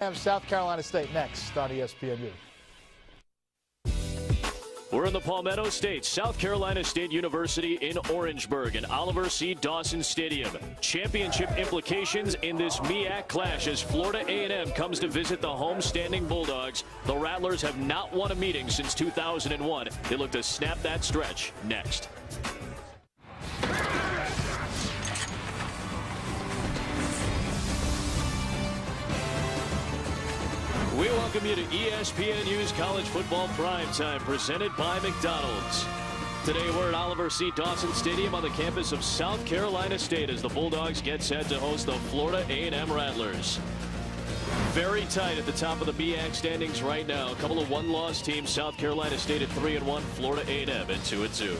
Have South Carolina State next on ESPNU. We're in the Palmetto State, South Carolina State University in Orangeburg and Oliver C. Dawson Stadium. Championship implications in this MEAC clash as Florida A&M comes to visit the homestanding Bulldogs. The Rattlers have not won a meeting since 2001. They look to snap that stretch next. We welcome you to ESPNU's College Football Primetime, presented by McDonald's. Today we're at Oliver C. Dawson Stadium on the campus of South Carolina State as the Bulldogs get set to host the Florida A&M Rattlers. Very tight at the top of the MEAC standings right now. A couple of one-loss teams, South Carolina State at 3-1, Florida A&M at 2-2.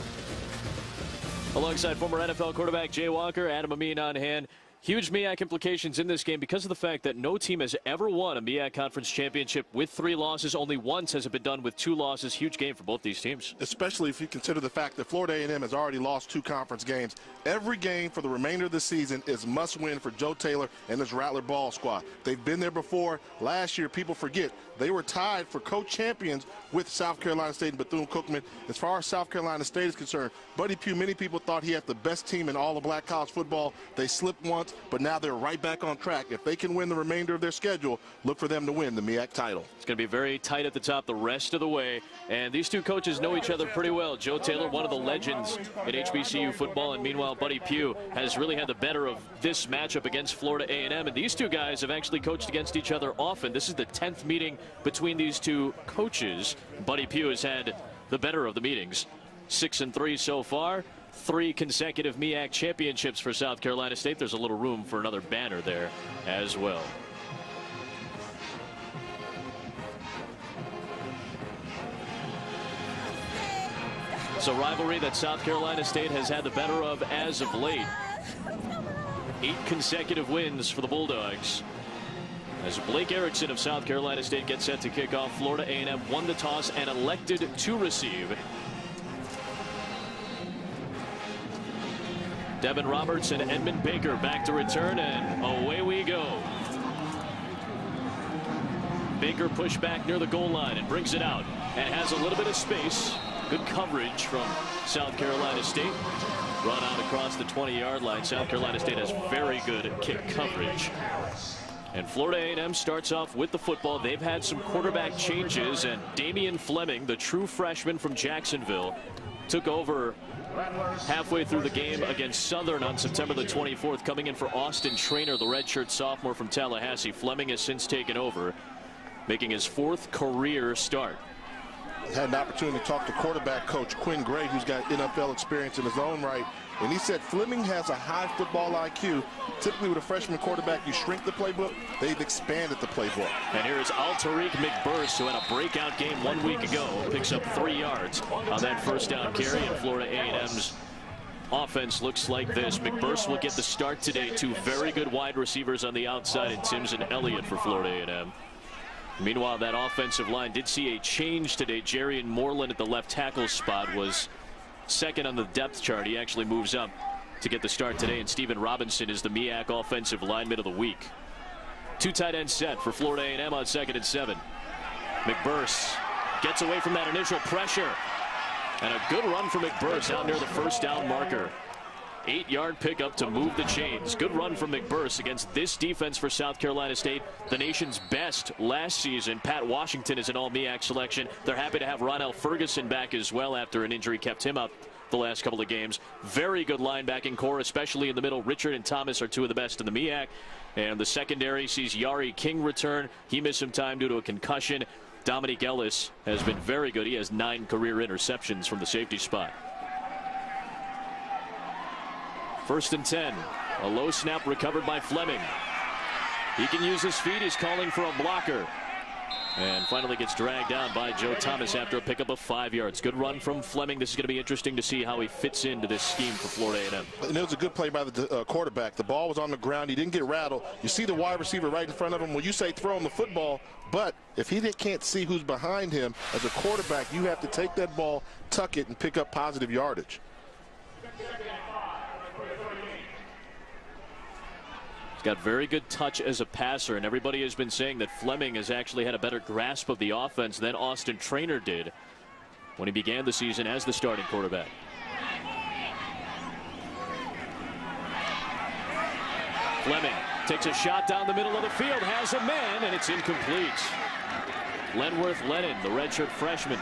Alongside former NFL quarterback Jay Walker, Adam Amin on hand. Huge MEAC implications in this game because of the fact that no team has ever won a MEAC conference championship with 3 losses. Only once has it been done with 2 losses. Huge game for both these teams. Especially if you consider the fact that Florida A&M has already lost 2 conference games. Every game for the remainder of the season is must-win for Joe Taylor and his Rattler ball squad. They've been there before. Last year, people forget, they were tied for co-champions with South Carolina State and Bethune-Cookman. As far as South Carolina State is concerned, Buddy Pugh, many people thought he had the best team in all of black college football. They slipped once, but now they're right back on track. If they can win the remainder of their schedule, look for them to win the MEAC title. It's going to be very tight at the top the rest of the way, and these two coaches know each other pretty well. Joe Taylor, one of the legends in HBCU football, and meanwhile Buddy Pugh has really had the better of this matchup against Florida A&M, and these two guys have actually coached against each other often. This is the 10th meeting between these two coaches. Buddy Pugh has had the better of the meetings. 6-3 so far. 3 consecutive MEAC championships for South Carolina State. There's a little room for another banner there as well. It's a rivalry that South Carolina State has had the better of as of late. 8 consecutive wins for the Bulldogs. As Blake Erickson of South Carolina State gets set to kick off, Florida A&M won the toss and elected to receive. Devin Roberts and Edmund Baker back to return, and away we go. Baker pushed back near the goal line and brings it out and has a little bit of space. Good coverage from South Carolina State. Run out across the 20-yard line. South Carolina State has very good kick coverage. And Florida A&M starts off with the football. They've had some quarterback changes, and Damian Fleming, the true freshman from Jacksonville, took over halfway through the game against Southern on September the 24th, coming in for Austin Traynor, the redshirt sophomore from Tallahassee. Fleming has since taken over, making his 4th career start. Had an opportunity to talk to quarterback coach Quinn Gray, who's got NFL experience in his own right, and he said Fleming has a high football IQ. Typically with a freshman quarterback, you shrink the playbook. They've expanded the playbook. And here is Altariq McBurst, who had a breakout game 1 week ago, picks up 3 yards on that first down carry, and Florida A&M's offense looks like this. McBurst will get the start today. 2 very good wide receivers on the outside, and Timms and Elliott for Florida A&M. Meanwhile, that offensive line did see a change today. Jarian Moreland at the left tackle spot was second on the depth chart. He actually moves up to get the start today, and Steven Robinson is the MEAC offensive lineman of the week. 2 tight end set for Florida A&M on 2nd and 7. McBurst gets away from that initial pressure, and a good run for McBurst out near the first down marker. 8-yard pickup to move the chains. Good run from McBurst against this defense for South Carolina State, the nation's best last season. Pat Washington is an all-MEAC selection. They're happy to have Ronell Ferguson back as well after an injury kept him out the last couple of games. Very good linebacking core, especially in the middle. Richard and Thomas are 2 of the best in the MEAC. And the secondary sees Yari King return. He missed some time due to a concussion. Dominique Ellis has been very good. He has 9 career interceptions from the safety spot. 1st and 10. A low snap recovered by Fleming. He can use his feet. He's calling for a blocker. And finally gets dragged down by Joe Thomas after a pickup of 5 yards. Good run from Fleming. This is going to be interesting to see how he fits into this scheme for Florida A&M. And it was a good play by the quarterback. The ball was on the ground. He didn't get rattled. You see the wide receiver right in front of him. When you say throw him the football, but if he can't see who's behind him, as a quarterback, you have to take that ball, tuck it, and pick up positive yardage. Got very good touch as a passer, and everybody has been saying that Fleming has actually had a better grasp of the offense than Austin Traynor did when he began the season as the starting quarterback. Fleming takes a shot down the middle of the field, has a man, and it's incomplete. Lenworth Lennon, the redshirt freshman.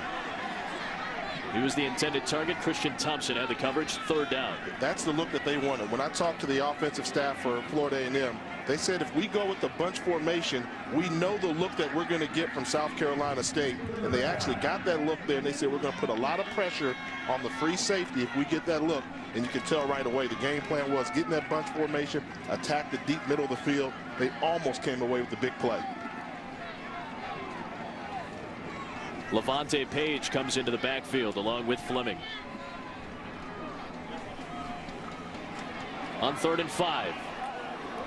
He was the intended target. Christian Thompson had the coverage. Third down. That's the look that they wanted. When I talked to the offensive staff for Florida A&M, they said if we go with the bunch formation, we know the look that we're going to get from South Carolina State. And they actually got that look there, and they said we're going to put a lot of pressure on the free safety if we get that look. And you can tell right away the game plan was getting that bunch formation, attack the deep middle of the field. They almost came away with the big play. Levante Page comes into the backfield along with Fleming. On 3rd and 5.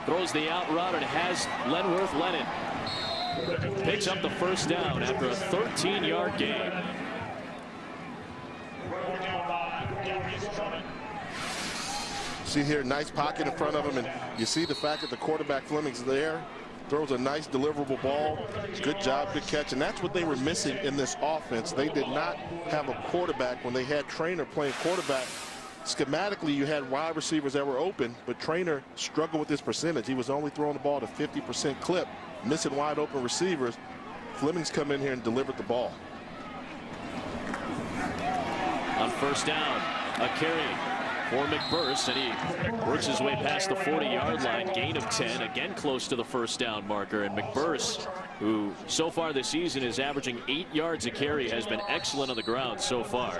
Throws the out route and has Lenworth Lennon. Picks up the first down after a 13-yard gain. See here, nice pocket in front of him, and you see the fact that the quarterback Fleming's there. Throws a nice deliverable ball. Good job, good catch. And that's what they were missing in this offense. They did not have a quarterback when they had Traynor playing quarterback. Schematically, you had wide receivers that were open, but Traynor struggled with his percentage. He was only throwing the ball at a 50% clip, missing wide open receivers. Fleming's come in here and delivered the ball. On first down, a carry for McBurst, and he works his way past the 40-yard line. Gain of 10, again close to the first down marker. And McBurst, who so far this season is averaging 8 yards a carry, has been excellent on the ground so far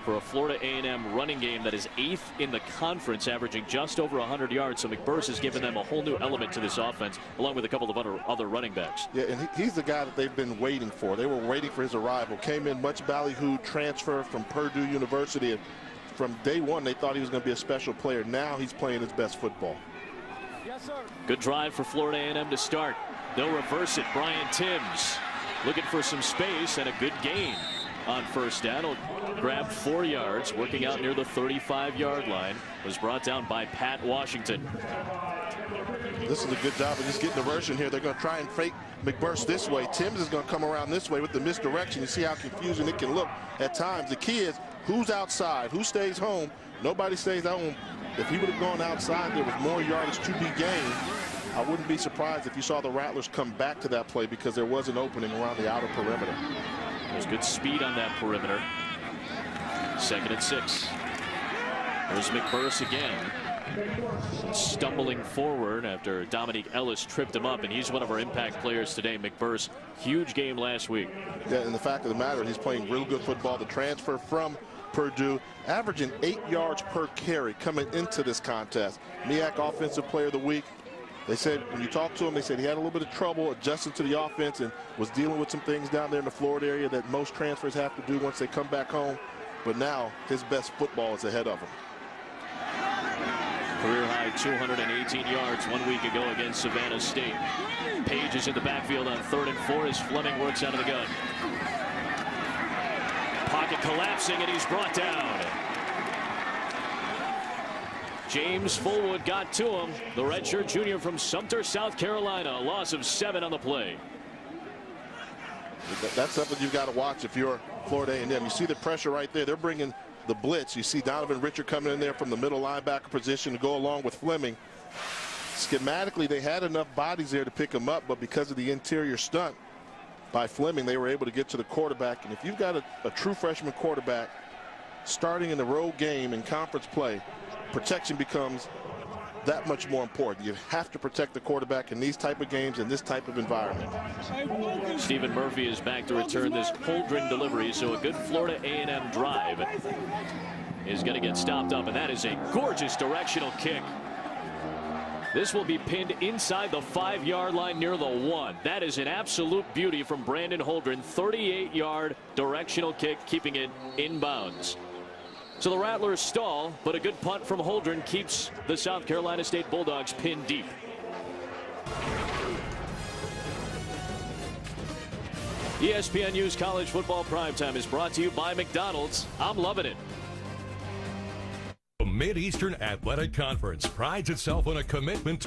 for a Florida A&M running game that is 8th in the conference, averaging just over 100 yards. So McBurst has given them a whole new element to this offense, along with a couple of other running backs. Yeah, and he's the guy that they've been waiting for. They were waiting for his arrival. Came in much ballyhooed, transfer from Purdue University, and from day one, they thought he was going to be a special player. Now he's playing his best football. Yes, sir. Good drive for Florida A&M to start. They'll reverse it. Brian Timms looking for some space and a good gain on first down. He'll grab 4 yards, working out near the 35-yard line. Was brought down by Pat Washington. This is a good job of just getting the version here. They're going to try and fake McBurst this way. Timms is going to come around this way with the misdirection. You see how confusing it can look at times. The key is who's outside, who stays home. Nobody stays home. If he would have gone outside, there was more yardage to be gained. I wouldn't be surprised if you saw the Rattlers come back to that play because there was an opening around the outer perimeter. There's good speed on that perimeter. 2nd and 6. There's McBurst again, stumbling forward after Dominique Ellis tripped him up, and he's one of our impact players today. McBurst, huge game last week. Yeah, and the fact of the matter, he's playing real good football. The transfer from Purdue, averaging 8 yards per carry coming into this contest. MEAC Offensive Player of the Week. They said when you talk to him, they said he had a little bit of trouble adjusting to the offense and was dealing with some things down there in the Florida area that most transfers have to do once they come back home. But now his best football is ahead of him. Career high 218 yards 1 week ago against Savannah State. Page is in the backfield on 3rd and 4 as Fleming works out of the gun. Pocket collapsing, and he's brought down. James Fullwood got to him, the redshirt junior from Sumter, South Carolina. A loss of 7 on the play. That's something you've got to watch if you're Florida A&M. You see the pressure right there. They're bringing the blitz. You see Donovan Richard coming in there from the middle linebacker position to go along with Fleming. Schematically, they had enough bodies there to pick him up, but because of the interior stunt by Fleming, they were able to get to the quarterback. And if you've got a true freshman quarterback starting in the road game in conference play, protection becomes that much more important. You have to protect the quarterback in these type of games, in this type of environment. Stephen Murphy is back to return this Holdren delivery, so a good Florida A&M drive is going to get stopped up, and that is a gorgeous directional kick. This will be pinned inside the 5-yard line near the 1. That is an absolute beauty from Brandon Holdren. 38-yard directional kick, keeping it inbounds. So the Rattlers stall, but a good punt from Holdren keeps the South Carolina State Bulldogs pinned deep. ESPNU's College Football Primetime is brought to you by McDonald's. I'm loving it. The Mid-Eastern Athletic Conference prides itself on a commitment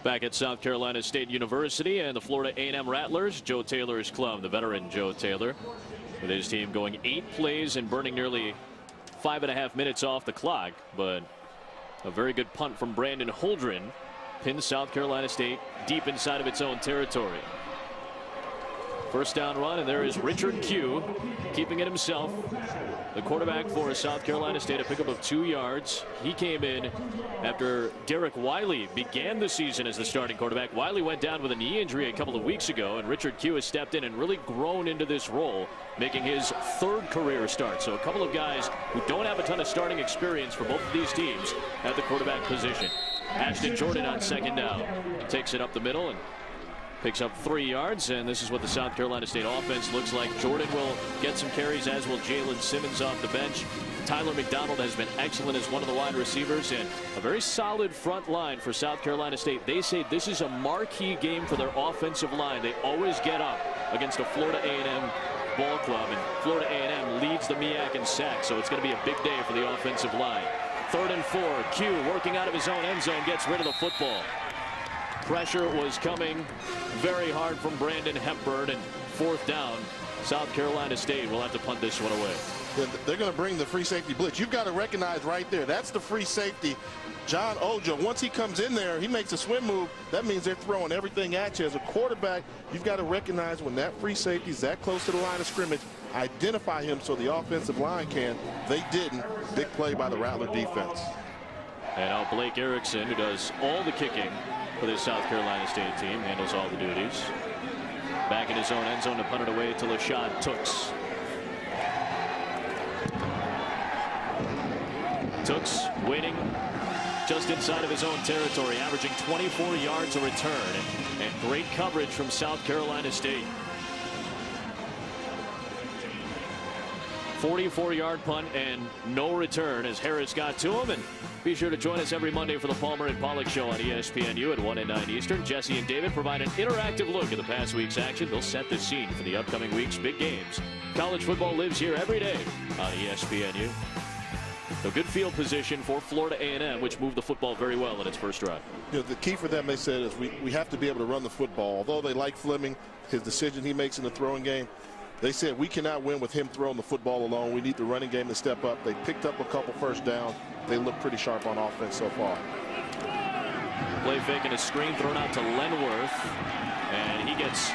Back at South Carolina State University and the Florida A&M Rattlers, Joe Taylor's club, the veteran Joe Taylor, with his team going 8 plays and burning nearly 5.5 minutes off the clock. But a very good punt from Brandon Holdren pins South Carolina State deep inside of its own territory. First down run, and there is Richard Q keeping it himself. The quarterback for South Carolina State, a pickup of 2 yards. He came in after Derek Wiley began the season as the starting quarterback. Wiley went down with a knee injury a couple of weeks ago, and Richard Q has stepped in and really grown into this role, making his 3rd career start. So a couple of guys who don't have a ton of starting experience for both of these teams at the quarterback position. Ashton Jordan on 2nd down. Takes it up the middle and picks up 3 yards, and this is what the South Carolina State offense looks like. Jordan will get some carries, as will Jalen Simmons off the bench. Tyler McDonald has been excellent as one of the wide receivers, and a very solid front line for South Carolina State. They say this is a marquee game for their offensive line. They always get up against a Florida A&M ball club, and Florida A&M leads the MEAC in sacks, so it's going to be a big day for the offensive line. 3rd and 4. Q working out of his own end zone, gets rid of the football. Pressure was coming very hard from Brandon Hepburn, and 4th down. South Carolina State will have to punt this one away. They're going to bring the free safety blitz. You've got to recognize right there, that's the free safety, John Ojo. Once he comes in there, he makes a swim move. That means they're throwing everything at you. As a quarterback, you've got to recognize when that free safety is that close to the line of scrimmage, identify him so the offensive line can. They didn't. Big play by the Rattler defense. And now Blake Erickson, who does all the kicking for this South Carolina State team, handles all the duties. Back in his own end zone to punt it away to LaShawn Tooks. Tooks waiting just inside of his own territory, averaging 24 yards a return, and great coverage from South Carolina State. 44-yard punt and no return as Harris got to him. And be sure to join us every Monday for the Palmer and Pollock Show on ESPNU at 1 and 9 Eastern. Jesse and David provide an interactive look at the past week's action. They'll set the scene for the upcoming week's big games. College football lives here every day on ESPNU. A good field position for Florida A&M, which moved the football very well in its first drive. You know, the key for them, they said, is we have to be able to run the football. Although they like Fleming, his decision he makes in the throwing game, they said we cannot win with him throwing the football alone. We need the running game to step up. They picked up a couple first downs. They look pretty sharp on offense so far. Play fake and a screen thrown out to Lenworth, and he gets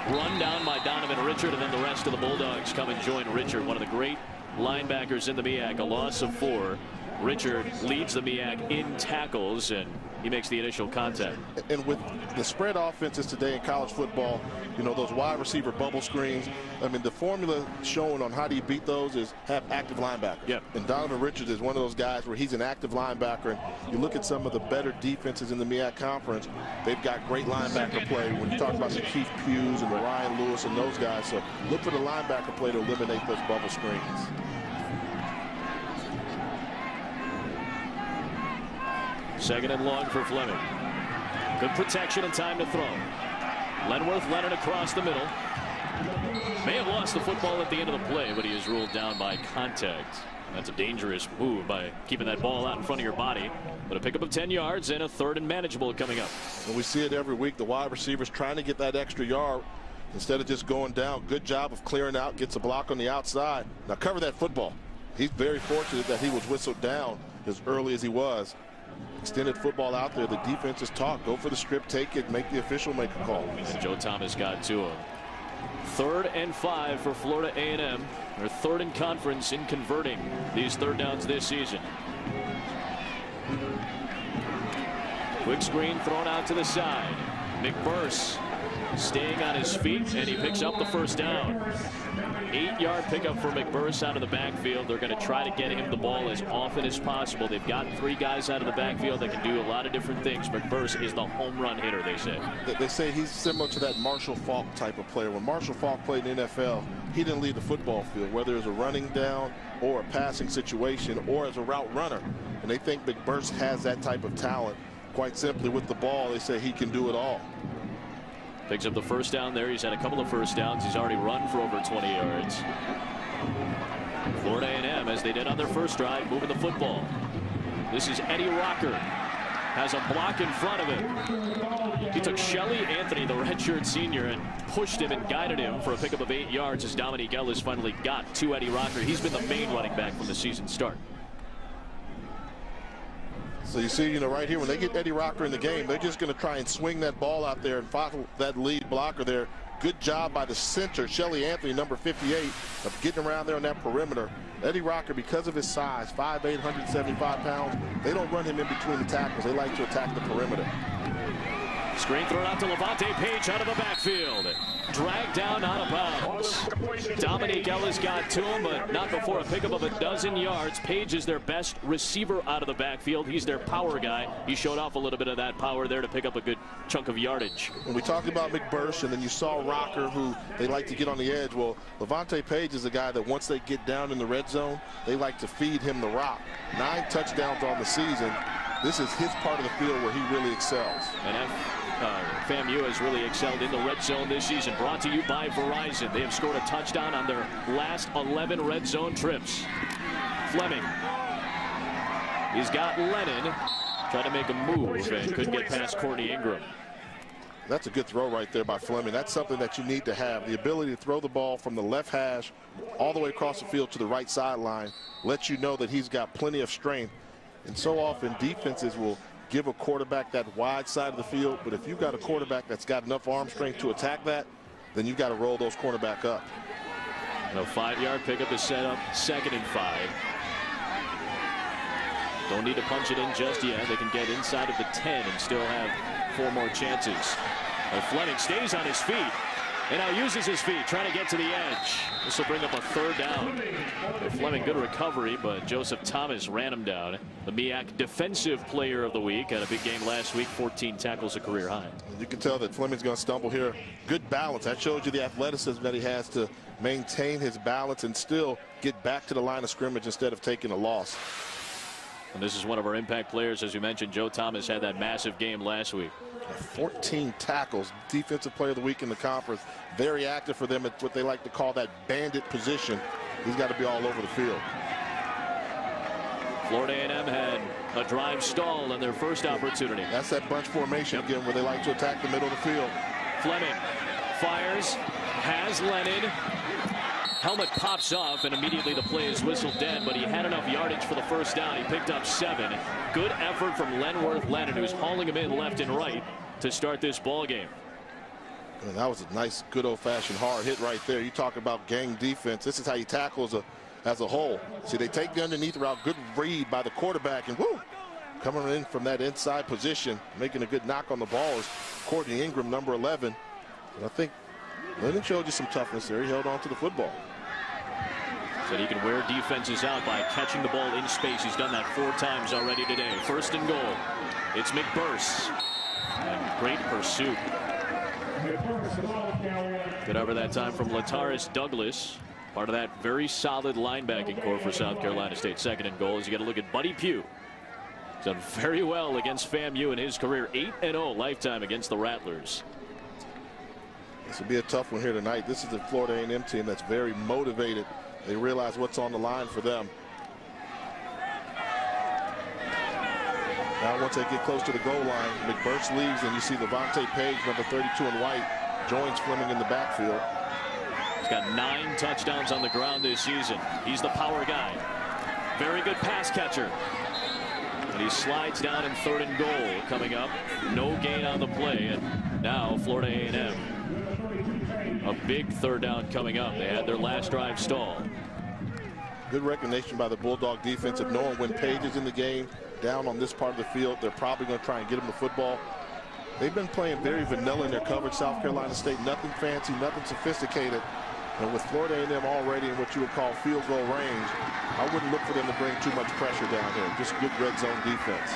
run down by Donovan Richard, and then the rest of the Bulldogs come and join Richard, one of the great linebackers in the MEAC. A loss of 4. Richard leads the MEAC in tackles, and he makes the initial contact. And with the spread offenses today in college football, you know, those wide receiver bubble screens, I mean, the formula shown on how do you beat those is have active linebackers. Yep. And Donovan Richards is one of those guys where he's an active linebacker. And you look at some of the better defenses in the MEAC conference, they've got great linebacker play. When you talk about the Keith Pughes and the Ryan Lewis and those guys, so look for the linebacker play to eliminate those bubble screens. Second and long for Fleming. Good protection and time to throw. Lenworth led it across the middle. May have lost the football at the end of the play, but he is ruled down by contact. That's a dangerous move by keeping that ball out in front of your body. But a pickup of 10 yards and a 3rd and manageable coming up. And we see it every week. The wide receivers trying to get that extra yard instead of just going down. Good job of clearing out, gets a block on the outside. Now cover that football. He's very fortunate that he was whistled down as early as he was. Extended football out there. The defense is taught. Go for the strip, take it, make the official make a call. And Joe Thomas got to him. 3rd and 5 for Florida A&M. They're 3rd in conference in converting these 3rd downs this season. Quick screen thrown out to the side. McBurse staying on his feet, and he picks up the first down. 8-yard pickup for McBurse out of the backfield. They're going to try to get him the ball as often as possible. They've got 3 guys out of the backfield that can do a lot of different things. McBurse is the home run hitter, they say. They say he's similar to that Marshall Faulk type of player. When Marshall Faulk played in the NFL, he didn't leave the football field, whether it was a running down or a passing situation or as a route runner. And they think McBurse has that type of talent. Quite simply, with the ball, they say he can do it all. Picks up the first down there. He's had a couple of first downs. He's already run for over 20 yards. Florida A&M, as they did on their first drive, moving the football. This is Eddie Rocker. has a block in front of him. He took Shelly Anthony, the redshirt senior, and pushed him and guided him for a pickup of 8 yards as Dominique Ellis finally got to Eddie Rocker. He's been the main running back from the season start. So you see, right here, when they get Eddie Rocker in the game, they're just going to try and swing that ball out there and follow that lead blocker there. Good job by the center, Shelly Anthony, number 58, of getting around there on that perimeter. Eddie Rocker, because of his size, 5'8", 175 pounds, they don't run him in between the tackles. They like to attack the perimeter. Screen thrown out to Levante Page out of the backfield. Dragged down out of bounds. Dominique Ellis got to him, but not before a pickup of 12 yards. Page is their best receiver out of the backfield. He's their power guy. He showed off a little bit of that power there to pick up a good chunk of yardage. When we talked about McBurst, and then you saw Rocker, who they like to get on the edge. Well, Levante Page is a guy that once they get down in the red zone, they like to feed him the rock. 9 touchdowns on the season. This is his part of the field where he really excels. And FAMU has really excelled in the red zone this season. Brought to you by Verizon. They have scored a touchdown on their last 11 red zone trips. Fleming. He's got Lennon. Trying to make a move and couldn't get past Courtney Ingram. That's a good throw right there by Fleming. That's something that you need to have. The ability to throw the ball from the left hash all the way across the field to the right sideline lets you know that he's got plenty of strength. And so often defenses will give a quarterback that wide side of the field, but if you've got a quarterback that's got enough arm strength to attack that, then you've got to roll those cornerback up. And a 5-yard pickup is set up, 2nd and 5. Don't need to punch it in just yet. They can get inside of the 10 and still have 4 more chances. And Fleming stays on his feet and now uses his feet, trying to get to the edge. This will bring up a 3rd down. Fleming, good recovery, but Joseph Thomas ran him down. The MEAC Defensive Player of the Week. Had a big game last week, 14 tackles, a career high. You can tell that Fleming's going to stumble here. Good balance. That shows you the athleticism that he has to maintain his balance and still get back to the line of scrimmage instead of taking a loss. And this is one of our impact players, as you mentioned. Joe Thomas had that massive game last week. 14 tackles, Defensive Player of the Week in the conference. Very active for them at what they like to call that bandit position. He's got to be all over the field. Florida A&M had a drive stall on their first opportunity. That's that bunch formation again, where they like to attack the middle of the field. Fleming fires, has Lennon. Helmet pops off, and immediately the play is whistled dead, but he had enough yardage for the 1st down. He picked up 7. Good effort from Lenworth Lennon, who's hauling him in left and right to start this ball game. And that was a nice, good old-fashioned hard hit right there. You talk about gang defense. This is how you tackle as a whole. See, they take the underneath route. Good read by the quarterback, and whoo, coming in from that inside position, making a good knock on the ball is Courtney Ingram, number 11. And I think Lennon showed you some toughness there. He held on to the football. Said he can wear defenses out by catching the ball in space. He's done that 4 times already today. 1st and goal. It's McBurst. And great pursuit. Good over that time from Lataris Douglas. Part of that very solid linebacking core for South Carolina State. 2nd and goal as you get a look at Buddy Pugh. He's done very well against FAMU in his career. 8-0 lifetime against the Rattlers. This will be a tough one here tonight. This is the Florida A&M team that's very motivated. They realize what's on the line for them. Now once they get close to the goal line, McBurst leaves, and you see Levante Page, number 32 in white, joins Fleming in the backfield. He's got 9 touchdowns on the ground this season. He's the power guy. Very good pass catcher. And he slides down in 3rd and goal coming up. No gain on the play, and now Florida A&M. A big 3rd down coming up. They had their last drive stall. Good recognition by the Bulldog defense of knowing when Page is in the game, down on this part of the field, they're probably going to try and get him the football. They've been playing very vanilla in their coverage, South Carolina State. Nothing fancy, nothing sophisticated. And with Florida A&M already in what you would call field goal range, I wouldn't look for them to bring too much pressure down here. Just good red zone defense.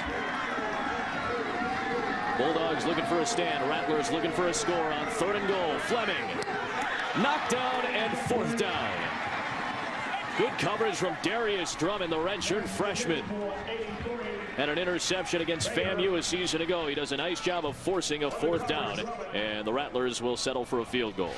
Bulldogs looking for a stand. Rattlers looking for a score on 3rd and goal. Fleming. Knocked down and 4th down. Good coverage from Darius Drummond, the redshirt freshman. and an interception against FAMU a season ago. He does a nice job of forcing a 4th down, and the Rattlers will settle for a field goal.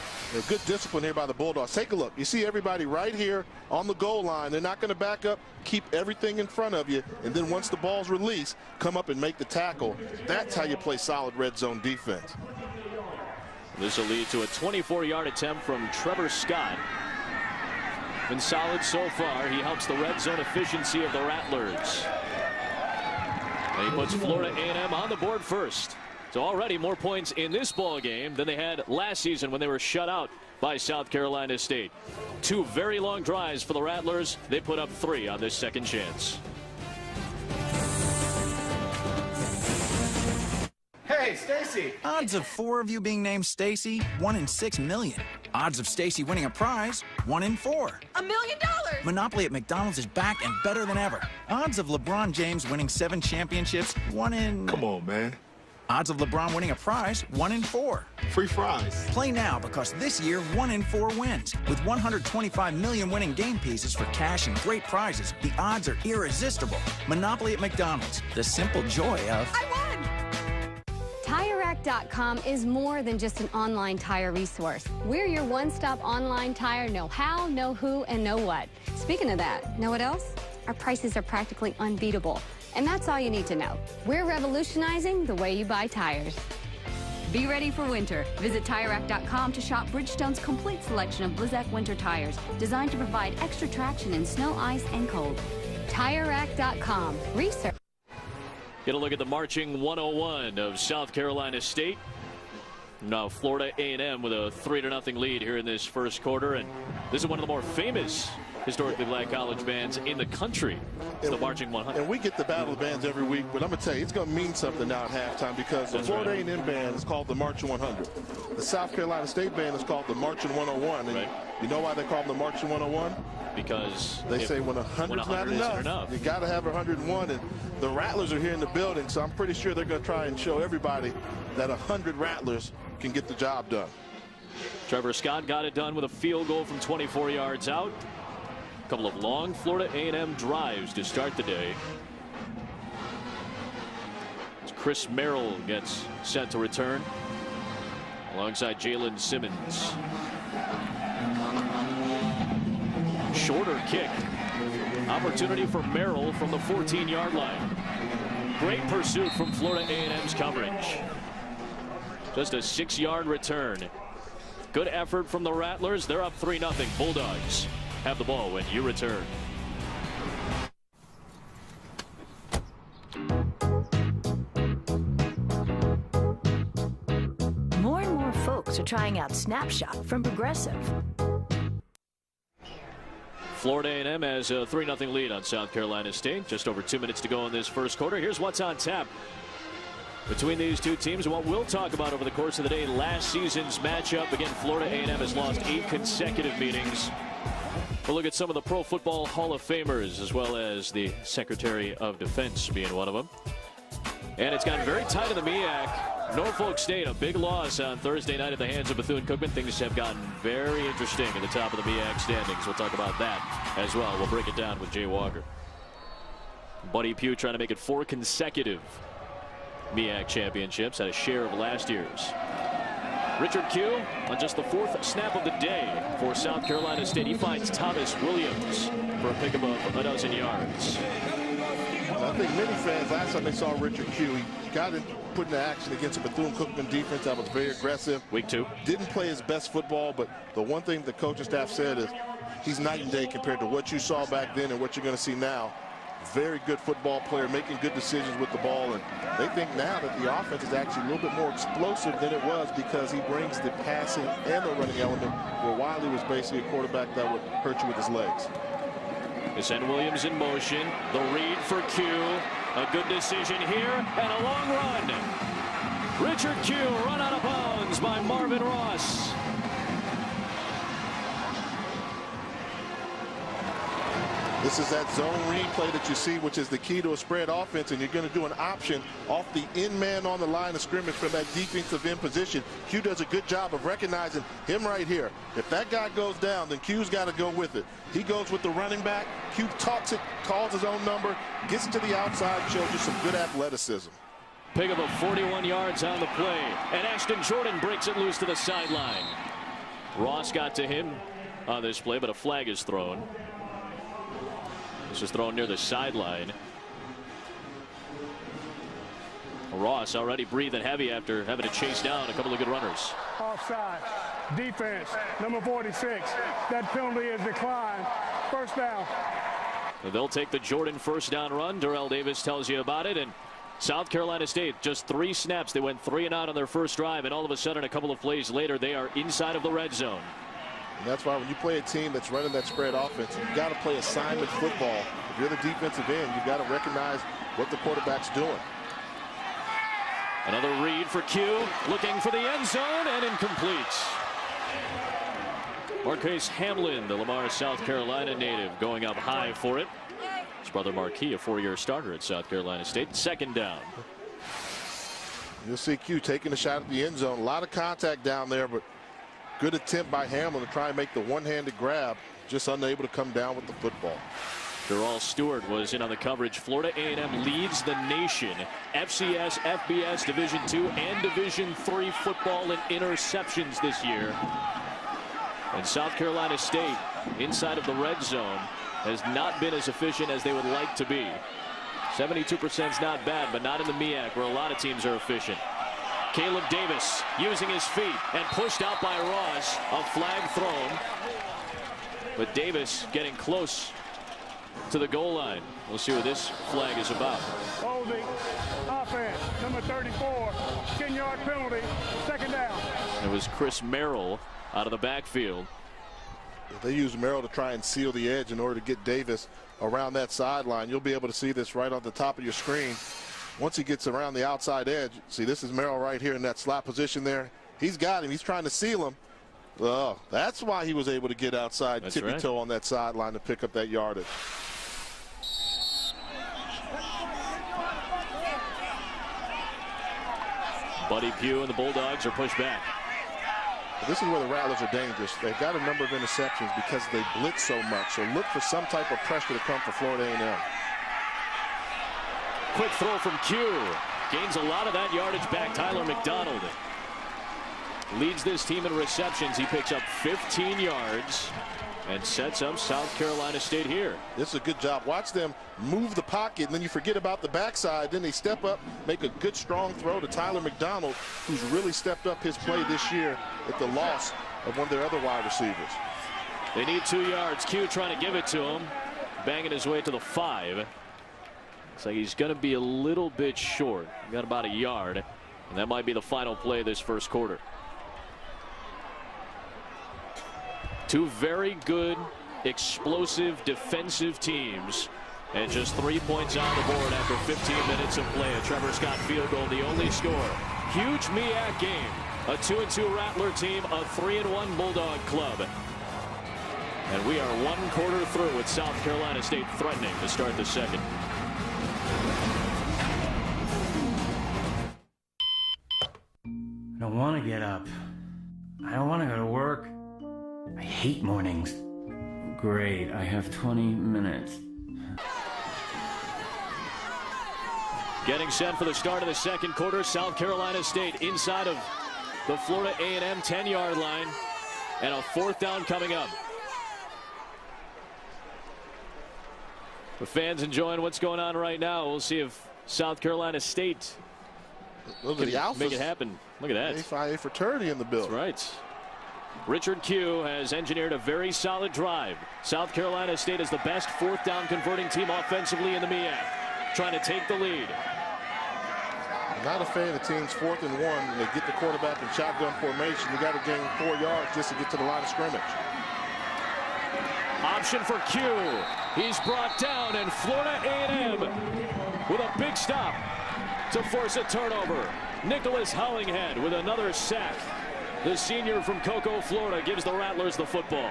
Good discipline here by the Bulldogs. Take a look. You see everybody right here on the goal line. They're not going to back up. Keep everything in front of you, and then once the ball's released, come up and make the tackle. That's how you play solid red zone defense. This will lead to a 24-yard attempt from Trevor Scott. Been solid so far. He helps the red zone efficiency of the Rattlers. And he puts Florida A&M on the board first. So already more points in this ball game than they had last season when they were shut out by South Carolina State. 2 very long drives for the Rattlers. They put up 3 on this second chance. Hey, Stacy. Odds of 4 of you being named Stacy, 1 in 6 million. Odds of Stacy winning a prize, 1 in 4. $1 million! Monopoly at McDonald's is back and better than ever. Odds of LeBron James winning 7 championships, 1 in... Come on, man. Odds of LeBron winning a prize, 1 in 4. Free fries. Play now because this year 1 in 4 wins. With 125 million winning game pieces for cash and great prizes, the odds are irresistible. Monopoly at McDonald's. The simple joy of... I won! TireRack.com is more than just an online tire resource. We're your one-stop online tire know-how, know-who, and know-what. Speaking of that, know what else? Our prices are practically unbeatable. And that's all you need to know. We're revolutionizing the way you buy tires. Be ready for winter. Visit TireRack.com to shop Bridgestone's complete selection of Blizzak winter tires, designed to provide extra traction in snow, ice, and cold. TireRack.com. Research. Get a look at the marching 101 of South Carolina State. Now Florida A&M with a 3-0 lead here in this first quarter, and this is one of the more famous historically black college bands in the country. It's the Marching 100. And we get the Battle of Bands every week, but I'm going to tell you, it's going to mean something now at halftime because the Florida A&M band is called the Marching 100. The South Carolina State band is called the Marching 101. And you know why they call them the Marching 101? Because they say when 100's not enough, you got to have 101. And the Rattlers are here in the building, so I'm pretty sure they're going to try and show everybody that 100 Rattlers can get the job done. Trevor Scott got it done with a field goal from 24 yards out. A couple of long Florida A&M drives to start the day. As Chris Merrill gets set to return alongside Jalen Simmons. Shorter kick. Opportunity for Merrill from the 14-yard line. Great pursuit from Florida A&M's coverage. Just a 6-yard return. Good effort from the Rattlers. They're up 3-0. Bulldogs have the ball when you return. More and more folks are trying out Snapshot from Progressive. Florida A&M has a 3-0 lead on South Carolina State. Just over 2 minutes to go in this first quarter. Here's what's on tap between these two teams and what we'll talk about over the course of the day. Last season's matchup. Again, Florida A&M has lost 8 consecutive meetings. We'll look at some of the Pro Football Hall of Famers, as well as the Secretary of Defense being one of them. And it's gotten very tight in the MEAC. Norfolk State, a big loss on Thursday night at the hands of Bethune-Cookman. Things have gotten very interesting at the top of the MEAC standings. We'll talk about that as well. We'll break it down with Jay Walker. Buddy Pugh trying to make it 4 consecutive MEAC championships, had a share of last year's. Richard Q on just the 4th snap of the day for South Carolina State. He finds Thomas Williams for a pickup of a 12 yards. I think many fans, last time they saw Richard Q, he got it put into action against a Bethune-Cookman defense that was very aggressive. Week 2. Didn't play his best football, but the one thing the coaching staff said is he's night and day compared to what you saw back then and what you're going to see now. Very good football player, making good decisions with the ball, and they think now that the offense is actually a little bit more explosive than it was because he brings the passing and the running element, where Wiley was basically a quarterback that would hurt you with his legs. They send Williams in motion. The read for Q. A good decision here and a long run. Richard Q run out of bounds by Marvin Ross. This is that zone replay that you see, which is the key to a spread offense, and you're going to do an option off the in man on the line of scrimmage from that defensive end position. Q does a good job of recognizing him right here. If that guy goes down, then Q's got to go with it. He goes with the running back. Q talks it, calls his own number, gets to the outside, shows you some good athleticism. Pick up of 41 yards on the play, and Ashton Jordan breaks it loose to the sideline. Ross got to him on this play, but a flag is thrown. This is thrown near the sideline. Ross already breathing heavy after having to chase down a couple of good runners. Offside. Defense, number 46. That penalty is declined. First down. They'll take the Jordan first down run. Darrell Davis tells you about it. And South Carolina State, just 3 snaps. They went 3 and out on their first drive. And all of a sudden, a couple of plays later, they are inside of the red zone. And that's why when you play a team that's running that spread offense, you've got to play assignment football. If you're the defensive end, you've got to recognize what the quarterback's doing. Another read for Q, looking for the end zone, and incomplete. Marquise Hamlin, the Lamar, South Carolina native, going up high for it. His brother Marquis, a 4-year starter at South Carolina State. Second down. You'll see Q taking a shot at the end zone. A lot of contact down there, but good attempt by Hamlin to try and make the one-handed grab, just unable to come down with the football. Darrell Stewart was in on the coverage. Florida A&M leads the nation. FCS, FBS, Division II, and Division III football in interceptions this year. And South Carolina State, inside of the red zone, has not been as efficient as they would like to be. 72% is not bad, but not in the MEAC, where a lot of teams are efficient. Caleb Davis using his feet and pushed out by Ross. A flag thrown. But Davis getting close to the goal line. We'll see what this flag is about. Holding offense, number 34, 10-yard penalty, second down. It was Chris Merrill out of the backfield. They use Merrill to try and seal the edge in order to get Davis around that sideline. You'll be able to see this right on the top of your screen. Once he gets around the outside edge, see, this is Merrill right here in that slot position there. He's got him. He's trying to seal him. Oh, that's why he was able to get outside, tippy toe on that sideline to pick up that yardage. Buddy Pugh and the Bulldogs are pushed back. This is where the Rattlers are dangerous. They've got a number of interceptions because they blitz so much. So look for some type of pressure to come for Florida A&M. Quick throw from Q. Gains a lot of that yardage back. Tyler McDonald leads this team in receptions. He picks up 15 yards and sets up South Carolina State here. This is a good job. Watch them move the pocket, and then you forget about the backside. Then they step up, make a good, strong throw to Tyler McDonald, who's really stepped up his play this year at the loss of one of their other wide receivers. They need 2 yards. Q trying to give it to him, banging his way to the 5. Looks like he's going to be a little bit short. Got about a yard, and that might be the final play of this first quarter. Two very good, explosive defensive teams, and just 3 points on the board after 15 minutes of play. A Trevor Scott field goal, the only score. Huge MEAC game. A 2-2 Rattler team, a 3-1 Bulldog club. And we are 1 quarter through with South Carolina State threatening to start the second. I don't want to get up. I don't want to go to work. I hate mornings. Great, I have 20 minutes. Getting set for the start of the second quarter. South Carolina State inside of the Florida A&M 10-yard line, and a 4th down coming up. The fans enjoying what's going on right now. We'll see if South Carolina State can make it happen. Look at that. A fraternity in the building. That's right. Richard Q has engineered a very solid drive. South Carolina State is the best 4th down converting team offensively in the MEAC, trying to take the lead. I'm not a fan of the team's 4th and 1. They get the quarterback in shotgun formation. You got to gain 4 yards just to get to the line of scrimmage. Option for Q. He's brought down, and Florida A&M with a big stop to force a turnover. Nicholas Hollinghead with another sack. The senior from Cocoa, Florida, gives the Rattlers the football.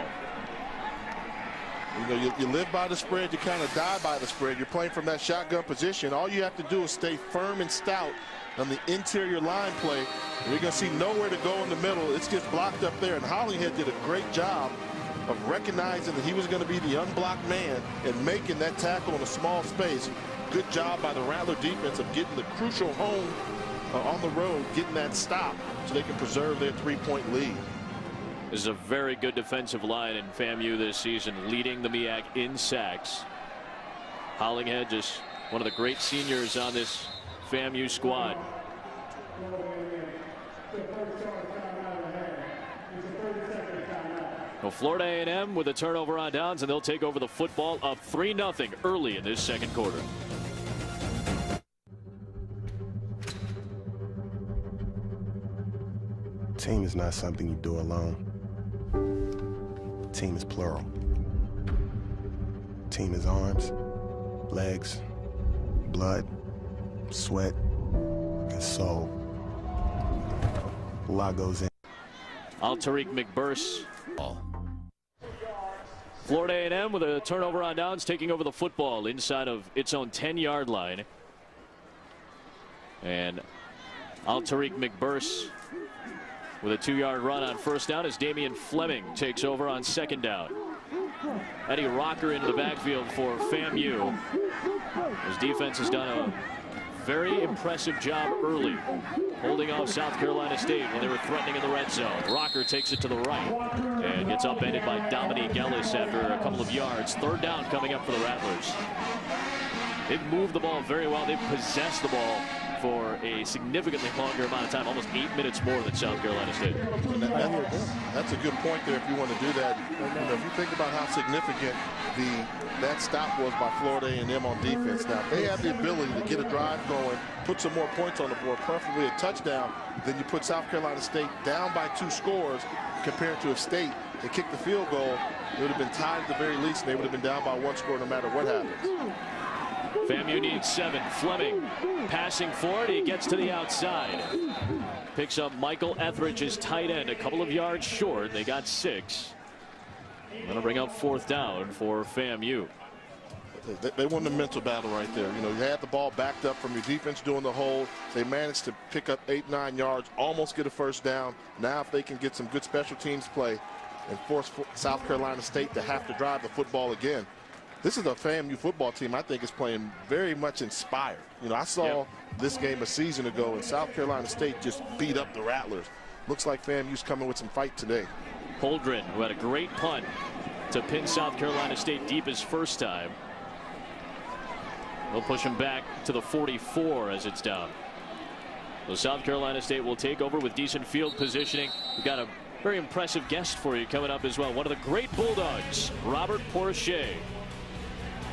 You know, you live by the spread, you kind of die by the spread. You're playing from that shotgun position. All you have to do is stay firm and stout on the interior line play. And you're going to see nowhere to go in the middle. It gets blocked up there, and Hollyhead did a great job of recognizing that he was going to be the unblocked man and making that tackle in a small space. Good job by the Rattler defense of getting the crucial home on the road, getting that stop so they can preserve their 3-point lead. This is a very good defensive line in FAMU this season, leading the MEAC in sacks. Hollingshead, just one of the great seniors on this FAMU squad. Well, Florida A&M with a turnover on downs, and they'll take over the football up 3-0 early in this second quarter. Team is not something you do alone. Team is plural. Team is arms, legs, blood, sweat, and soul. A lot goes in. Tariq McBurse. Florida A&M with a turnover on downs, taking over the football inside of its own 10-yard line. And Tariq McBurse with a 2-yard run on first down as Damian Fleming takes over on second down. Eddie Rocker into the backfield for FAMU. His defense has done a very impressive job early, holding off South Carolina State when they were threatening in the red zone. Rocker takes it to the right and gets upended by Dominique Ellis after a couple of yards. Third down coming up for the Rattlers. They've moved the ball very well. They've possessed the ball for a significantly longer amount of time, almost 8 minutes more than South Carolina State. That's a good point there if you want to do that. You know, if you think about how significant that stop was by Florida A&M on defense. Now, if they have the ability to get a drive going, put some more points on the board, preferably a touchdown, then you put South Carolina State down by 2 scores compared to if State had kicked the field goal, it would have been tied at the very least, and they would have been down by 1 score no matter what happens. FAMU needs 7. Fleming passing forward. He gets to the outside. Picks up Michael Etheridge's tight end a couple of yards short. They got 6. That'll bring up 4th down for FAMU. They won the mental battle right there. You know, you had the ball backed up from your defense doing the hold. They managed to pick up 8-9 yards, almost get a first down. Now if they can get some good special teams play and force South Carolina State to have to drive the football again. This is a FAMU football team I think is playing very much inspired. You know, I saw this game a season ago, and South Carolina State just beat up the Rattlers. Looks like FAMU's coming with some fight today. Holdren, who had a great punt to pin South Carolina State deep his first time. They'll push him back to the 44 as it's down. So South Carolina State will take over with decent field positioning. We've got a very impressive guest for you coming up as well. One of the great Bulldogs, Robert Porcher.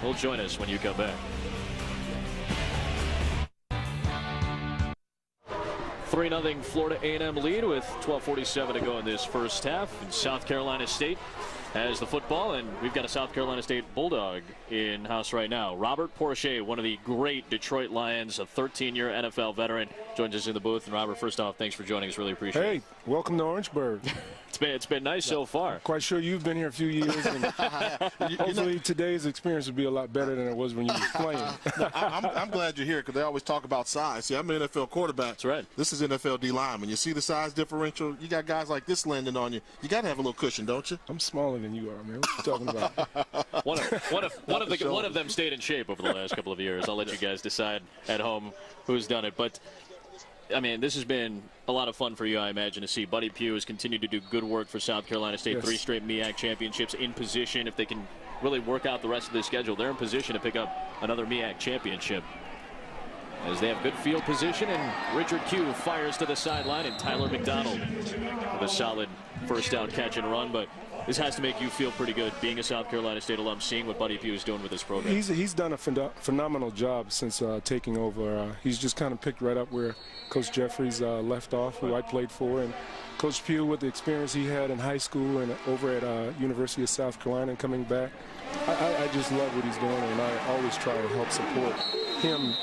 He'll join us when you come back. 3-0 Florida A&M lead with 12:47 to go in this first half. And South Carolina State has the football, and we've got a South Carolina State Bulldog in house right now. Robert Porcher, one of the great Detroit Lions, a 13-year NFL veteran, joins us in the booth. And Robert, first off, thanks for joining us. Really appreciate it. Hey, welcome to Orangeburg. It's been nice so far. Quite sure you've been here a few years, and hopefully today's experience will be a lot better than it was when you were playing. No, I'm glad you're here because they always talk about size. See, I'm an NFL quarterback. That's right. This is NFL D lineman. You see the size differential? You got guys like this landing on you. You got to have a little cushion, don't you? I'm smaller than you are, man. What you talking about? One of them stayed in shape over the last couple of years. I'll let you guys decide at home who's done it. But I mean, this has been a lot of fun for you, I imagine, to see. Buddy Pugh has continued to do good work for South Carolina State. Yes. 3 straight MEAC championships in position. If they can really work out the rest of the schedule, they're in position to pick up another MEAC championship. As they have good field position, and Richard Q fires to the sideline, and Tyler McDonald with a solid first down catch and run. But this has to make you feel pretty good, being a South Carolina State alum, seeing what Buddy Pugh is doing with this program. He's done a phenomenal job since taking over. He's just kind of picked right up where Coach Jeffries left off, who I played for, and Coach Pugh, with the experience he had in high school and over at University of South Carolina and coming back. I just love what he's doing, and I always try to help support him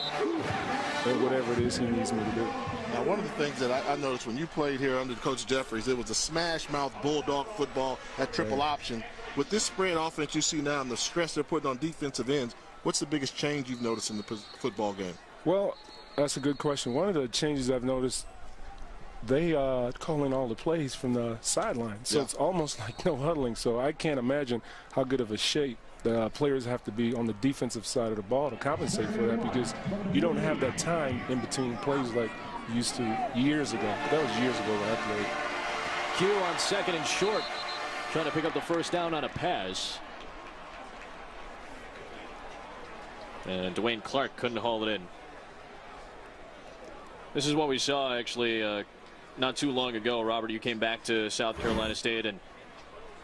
in whatever it is he needs me to do. Now, one of the things that I noticed when you played here under Coach Jeffries, it was a smash-mouth bulldog football, that triple option. With this spread offense you see now and the stress they're putting on defensive ends, what's the biggest change you've noticed in the football game? Well, that's a good question. One of the changes I've noticed, they calling all the plays from the sideline. So it's almost like no huddling. So I can't imagine how good of a shape the players have to be on the defensive side of the ball to compensate for that, because you don't have that time in between plays like you used to years ago. That was years ago when I played. Q on second and short, trying to pick up the first down on a pass. And Dwayne Clark couldn't haul it in. This is what we saw actually not too long ago. Robert, you came back to South Carolina State and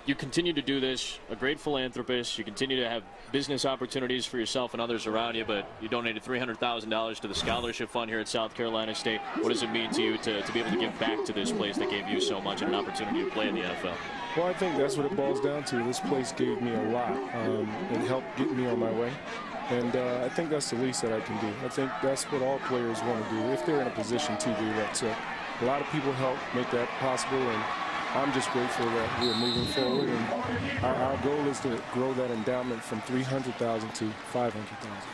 you continue to do this, a great philanthropist. You continue to have business opportunities for yourself and others around you, but you donated $300,000 to the scholarship fund here at South Carolina State. What does it mean to you to be able to give back to this place that gave you so much and an opportunity to play in the NFL? Well, I think that's what it boils down to. This place gave me a lot. It helped get me on my way. And I think that's the least that I can do. I think that's what all players want to do if they're in a position to do that. So a lot of people help make that possible, and I'm just grateful that we're moving forward. And our goal is to grow that endowment from $300,000 to $500,000.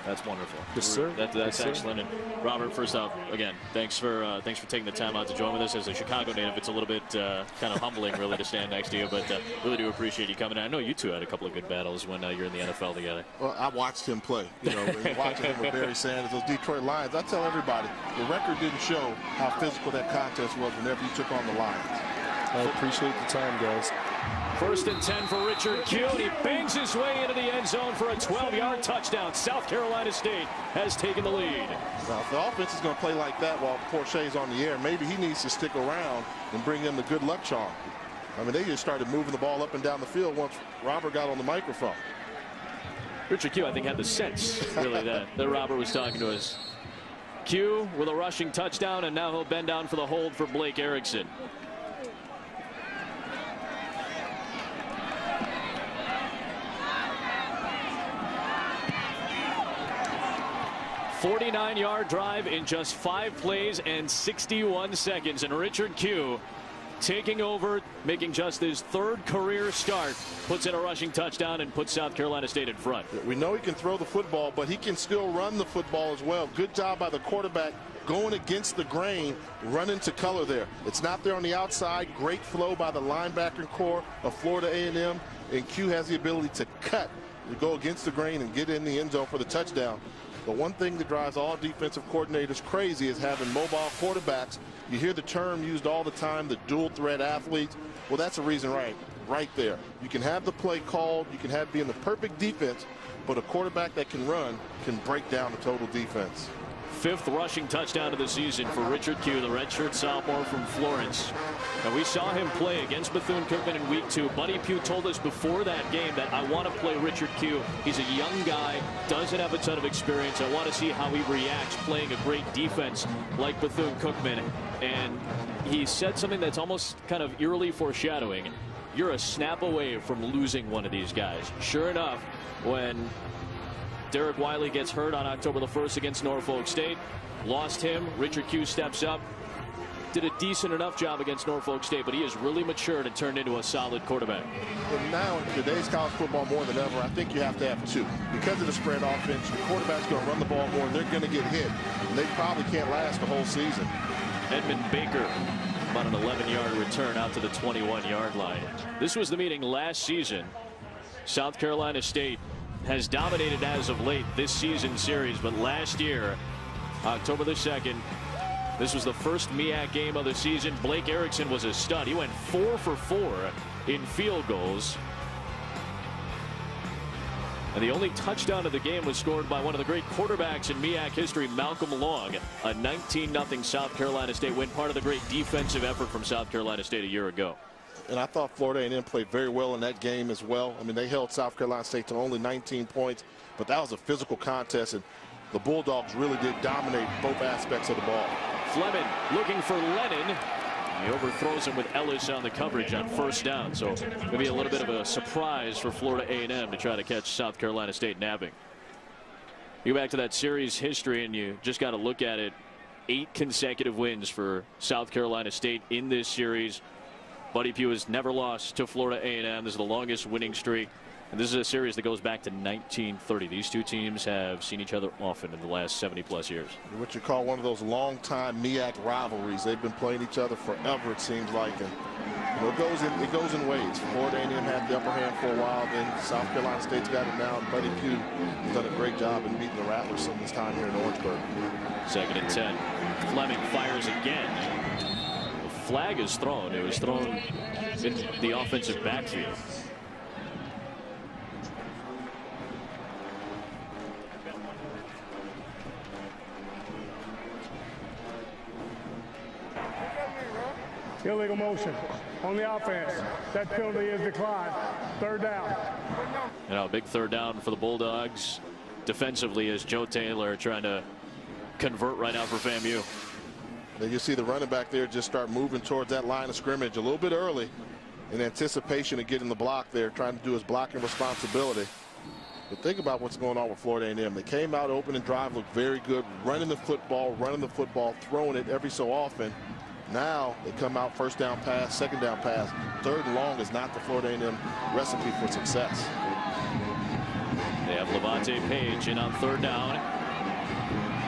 That's wonderful. Yes, sir. That's yes, excellent. Sir. And Robert, first off, again, thanks for taking the time out to join with us. As a Chicago native, it's a little bit kind of humbling, really, to stand next to you. But really do appreciate you coming in. I know you two had a couple of good battles when you're in the NFL together. Well, I watched him play. You know, watching him with Barry Sanders, those Detroit Lions. I tell everybody, the record didn't show how physical that contest was whenever you took on the Lions. I appreciate the time, guys. First and 10 for Richard Q. And he bangs his way into the end zone for a 12-yard touchdown. South Carolina State has taken the lead. Now, if the offense is going to play like that while Porche's on the air, maybe he needs to stick around and bring in the good luck charm. I mean, they just started moving the ball up and down the field once Robert got on the microphone. Richard Q, I think, had the sense, really, that Robert was talking to us. Q with a rushing touchdown, and now he'll bend down for the hold for Blake Erickson. "49-yard drive in just 5 plays and 61 seconds. And Richard Q taking over, making just his 3rd career start, puts in a rushing touchdown and puts South Carolina State in front. We know he can throw the football, but he can still run the football as well. Good job by the quarterback going against the grain, running to color there. It's not there on the outside. Great flow by the linebacker core of Florida A&M. And Q has the ability to cut, to go against the grain and get in the end zone for the touchdown. But one thing that drives all defensive coordinators crazy is having mobile quarterbacks. You hear the term used all the time, the dual threat athletes. Well, that's a reason right there. You can have the play called, you can be in the perfect defense, but a quarterback that can run can break down the total defense. 5th rushing touchdown of the season for Richard Q, the redshirt sophomore from Florence. And we saw him play against Bethune-Cookman in week 2. Buddy Pugh told us before that game that I want to play Richard Q. He's a young guy, doesn't have a ton of experience. I want to see how he reacts playing a great defense like Bethune-Cookman. And he said something that's almost kind of eerily foreshadowing. You're a snap away from losing one of these guys. Sure enough, when Derek Wiley gets hurt on October the 1st against Norfolk State, lost him. Richard Q steps up, did a decent enough job against Norfolk State, but he has really matured and turned into a solid quarterback. But now in today's college football more than ever, I think you have to have 2. Because of the spread offense, your quarterback's going to run the ball more, and they're going to get hit. And they probably can't last the whole season. Edmund Baker about an 11-yard return out to the 21-yard line. This was the meeting last season. South Carolina State has dominated as of late this season series, but last year, October the 2nd, this was the first MEAC game of the season. Blake Erickson was a stud. He went 4 for 4 in field goals. And the only touchdown of the game was scored by one of the great quarterbacks in MEAC history, Malcolm Long. A 19-0 South Carolina State win, part of the great defensive effort from South Carolina State a year ago. And I thought Florida A&M played very well in that game as well. I mean, they held South Carolina State to only 19 points, but that was a physical contest, and the Bulldogs really did dominate both aspects of the ball. Fleming looking for Lennon. He overthrows him with Ellis on the coverage on 1st down. So maybe a little bit of a surprise for Florida A&M to try to catch South Carolina State napping. You go back to that series history, and you just got to look at it. 8 consecutive wins for South Carolina State in this series. Buddy Pugh has never lost to Florida A&M. This is the longest winning streak. And this is a series that goes back to 1930. These two teams have seen each other often in the last 70-plus years. What you call one of those long-time MEAC rivalries. They've been playing each other forever, it seems like. And it goes in waves. Florida A&M had the upper hand for a while. Then South Carolina State's got it now. And Buddy Pugh has done a great job in beating the Rattlers in this time here in Orangeburg. 2nd and 10. Fleming fires again. The flag is thrown. It was thrown in the offensive backfield. Illegal motion on the offense. That penalty is declined. 3rd down. You know, big 3rd down for the Bulldogs. Defensively, is Joe Taylor trying to convert right now for FAMU. Then you see the running back there just start moving towards that line of scrimmage a little bit early in anticipation of getting the block there, trying to do his blocking responsibility. But think about what's going on with Florida A&M. They came out opening drive, looked very good, running the football, throwing it every so often. Now they come out 1st down pass, 2nd down pass. 3rd and long is not the Florida A&M recipe for success. They have Levante Page in on 3rd down.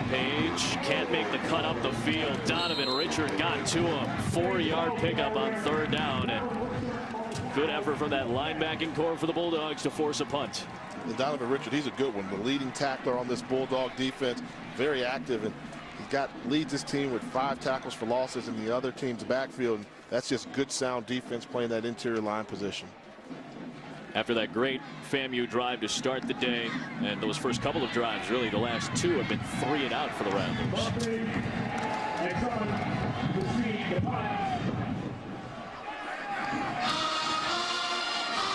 Page can't make the cut up the field. Donovan Richard got to him. 4-yard pickup on 3rd down. And good effort from that linebacking core for the Bulldogs to force a punt. And Donovan Richard, he's a good one. The leading tackler on this Bulldog defense. Very active. And leads his team with 5 tackles for losses in the other team's backfield. And that's just good, sound defense playing that interior line position. After that great FAMU drive to start the day, and those first couple of drives, really the last 2 have been 3 and out for the Rattlers.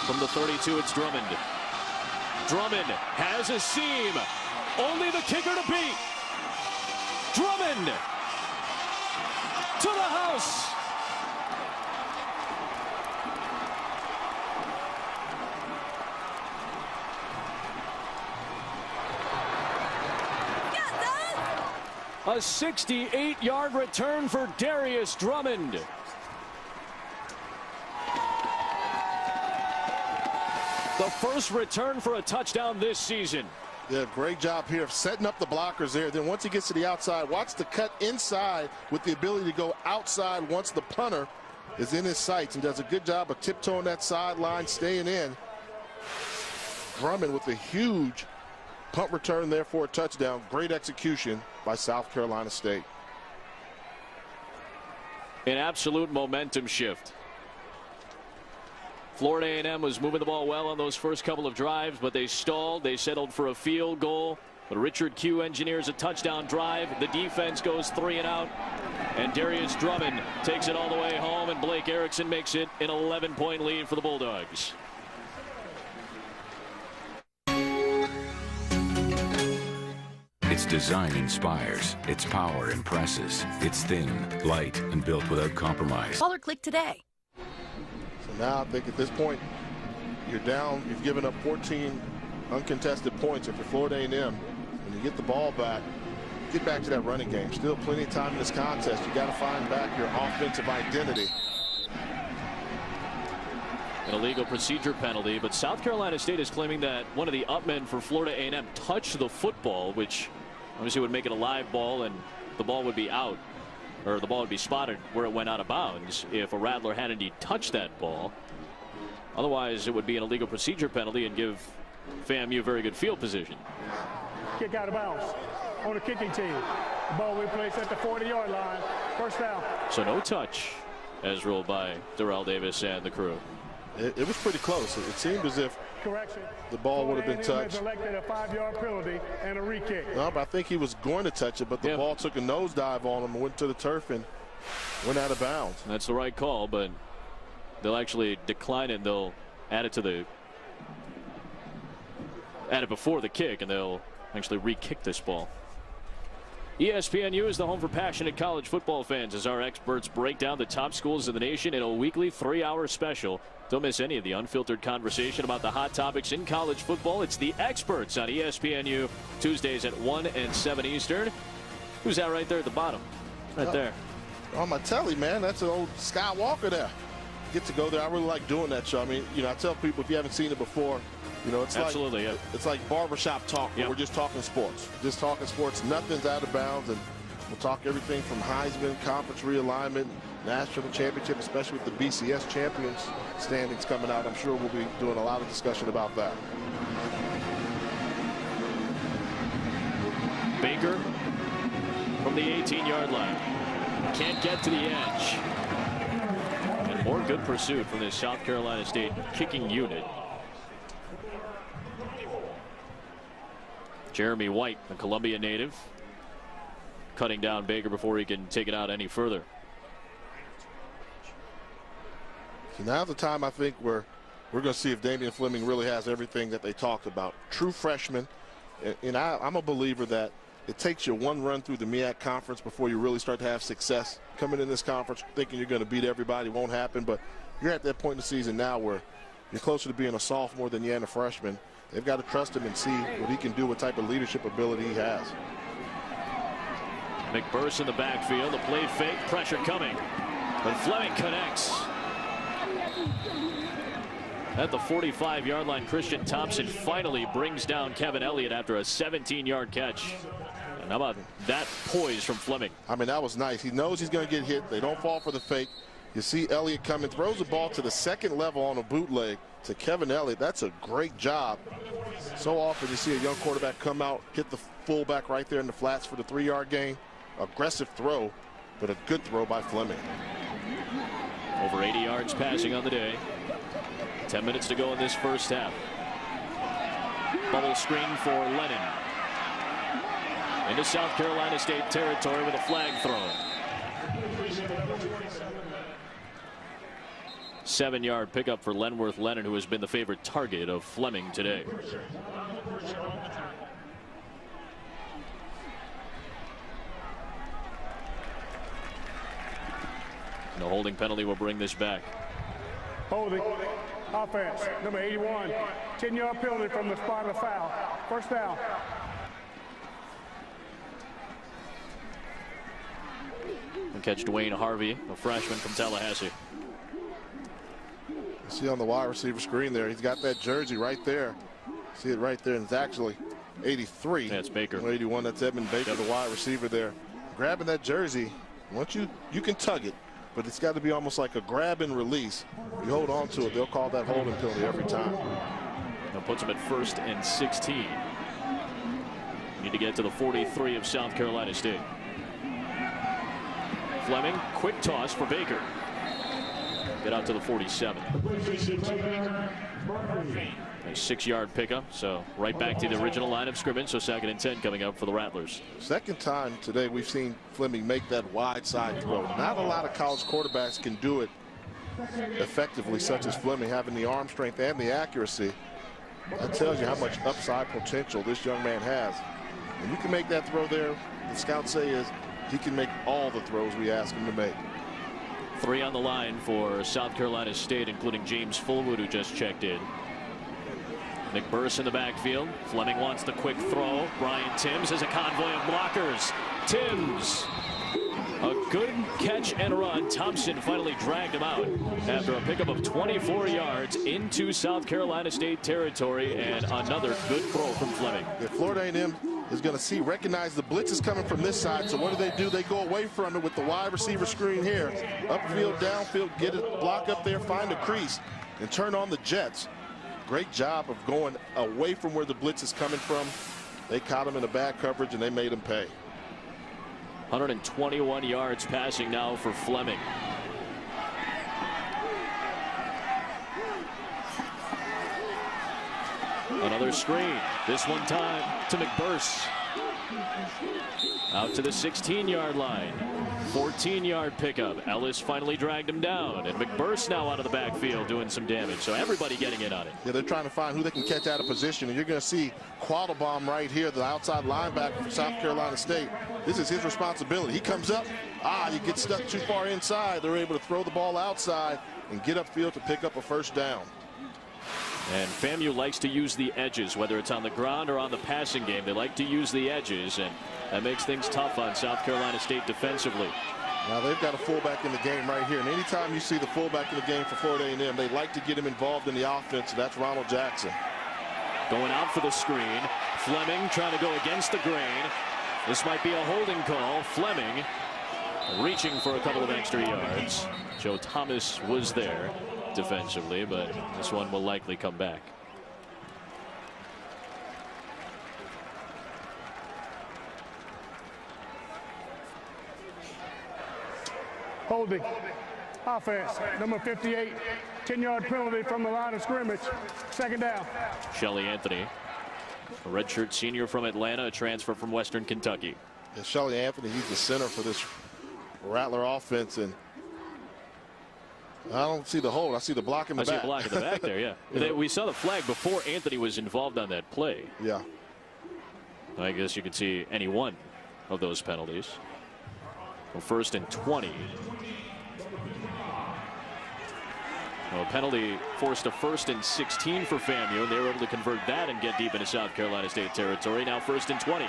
From the 32, it's Drummond. Drummond has a seam. Only the kicker to beat. Drummond to the house. A 68-yard return for Darius Drummond. The first return for a touchdown this season. Yeah, great job here of setting up the blockers there. Then once he gets to the outside, watch the cut inside with the ability to go outside once the punter is in his sights, and does a good job of tiptoeing that sideline, staying in. Drummond with a huge punt return there for a touchdown. Great execution by South Carolina State. An absolute momentum shift. Florida A&M was moving the ball well on those first couple of drives, but they stalled. They settled for a field goal. But Richard Q engineers a touchdown drive. The defense goes 3 and out. And Darius Drummond takes it all the way home, and Blake Erickson makes it an 11-point lead for the Bulldogs. Its design inspires. Its power impresses. It's thin, light, and built without compromise. Call or click today. So now I think at this point, you're down. You've given up 14 uncontested points. If you're Florida A&M, when you get the ball back, get back to that running game. Still plenty of time in this contest. You got to find back your offensive identity. An illegal procedure penalty, but South Carolina State is claiming that one of the upmen for Florida A&M touched the football, which obviously would make it a live ball, and the ball would be out, or the ball would be spotted where it went out of bounds if a Rattler had indeed touched that ball. Otherwise, it would be an illegal procedure penalty and give FAMU very good field position. Kick out of bounds on the kicking team. The ball we place at the 40-yard line. 1st down. So no touch as ruled by Darrell Davis and the crew. It was pretty close. It seemed as if the ball would have been touched. Elected a 5-yard penalty and a re-kick. No, but I think he was going to touch it, but the ball took a nosedive on him and went to the turf and went out of bounds. That's the right call, but they'll actually decline it. They'll add it before the kick, and they'll actually re-kick this ball. ESPNU is the home for passionate college football fans as our experts break down the top schools in the nation in a weekly 3-hour special. Don't miss any of the unfiltered conversation about the hot topics in college football. It's the experts on ESPNU, Tuesdays at 1 and 7 Eastern. Who's that right there at the bottom? Right there. On my telly, man. That's an old Skywalker there. get to go there. I really like doing that show. I mean, you know, I tell people if you haven't seen it before, you know, it's absolutely, like it's like barbershop talk. Yep. We're just talking sports. Just talking sports. Nothing's out of bounds, and we'll talk everything from Heisman, conference realignment, national championship, especially with the BCS champions standings coming out. I'm sure we'll be doing a lot of discussion about that. Baker from the 18-yard line. Can't get to the edge. And more good pursuit from this South Carolina State kicking unit. Jeremy White, a Columbia native, cutting down Baker before he can take it out any further. So now's the time I think we're going to see if Damian Fleming really has everything that they talked about. True freshman. And I'm a believer that it takes you one run through the MEAC conference before you really start to have success. Coming in this conference thinking you're going to beat everybody won't happen, but you're at that point in the season now where you're closer to being a sophomore than you are a freshman. They've got to trust him and see what he can do, what type of leadership ability he has. McBurst in the backfield, the play fake, pressure coming, but Fleming connects. At the 45-yard line, Christian Thompson finally brings down Kevin Elliott after a 17-yard catch. And how about that poise from Fleming? I mean, that was nice. He knows he's going to get hit. They don't fall for the fake. You see Elliott coming, throws the ball to the second level on a bootleg to Kevin Elliott. That's a great job. So often you see a young quarterback come out, hit the fullback right there in the flats for the 3-yard gain. Aggressive throw, but a good throw by Fleming. Over 80 yards passing on the day. 10 minutes to go in this first half. Bubble screen for Lennon. Into South Carolina State territory with a flag thrown. 7-yard pickup for Lenworth Lennon, who has been the favorite target of Fleming today. No holding penalty will bring this back. Holding. Offense, number 81. 10-yard penalty from the spot of the foul. First down. And catch Dwayne Harvey, a freshman from Tallahassee. You see on the wide receiver screen there, he's got that jersey right there. See it right there, and it's actually 83. That's Baker. 81, that's Edmund Baker, the wide receiver there. Grabbing that jersey, once you can tug it, but it's got to be almost like a grab and release. You hold on to it, they'll call that holding penalty every time. That puts them at 1st and 16. Need to get to the 43 of South Carolina State. Fleming, quick toss for Baker. Get out to the 47. A 6-yard pickup, so right back to the original line of scrimmage. So 2nd and 10 coming up for the Rattlers. Second time today we've seen Fleming make that wide side throw. Not a lot of college quarterbacks can do it effectively, such as Fleming, having the arm strength and the accuracy. That tells you how much upside potential this young man has. When you can make that throw there, the scouts say is he can make all the throws we ask him to make. 3 on the line for South Carolina State, including James Fullwood, who just checked in. McBurst in the backfield. Fleming wants the quick throw. Brian Timms has a convoy of blockers. Timms, a good catch and run. Thompson finally dragged him out after a pickup of 24 yards into South Carolina State territory, and another good throw from Fleming. Yeah, Florida A&M is going to recognize the blitz is coming from this side, so what do? They go away from it with the wide receiver screen here. Upfield, downfield, get it, block up there, find a crease, and turn on the jets. Great job of going away from where the blitz is coming from. They caught him in a bad coverage, and they made him pay. 121 yards passing now for Fleming. Another screen. This one time to McBurst. Out to the 16-yard line. 14-yard pickup. Ellis finally dragged him down, and McBurst now out of the backfield doing some damage. So everybody getting in on it. Yeah, they're trying to find who they can catch out of position, and you're going to see Quattlebaum right here, the outside linebacker for South Carolina State. This is his responsibility. He comes up, you get stuck too far inside. They're able to throw the ball outside and get upfield to pick up a first down. And FAMU likes to use the edges, whether it's on the ground or on the passing game. They like to use the edges, and that makes things tough on South Carolina State defensively. Now they've got a fullback in the game right here, and anytime you see the fullback in the game for Florida A&M, they like to get him involved in the offense, and that's Ronald Jackson. Going out for the screen. Fleming trying to go against the grain. This might be a holding call. Fleming reaching for a couple of extra yards. Joe Thomas was there defensively, but this one will likely come back. Holding. Offense. Number 58. 10-yard penalty from the line of scrimmage. Second down. Shelly Anthony, a redshirt senior from Atlanta, a transfer from Western Kentucky. And Shelly Anthony, he's the center for this Rattler offense, and I don't see the hold. I see the block in the back. I see a block in the back there, yeah. We saw the flag before Anthony was involved on that play. Yeah. I guess you could see any one of those penalties. Well, 1st and 20. Well, a penalty forced a 1st and 16 for FAMU, and they were able to convert that and get deep into South Carolina State territory. Now 1st and 20.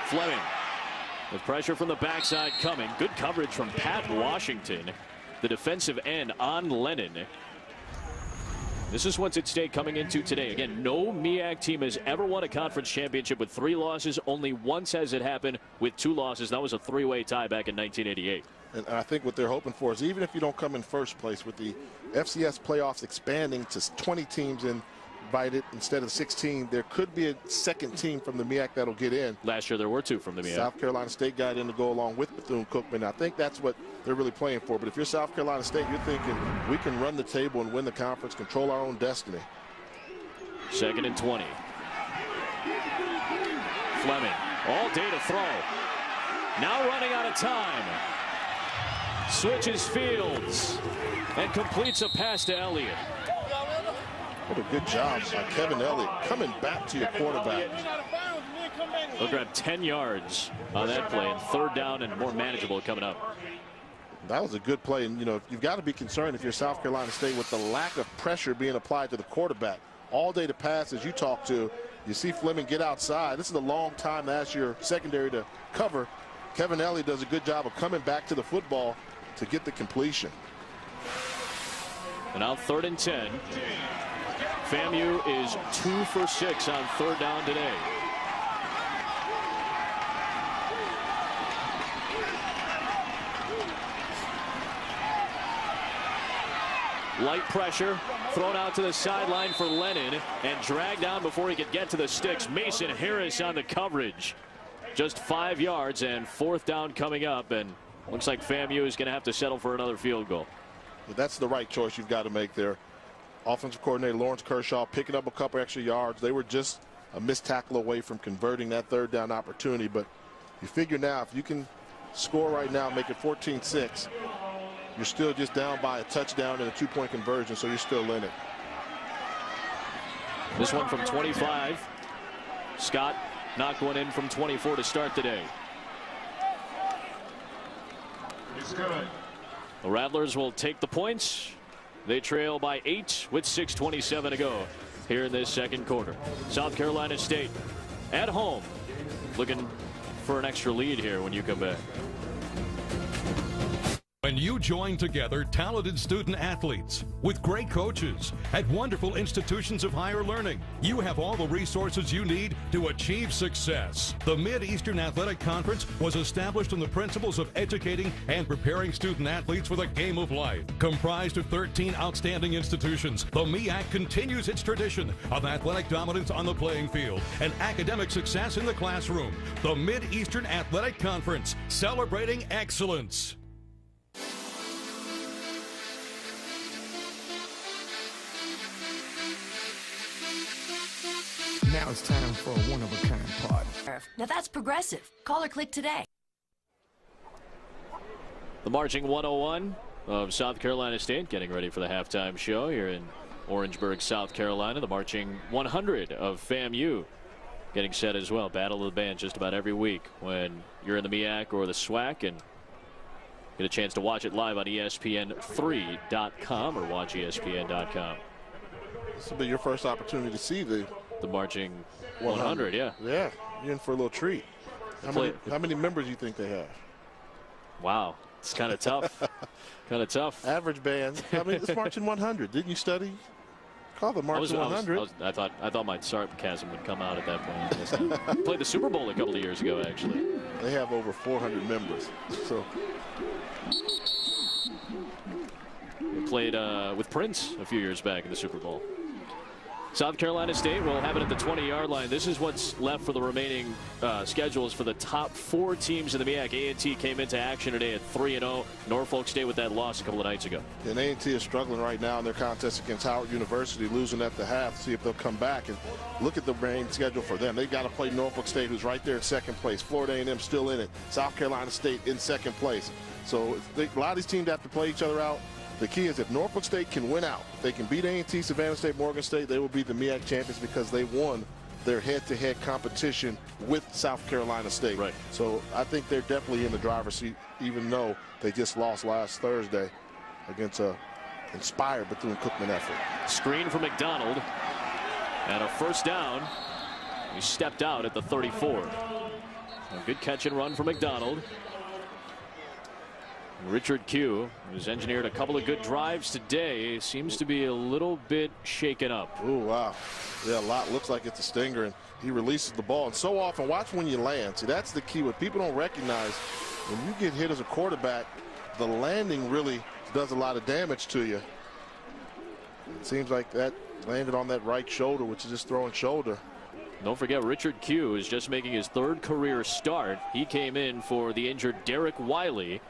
Fleming with pressure from the backside coming. Good coverage from Pat Washington, the defensive end on Lennon. This is what's at stake coming into today. Again, no MEAC team has ever won a conference championship with 3 losses. Only once has it happened with 2 losses. That was a 3-way tie back in 1988. And I think what they're hoping for is, even if you don't come in first place, with the FCS playoffs expanding to 20 teams invited instead of 16, there could be a second team from the MEAC that'll get in. Last year there were 2 from the MEAC. South Carolina State got in to go along with Bethune-Cookman. I think that's what they're really playing for. But if you're South Carolina State, you're thinking we can run the table and win the conference, control our own destiny. 2nd and 20. Fleming all day to throw. Now running out of time. Switches fields and completes a pass to Elliott. What a good job by Kevin Elliott coming back to your quarterback. They'll grab 10 yards on that play, and 3rd down and more manageable coming up. That was a good play, and you've got to be concerned if you're South Carolina State with the lack of pressure being applied to the quarterback. All day to pass, as you talk to, you see Fleming get outside. This is a long time to ask your secondary to cover. Kevin Elliott does a good job of coming back to the football to get the completion. And now 3rd and 10. FAMU is 2 for 6 on 3rd down today. Light pressure thrown out to the sideline for Lennon and dragged down before he could get to the sticks. Mason Harris on the coverage. Just 5 yards, and 4th down coming up, and looks like FAMU is going to have to settle for another field goal. But that's the right choice you've got to make there. Offensive coordinator Lawrence Kershaw picking up a couple extra yards. They were just a missed tackle away from converting that 3rd down opportunity. But you figure now, if you can score right now, make it 14-6, you're still just down by a touchdown and a 2-point conversion, so you're still in it. This one from 25. Scott knocked one in from 24 to start today. The Rattlers will take the points. They trail by 8 with 6:27 to go here in this 2nd quarter. South Carolina State at home, looking for an extra lead here when you come back. When you join together talented student athletes with great coaches at wonderful institutions of higher learning, you have all the resources you need to achieve success. The Mid-Eastern Athletic Conference was established on the principles of educating and preparing student athletes for the game of life. Comprised of 13 outstanding institutions, the MEAC continues its tradition of athletic dominance on the playing field and academic success in the classroom. The Mid-Eastern Athletic Conference, celebrating excellence. Now it's time for a one-of-a-kind party. Now that's progressive. Call or click today. The marching 101 of South Carolina State getting ready for the halftime show here in Orangeburg, South Carolina. The marching 100 of FAMU getting set as well. Battle of the Band just about every week when you're in the MEAC or the SWAC, and get a chance to watch it live on ESPN3.com or watch ESPN.com. This will be your first opportunity to see the marching 100. Yeah, you're in for a little treat. How many members do you think they have? Wow, It's kind of tough. Kind of tough. Average band. I mean, it's marching 100. Didn't you study? Call the marching 100. I thought my sarcasm would come out at that point. Played the Super Bowl a couple of years ago, actually. They have over 400 members. So they played with Prince a few years back in the Super Bowl. South Carolina State will have it at the 20-yard line. This is what's left for the remaining schedules for the top 4 teams in the MEAC. A&T came into action today at 3-0. Norfolk State with that loss a couple of nights ago. And A&T is struggling right now in their contest against Howard University, losing at the half. See if they'll come back and look at the main schedule for them. They've got to play Norfolk State, who's right there in second place. Florida A&M still in it. South Carolina State in second place. So a lot of these teams have to play each other out. The key is if Norfolk State can win out, they can beat A&T, Savannah State, Morgan State, they will be the MEAC champions because they won their head-to-head competition with South Carolina State. Right. So I think they're definitely in the driver's seat, even though they just lost last Thursday against a inspired Bethune-Cookman effort. Screen for McDonald and a first down. He stepped out at the 34. A good catch and run for McDonald. Richard Q, who's engineered a couple of good drives today, seems to be a little bit shaken up. Oh, wow. Yeah, a lot. Looks like it's a stinger, and he releases the ball. And so often, watch when you land. See, that's the key. What people don't recognize, when you get hit as a quarterback, the landing really does a lot of damage to you. It seems like that landed on that right shoulder, which is just throwing shoulder. Don't forget, Richard Q is just making his 3rd career start. He came in for the injured Derek Wiley,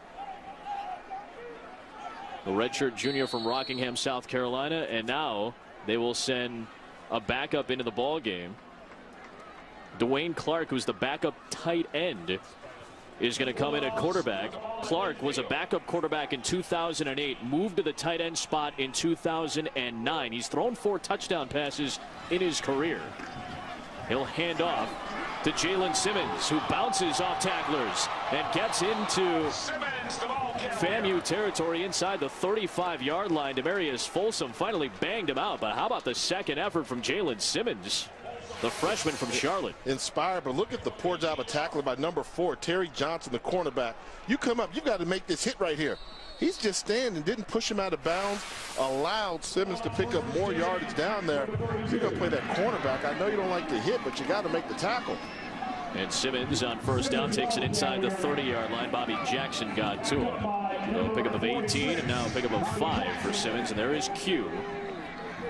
the redshirt junior from Rockingham, South Carolina, and now they will send a backup into the ball game. Dwayne Clark, who's the backup tight end, is going to come in at quarterback. Clark was a backup quarterback in 2008, moved to the tight end spot in 2009. He's thrown 4 touchdown passes in his career. He'll hand off to Jalen Simmons, who bounces off tacklers and gets into FAMU territory inside the 35-yard line. Demarius Folsom finally banged him out, but how about the second effort from Jalen Simmons, the freshman from Charlotte? Inspired, but look at the poor job of tackling by number 4, Terry Johnson, the cornerback. You come up, you got to make this hit right here. He's just standing, didn't push him out of bounds, allowed Simmons to pick up more yardage down there. So you're going to play that cornerback. I know you don't like to hit, but you got to make the tackle. And Simmons on first down takes it inside the 30-yard line. Bobby Jackson got to him. So pickup of 18 and now pickup of 5 for Simmons. And there is Q.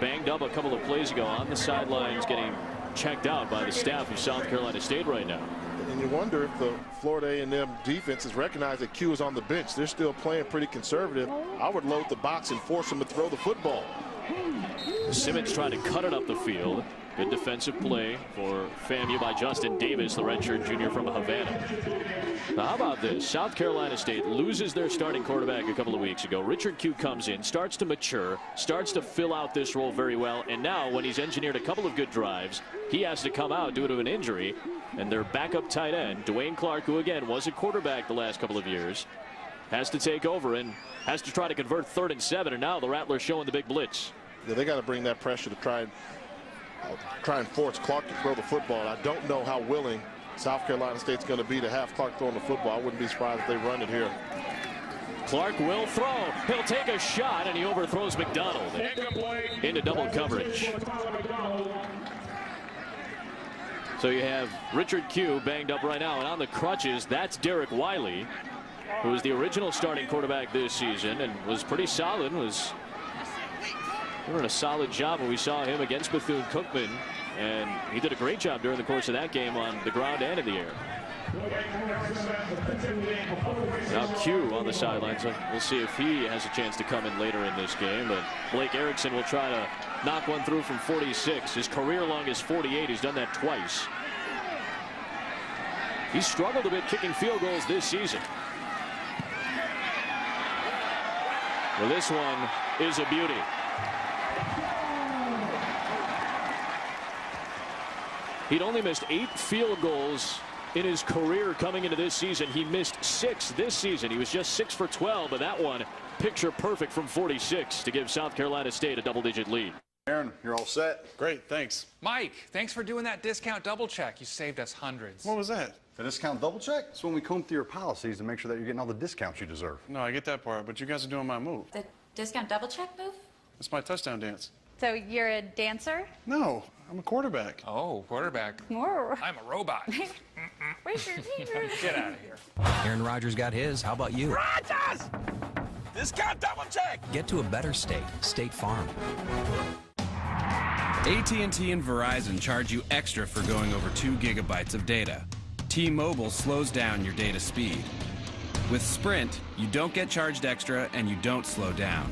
Banged up a couple of plays ago on the sidelines, getting checked out by the staff of South Carolina State right now. And you wonder if the Florida A&M defense has recognized that Q is on the bench. They're still playing pretty conservative. I would load the box and force them to throw the football. Simmons trying to cut it up the field. Good defensive play for FAMU by Justin Davis, the redshirt junior from Havana. Now, how about this? South Carolina State loses their starting quarterback a couple of weeks ago. Richard Q comes in, starts to mature, starts to fill out this role very well. And now, when he's engineered a couple of good drives, he has to come out due to an injury. And their backup tight end, Dwayne Clark, who again was a quarterback the last couple of years, has to take over and has to try to convert 3rd and 7. And now the Rattlers showing the big blitz. Yeah, they got to bring that pressure to try and force Clark to throw the football. I don't know how willing South Carolina State's going to be to have Clark throwing the football. I wouldn't be surprised if they run it here. Clark will throw. He'll take a shot, and he overthrows McDonald into double coverage. So you have Richard Q banged up right now, and on the crutches, that's Derek Wiley, who was the original starting quarterback this season and was pretty solid, was doing a solid job when we saw him against Bethune-Cookman, and he did a great job during the course of that game on the ground and in the air. Now Q on the sidelines. So we'll see if he has a chance to come in later in this game, but Blake Erickson will try to knock one through from 46. His career long is 48. He's done that twice. He's struggled a bit kicking field goals this season. Well, this one is a beauty. He'd only missed 8 field goals in his career coming into this season. He missed 6 this season. He was just 6 for 12, but that one picture perfect from 46 to give South Carolina State a double-digit lead. Aaron, you're all set. Great, thanks. Mike, thanks for doing that discount double check. You saved us hundreds. What was that? The discount double check? It's when we comb through your policies to make sure that you're getting all the discounts you deserve. No, I get that part, but you guys are doing my move. The discount double check move? It's my touchdown dance. So you're a dancer? No, I'm a quarterback. Oh, quarterback. More. I'm a robot. Where's your Get out of here. Aaron Rodgers got his. How about you? Rodgers! Discount double check! Get to a better state. State Farm. AT&T and Verizon charge you extra for going over 2 gigabytes of data. T-Mobile slows down your data speed. With Sprint, you don't get charged extra and you don't slow down.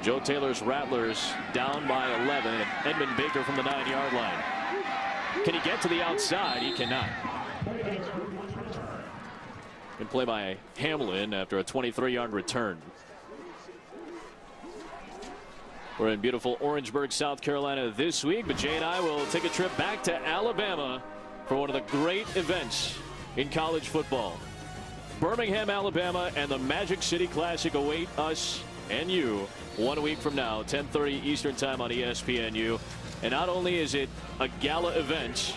Joe Taylor's Rattlers down by 11, and Edmund Baker from the 9-yard line. Can he get to the outside? He cannot. Good play by Hamlin after a 23-yard return. We're in beautiful Orangeburg, South Carolina this week, but Jay and I will take a trip back to Alabama for one of the great events in college football. Birmingham, Alabama, and the Magic City Classic await us and you 1 week from now, 10:30 Eastern Time on ESPNU. And not only is it a gala event,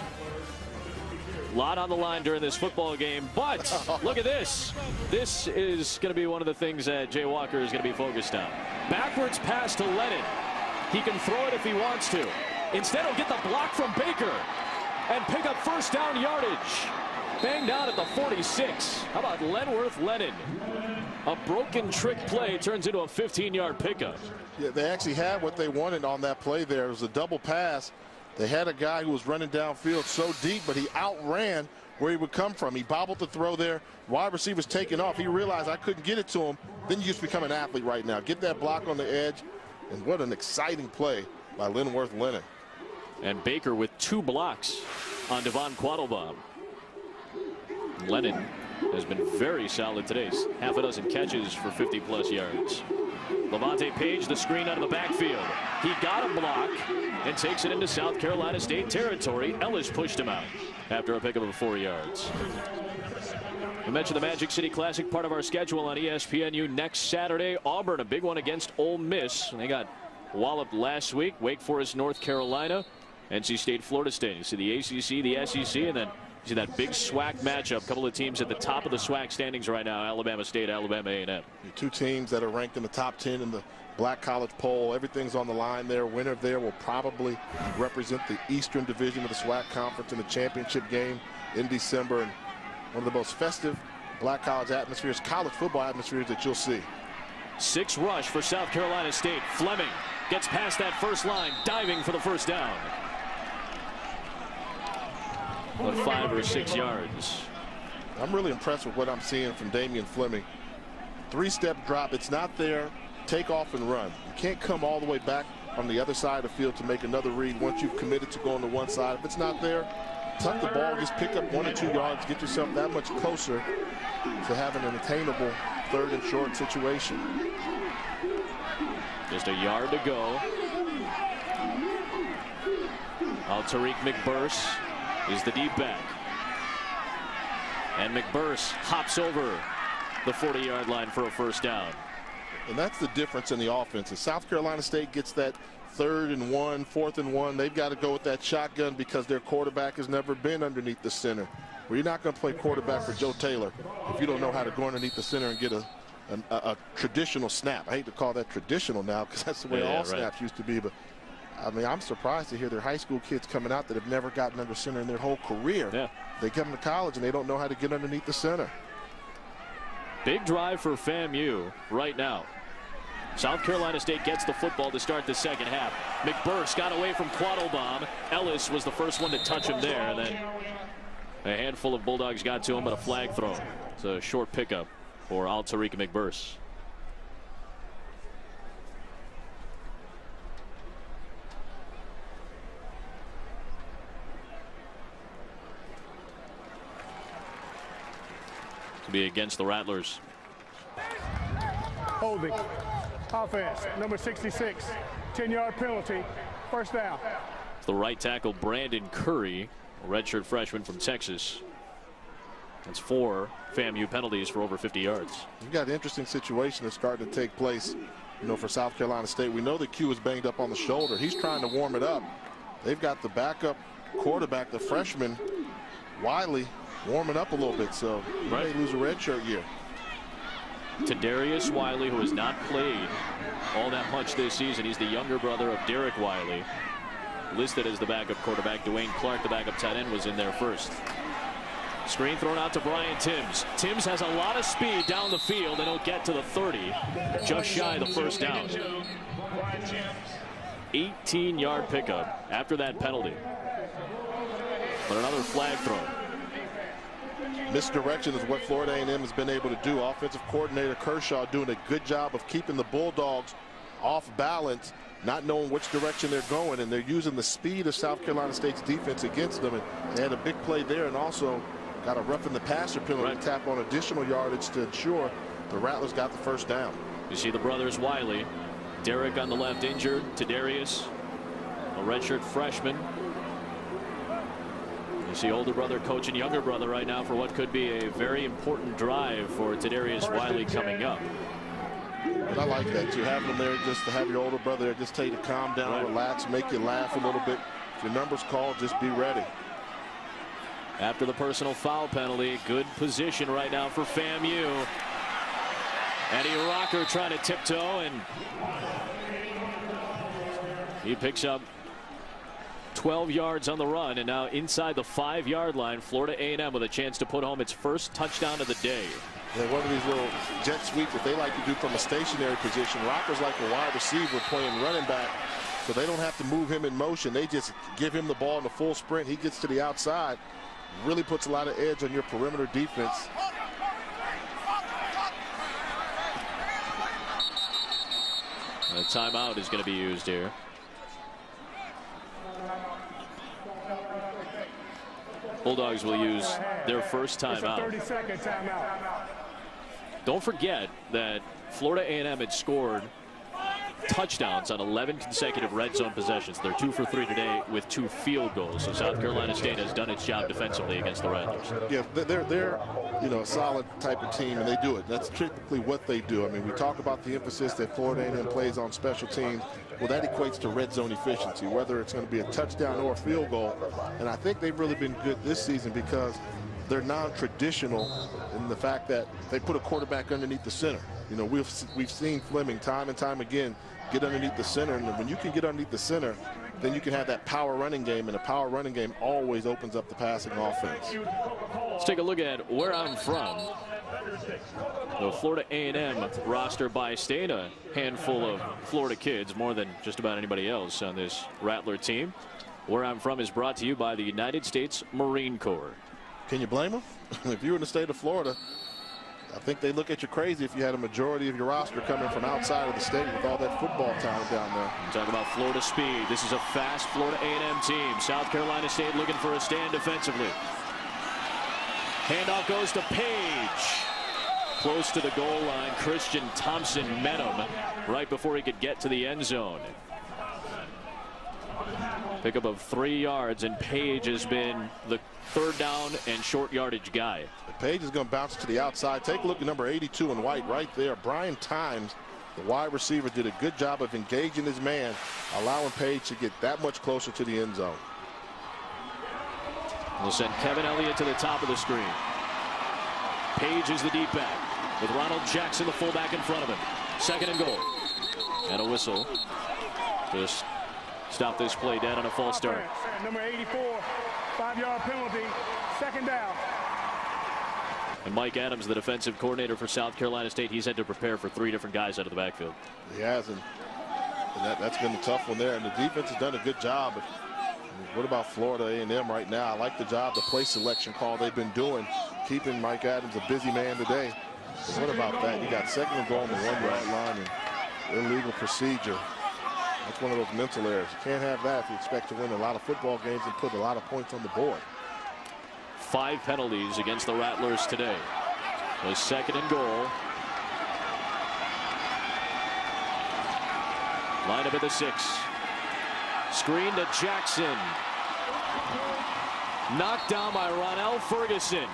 a lot on the line during this football game, but look at this. This is going to be one of the things that Jay Walker is going to be focused on. Backwards pass to Lennon. He can throw it if he wants to. Instead, he'll get the block from Baker and pick up first down yardage. Banged out at the 46. How about Lenworth Lennon? A broken trick play turns into a 15-yard pickup. Yeah, they actually had what they wanted on that play there. It was a double pass. They had a guy who was running downfield so deep, but he outran where he would come from. He bobbled the throw there. Wide receiver's taking off. He realized I couldn't get it to him. Then you just become an athlete right now. Get that block on the edge. And what an exciting play by Lenworth Lennon. And Baker with 2 blocks on Devon Quattlebaum. Lennon has been very solid today. Half a dozen catches for 50-plus yards. Levante Page, the screen out of the backfield. He got a block and takes it into South Carolina State territory. Ellis pushed him out after a pickup of 4 yards. We mentioned the Magic City Classic, part of our schedule on ESPNU next Saturday. Auburn, a big one against Ole Miss. And they got walloped last week. Wake Forest, North Carolina. NC State, Florida State. You see the ACC, the SEC, and then you see that big SWAC matchup. A couple of teams at the top of the SWAC standings right now. Alabama State, Alabama A&M. 2 teams that are ranked in the top 10 in the Black College poll. Everything's on the line there. Winner there will probably represent the Eastern Division of the SWAC Conference in the championship game in December. And one of the most festive Black College atmospheres, college football atmospheres that you'll see. 6 rush for South Carolina State. Fleming gets past that first line, diving for the first down. About 5 or 6 yards. I'm really impressed with what I'm seeing from Damian Fleming. 3-step drop. It's not there. Take off and run. You can't come all the way back on the other side of the field to make another read once you've committed to going to one side. If it's not there, tuck the ball, just pick up 1 or 2 yards, get yourself that much closer to having an attainable 3rd and short situation. Just a yard to go. Tariq McBurse is the deep back. And McBurse hops over the 40-yard line for a first down. And that's the difference in the offense. If South Carolina State gets that 3rd and 1, 4th and 1, they've got to go with that shotgun because their quarterback has never been underneath the center. Well, you're not going to play quarterback for Joe Taylor if you don't know how to go underneath the center and get a traditional snap. I hate to call that traditional now because that's the way all snaps used to be. But I mean, I'm surprised to hear their high school kids coming out that have never gotten under center in their whole career. Yeah. They come to college and they don't know how to get underneath the center. Big drive for FAMU right now. South Carolina State gets the football to start the second half. McBurse got away from Quattlebaum. Ellis was the first one to touch him there. And then a handful of Bulldogs got to him, but a flag throw. It's a short pickup for Tariq McBurse. To be against the Rattlers. Holding. Offense, number 66. 10-yard penalty. First down. The right tackle, Brandon Curry, a redshirt freshman from Texas. That's 4 FAMU penalties for over 50 yards. You've got an interesting situation that's starting to take place, you know, for South Carolina State. We know that Q is banged up on the shoulder. He's trying to warm it up. They've got the backup quarterback, the freshman, Wiley, warming up a little bit, so he may lose a redshirt year. Tadarius Wiley, who has not played all that much this season. He's the younger brother of Derek Wiley, listed as the backup quarterback. Dwayne Clark, the backup tight end, was in there first. Screen thrown out to Brian Timms. Timms has a lot of speed down the field, and he'll get to the 30, just shy of the first down. 18-yard pickup after that penalty. But another flag thrown. Misdirection is what Florida A&M has been able to do. Offensive coordinator Kershaw doing a good job of keeping the Bulldogs off balance, not knowing which direction they're going, and they're using the speed of South Carolina State's defense against them. And they had a big play there, and also got a roughing the passer penalty to tap on additional yardage to ensure the Rattlers got the first down. You see the brothers Wiley, Derek on the left injured, Tadarius, a redshirt freshman. You see older brother coaching younger brother right now for what could be a very important drive for Tadarius Wiley coming up. And I like that too, having them there just to have your older brother there, just tell you to calm down, relax, make you laugh a little bit. If your number's called, just be ready. After the personal foul penalty, good position right now for FAMU. Eddie Rocker trying to tiptoe, and he picks up 12 yards on the run, and now inside the 5-yard line, Florida A&M with a chance to put home its first touchdown of the day. Yeah, one of these little jet sweeps that they like to do from a stationary position. Rocker's like a wide receiver playing running back, so they don't have to move him in motion. They just give him the ball in the full sprint. He gets to the outside, really puts a lot of edge on your perimeter defense. A timeout is going to be used here. Bulldogs will use their first timeout. 30-second timeout. Don't forget that Florida A&M had scored touchdowns on 11 consecutive red zone possessions. They're 2 for 3 today with 2 field goals. So South Carolina State has done its job defensively against the Rattlers. Yeah, they're you know, a solid type of team, and they do it. That's typically what they do. I mean, we talk about the emphasis that Florida A&M plays on special teams. Well, that equates to red zone efficiency, whether it's going to be a touchdown or a field goal. And I think they've really been good this season because they're non-traditional in the fact that they put a quarterback underneath the center. You know, we've seen Fleming time and time again get underneath the center, and when you can get underneath the center, then you can have that power running game, and a power running game always opens up the passing offense. Let's take a look at where I'm from. The Florida A&M roster by state, a handful of Florida kids, more than just about anybody else on this Rattler team. Where I'm from is brought to you by the United States Marine Corps. Can you blame them? If you're in the state of Florida, I think they look at you crazy if you had a majority of your roster coming from outside of the state with all that football talent down there. Talk about Florida speed. This is a fast Florida A&M team. South Carolina State looking for a stand defensively. Handoff goes to Page. Close to the goal line. Christian Thompson met him right before he could get to the end zone. Pickup of 3 yards, and Page has been the third down and short yardage guy. Page is going to bounce to the outside. Take a look at number 82 in white right there. Brian Times, the wide receiver, did a good job of engaging his man, allowing Page to get that much closer to the end zone. We'll send Kevin Elliott to the top of the screen. Page is the deep back with Ronald Jackson, the fullback, in front of him. 2nd and goal. And a whistle. Just stop this play dead on a false start. Number 84, 5-yard penalty, 2nd down. And Mike Adams, the defensive coordinator for South Carolina State, he's had to prepare for 3 different guys out of the backfield. He has, and that's been a tough one there. And the defense has done a good job. But what about Florida A&M right now? I like the job, the play selection call they've been doing, keeping Mike Adams a busy man today. But what about that? You got 2nd and goal on the 1-yard line and illegal procedure. That's one of those mental errors. You can't have that if you expect to win a lot of football games and put a lot of points on the board. 5 penalties against the Rattlers today. So 2nd and goal. Line up at the 6. Screen to Jackson. Knocked down by Ronell Ferguson.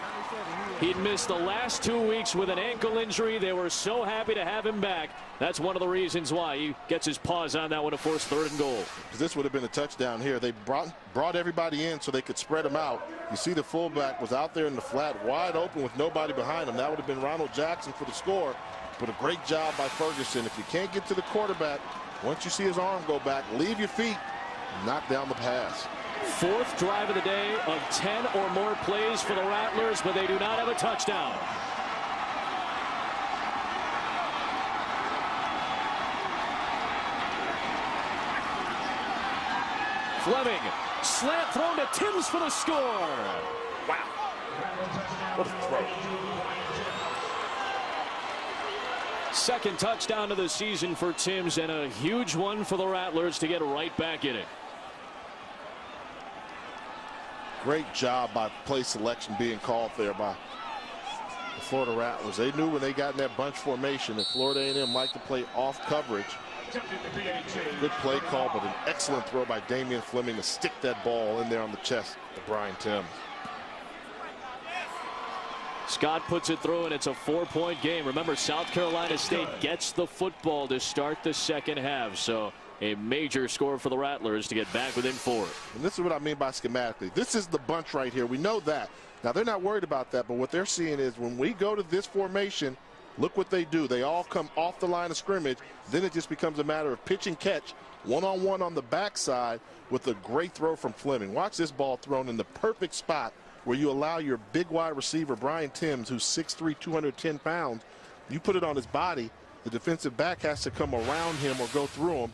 He'd missed the last 2 weeks with an ankle injury. They were so happy to have him back. That's one of the reasons why he gets his paws on that one to force 3rd and goal. This would have been a touchdown here. They brought everybody in so they could spread them out. You see the fullback was out there in the flat, wide open with nobody behind him. That would have been Ronald Jackson for the score. But a great job by Ferguson. If you can't get to the quarterback, once you see his arm go back, leave your feet, knock down the pass. 4th drive of the day of 10 or more plays for the Rattlers, but they do not have a touchdown. Fleming, slant thrown to Timms for the score. Wow. What a throw. 2nd touchdown of the season for Timms, and a huge one for the Rattlers to get right back in it. Great job by play selection being called there by the Florida Rattlers. They knew when they got in that bunch formation that Florida A&M liked to play off coverage. Good play call, but an excellent throw by Damian Fleming to stick that ball in there on the chest of Brian Timms. Scott puts it through, and it's a 4-point game. Remember, South Carolina State gets the football to start the 2nd half, so a major score for the Rattlers to get back within 4. And this is what I mean by schematically. This is the bunch right here. We know that. Now, they're not worried about that, but what they're seeing is when we go to this formation, look what they do. They all come off the line of scrimmage. Then it just becomes a matter of pitch and catch, one-on-one on the backside with a great throw from Fleming. Watch this ball thrown in the perfect spot where you allow your big wide receiver, Brian Timms, who's 6'3", 210 pounds, you put it on his body, the defensive back has to come around him or go through him.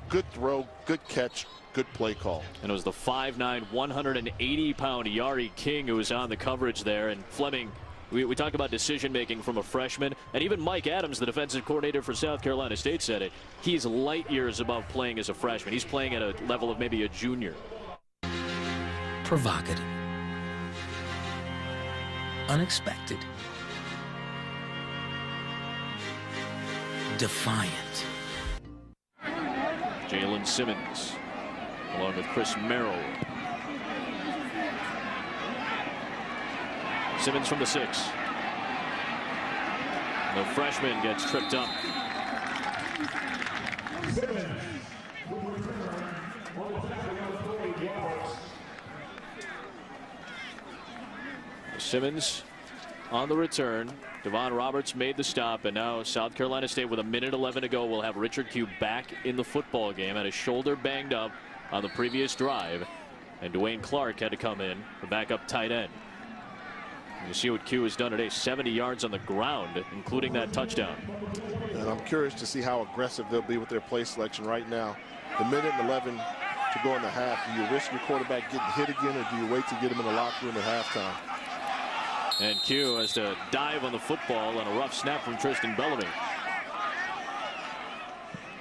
Good throw, good catch, good play call. And it was the 5'9", 180-pound Yari King who was on the coverage there. And Fleming, we talk about decision-making from a freshman. And even Mike Adams, the defensive coordinator for South Carolina State, said it. He's light years above playing as a freshman. He's playing at a level of maybe a junior. Provocative. Unexpected. Defiant. Jalen Simmons along with Chris Merrill. Simmons from the 6. The freshman gets tripped up. Simmons on the return. Devon Roberts made the stop, and now South Carolina State with 1:11 to go will have Richard Q back in the football game. Had his shoulder banged up on the previous drive, and Dwayne Clark had to come in for backup tight end. And you see what Q has done today, 70 yards on the ground, including that touchdown. And I'm curious to see how aggressive they'll be with their play selection right now. The 1:11 to go in the half. Do you risk your quarterback getting hit again, or do you wait to get him in the locker room at halftime? And Q has to dive on the football on a rough snap from Tristan Bellamy.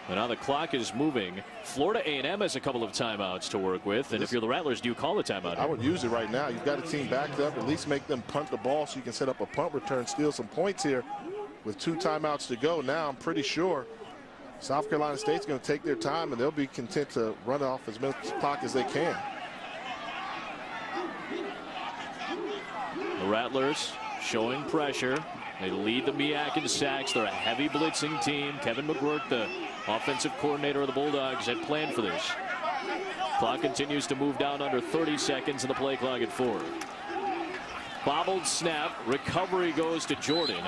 And now the clock is moving. Florida A&M has a couple of timeouts to work with. And if you're the Rattlers, do you call the timeout? I would use it right now. You've got a team backed up. At least make them punt the ball so you can set up a punt return, steal some points here. With 2 timeouts to go now, I'm pretty sure South Carolina State's going to take their time, and they'll be content to run off as much clock as they can. The Rattlers showing pressure. They lead the MEAC in sacks. They're a heavy blitzing team. Kevin McGuirk, the offensive coordinator of the Bulldogs, had planned for this. Clock continues to move down under 30 seconds, and the play clock at 4. Bobbled snap. Recovery goes to Jordan,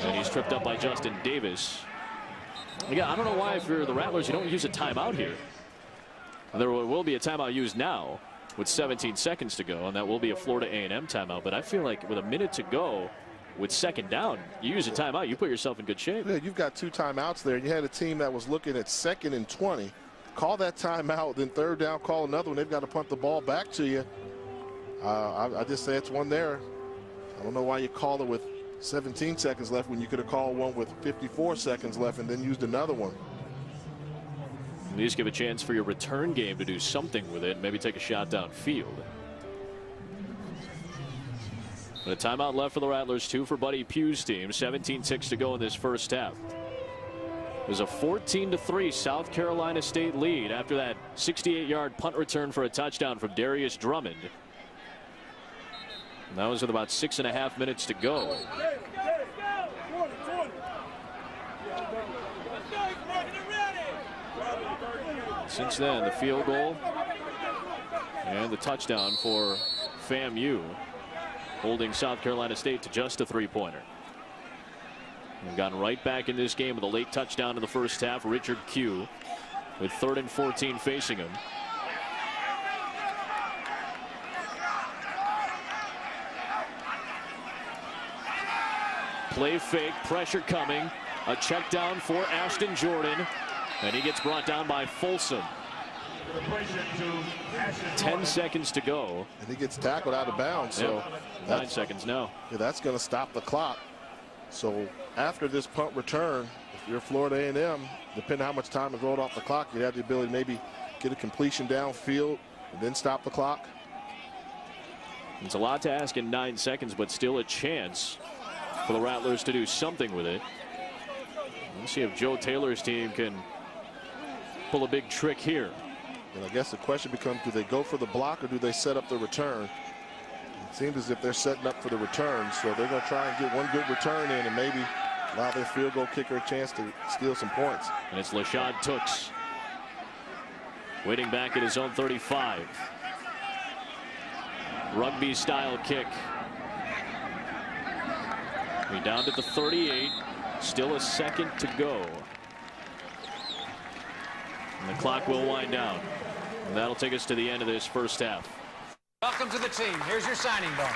and he's tripped up by Justin Davis. Again, I don't know why, if you're the Rattlers, you don't use a timeout here. There will be a timeout used now with 17 seconds to go, and that will be a Florida A&M timeout. But I feel like with a minute to go, with 2nd down, you use a timeout, you put yourself in good shape. Yeah, you've got 2 timeouts there, and you had a team that was looking at 2nd and 20. Call that timeout, then 3rd down, call another one. They've got to punt the ball back to you. I just say it's one there. I don't know why you call it with 17 seconds left when you could have called one with 54 seconds left and then used another one. At least give a chance for your return game to do something with it, maybe take a shot downfield. But a timeout left for the Rattlers, 2 for Buddy Pugh's team. 17-6 to go in this first half. It was a 14-3 South Carolina State lead after that 68-yard punt return for a touchdown from Darius Drummond. And that was with about 6.5 minutes to go. Since then, the field goal and the touchdown for FAMU, holding South Carolina State to just a 3-pointer. We've gotten right back in this game with a late touchdown in the first half. Richard Q with 3rd and 14 facing him. Play fake, pressure coming. A check down for Ashton Jordan, and he gets brought down by Folsom. 10 seconds to go. And he gets tackled out of bounds. So 9 seconds now. Yeah, that's going to stop the clock. So after this punt return, if you're Florida A&M, depending on how much time is rolled off the clock, you have the ability to maybe get a completion downfield and then stop the clock. It's a lot to ask in 9 seconds, but still a chance for the Rattlers to do something with it. Let's see if Joe Taylor's team can pull a big trick here. And I guess the question becomes, do they go for the block or do they set up the return? It seems as if they're setting up for the return, so they're going to try and get one good return in and maybe allow their field goal kicker a chance to steal some points. And it's Lashad Tooks waiting back at his own 35. Rugby style kick. We down to the 38. Still a second to go. And the clock will wind down. And that'll take us to the end of this first half. Welcome to the team. Here's your signing bonus.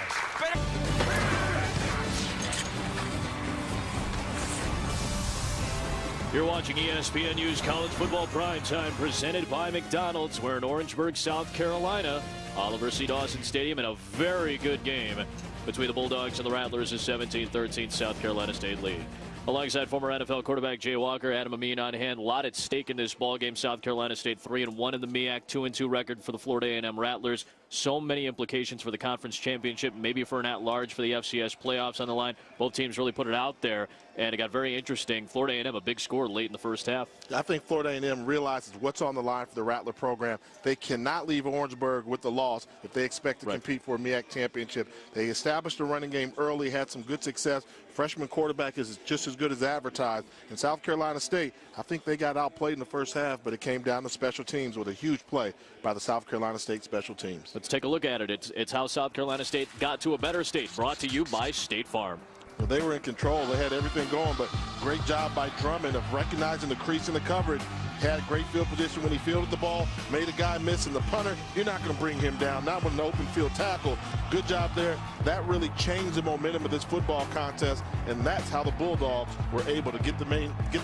You're watching ESPNU's College Football Primetime, presented by McDonald's. We're in Orangeburg, South Carolina. Oliver C. Dawson Stadium, in a very good game between the Bulldogs and the Rattlers. A 17-13 South Carolina State lead. Alongside former NFL quarterback Jay Walker, Adam Amin on hand. A lot at stake in this ball game. South Carolina State 3-1 in the MEAC, 2-2 record for the Florida A&M Rattlers. So many implications for the conference championship, maybe for an at-large for the FCS playoffs on the line. Both teams really put it out there, and it got very interesting. Florida A&M, a big score late in the first half. I think Florida A&M realizes what's on the line for the Rattler program. They cannot leave Orangeburg with the loss if they expect to compete for a MEAC championship. They established a running game early, had some good success. Freshman quarterback is just as good as advertised. In South Carolina State, I think they got outplayed in the first half, but it came down to special teams with a huge play by the South Carolina State special teams. Let's take a look at it. It's how South Carolina State got to a better state. Brought to you by State Farm. Well, they were in control. They had everything going, but great job by Drummond of recognizing the crease in the coverage. Had great field position when he fielded the ball, made a guy miss, and the punter, you're not going to bring him down. Not with an open field tackle. Good job there. That really changed the momentum of this football contest, and that's how the Bulldogs were able to get the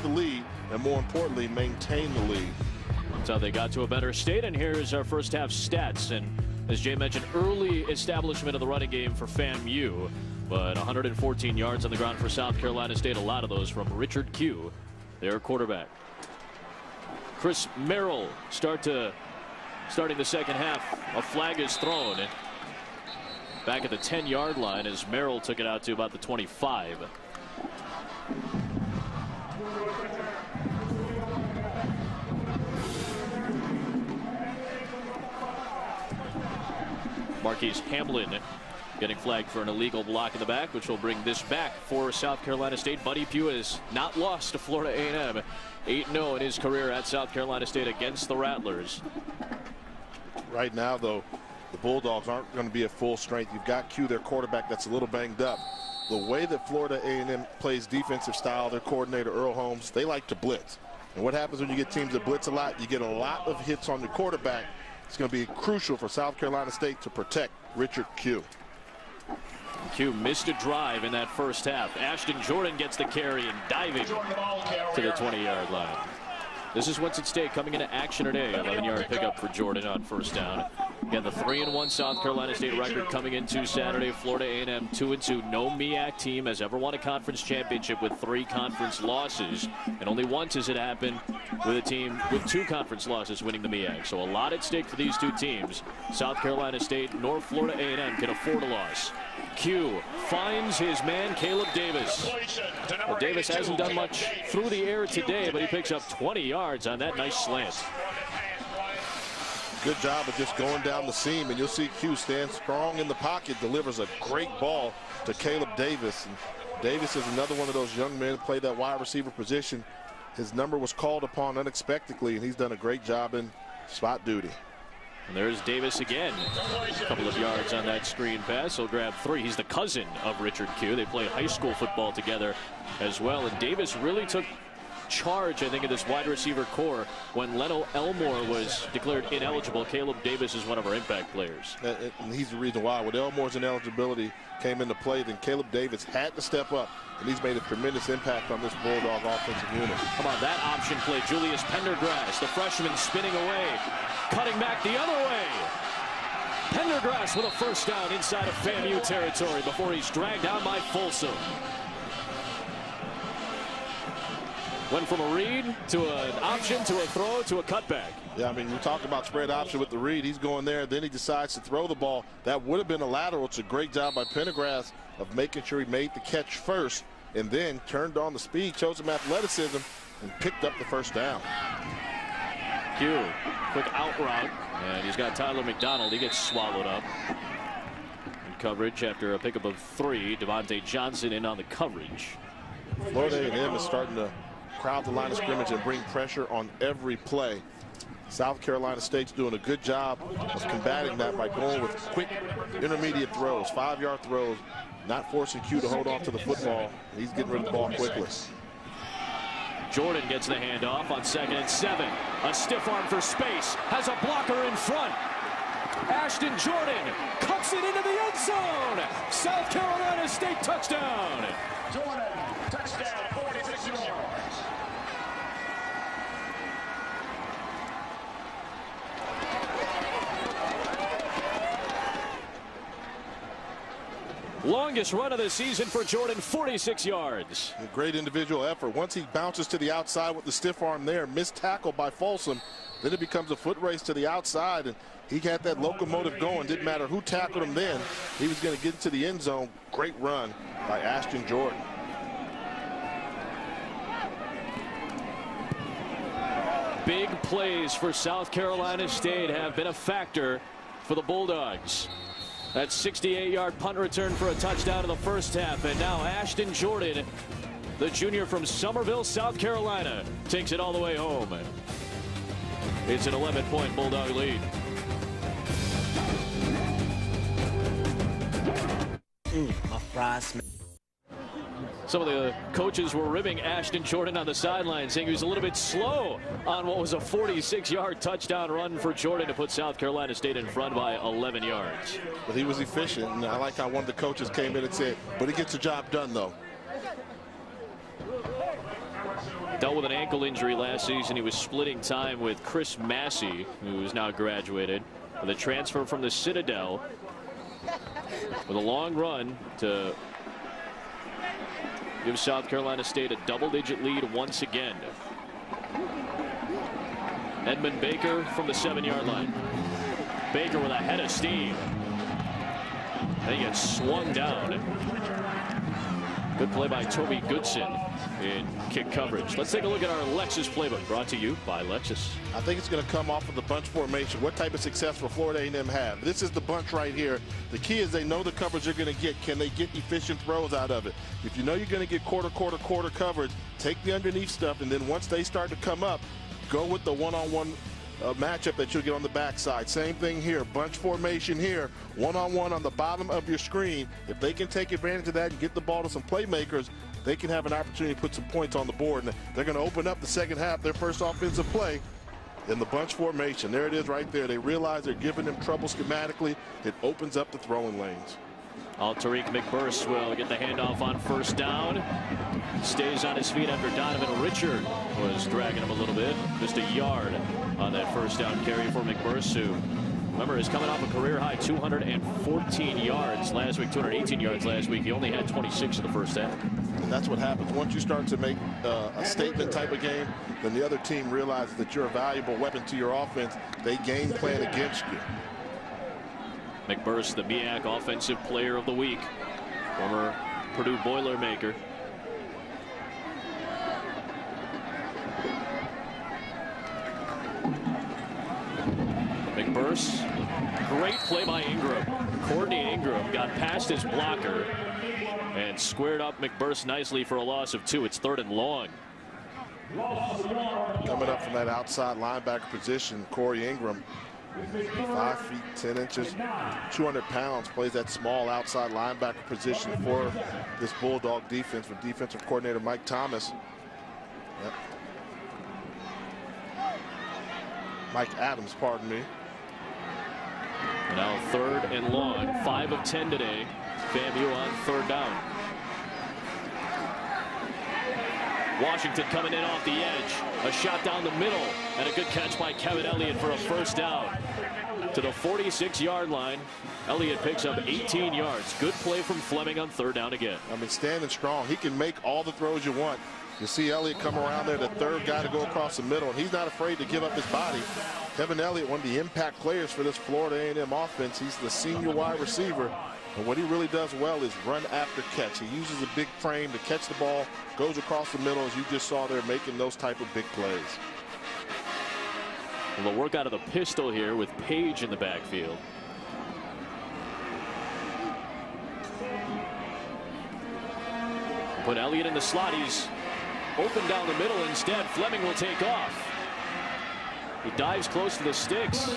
lead, and more importantly, maintain the lead. That's how they got to a better state, and here's our first half stats. And as Jay mentioned, early establishment of the running game for FAMU, but 114 yards on the ground for South Carolina State. A lot of those from Richard Q, their quarterback. Chris Merrill starting the second half. A flag is thrown back at the 10-yard line as Merrill took it out to about the 25. Marquise Hamlin getting flagged for an illegal block in the back, which will bring this back for South Carolina State. Buddy Pugh has not lost to Florida A&M. 8-0 in his career at South Carolina State against the Rattlers. Right now, though, the Bulldogs aren't going to be at full strength. You've got Q, their quarterback, that's a little banged up. The way that Florida A&M plays defensive style, their coordinator, Earl Holmes, they like to blitz. And what happens when you get teams that blitz a lot? You get a lot of hits on your quarterback. It's going to be crucial for South Carolina State to protect Richard Q. Q missed a drive in that first half. Ashton Jordan gets the carry and diving to the 20-yard line. This is what's at stake coming into action today. 11-yard pickup for Jordan on first down. Again, the 3-1 South Carolina State record coming into Saturday. Florida A&M 2-2. No MEAC team has ever won a conference championship with 3 conference losses. And only once has it happened with a team with 2 conference losses winning the MEAC. So a lot at stake for these two teams. South Carolina State nor Florida A&M can afford a loss. Q finds his man Caleb Davis. Well, Davis hasn't done much through the air today, but he picks up 20 yards on that nice slant. good job of just going down the seam, and you'll see Q stand strong in the pocket, delivers a great ball to Caleb Davis. And Davis is another one of those young men who play that wide receiver position. His number was called upon unexpectedly, and he's done a great job in spot duty. And there's Davis again. A couple of yards on that screen pass. He'll grab 3. He's the cousin of Richard Q. They played high school football together as well. And Davis really took charge, I think, of this wide receiver core when Leno Elmore was declared ineligible. Caleb Davis is one of our impact players. And he's the reason why. When Elmore's ineligibility came into play, then Caleb Davis had to step up, and he's made a tremendous impact on this Bulldog offensive unit. Come on, that option play. Julius Pendergrass, the freshman, spinning away, cutting back the other way. Pendergrass with a first down inside of FAMU territory before he's dragged down by Folsom. Went from a read to an option to a throw to a cutback. Yeah, I mean, you talk about spread option with the read. He's going there, then he decides to throw the ball. That would have been a lateral. It's a great job by Pendergrass of making sure he made the catch first and then turned on the speed, chose some athleticism, and picked up the first down. Q, quick out route, and he's got Tyler McDonald. He gets swallowed up in coverage after a pickup of 3. Devontae Johnson in on the coverage. Florida A&M is starting to crowd the line of scrimmage and bring pressure on every play. South Carolina State's doing a good job of combating that by going with quick intermediate throws, 5-yard throws, not forcing Q to hold on to the football. He's getting rid of the ball quickly. Jordan gets the handoff on 2nd and 7. A stiff arm for space, has a blocker in front. Ashton Jordan cuts it into the end zone. South Carolina State touchdown. Jordan, touchdown, 46 yards. Longest run of the season for Jordan, 46 yards. A great individual effort. Once he bounces to the outside with the stiff arm there, missed tackle by Folsom, then it becomes a foot race to the outside, and he had that locomotive going. Didn't matter who tackled him then. He was going to get into the end zone. Great run by Ashton Jordan. Big plays for South Carolina State have been a factor for the Bulldogs. That 68-yard punt return for a touchdown in the first half, and now Ashton Jordan, the junior from Summerville, South Carolina, takes it all the way home. It's an 11-point Bulldog lead. My fries. Some of the coaches were ribbing Ashton Jordan on the sideline, saying he was a little bit slow on what was a 46-yard touchdown run for Jordan to put South Carolina State in front by 11 yards. But he was efficient, and I like how one of the coaches came in and said, but he gets the job done, though. Dealt with an ankle injury last season. He was splitting time with Chris Massey, who is now graduated, with a transfer from the Citadel, with a long run to give South Carolina State a double-digit lead once again. Edmund Baker from the 7-yard line. Baker with a head of steam. And he gets swung down. Good play by Toby Goodson in kick coverage. Let's take a look at our Lexus playbook, brought to you by Lexus. I think it's going to come off of the bunch formation. What type of success will Florida A&M have? This is the bunch right here. The key is they know the coverage they're going to get. Can they get efficient throws out of it? If you know you're going to get quarter coverage, take the underneath stuff, and then once they start to come up, go with the one-on-one matchup that you'll get on the backside. Same thing here. Bunch formation here. One-on-one on the bottom of your screen. If they can take advantage of that and get the ball to some playmakers, they can have an opportunity to put some points on the board. And they're going to open up the second half, their first offensive play in the bunch formation. There it is right there. They realize they're giving them trouble schematically. It opens up the throwing lanes. Tariq McBurst will get the handoff on first down. Stays on his feet after Donovan Richard was dragging him a little bit. Just a yard on that first down carry for McBurst, who, remember, is coming off a career-high 214 yards last week, 218 yards last week. He only had 26 in the first half. And that's what happens. Once you start to make a statement type of game, then the other team realizes that you're a valuable weapon to your offense. They game plan against you. McBurst, the MEAC Offensive Player of the Week, former Purdue Boilermaker. McBurse. Great play by Ingram. Courtney Ingram got past his blocker and squared up McBurse nicely for a loss of 2. It's 3rd and long. Coming up from that outside linebacker position, Corey Ingram, 5 feet 10 inches, 200 pounds, plays that small outside linebacker position for this Bulldog defense with defensive coordinator Mike Thomas. Yep. Mike Adams, pardon me. Now 3rd and long, 5 of 10 today. FAMU on 3rd down. Washington coming in off the edge. A shot down the middle and a good catch by Kevin Elliott for a 1st down. To the 46-yard line. Elliott picks up 18 yards. Good play from Fleming on 3rd down again. I mean, standing strong. He can make all the throws you want. You see Elliott come around there, the 3rd guy to go across the middle, and he's not afraid to give up his body. Kevin Elliott, one of the impact players for this Florida A&M offense. He's the senior wide receiver. And what he really does well is run after catch. He uses a big frame to catch the ball, goes across the middle, as you just saw there, making those type of big plays. Well, they'll work out of the pistol here with Page in the backfield. Put Elliott in the slot. He's open down the middle. Instead, Fleming will take off. He dives close to the sticks.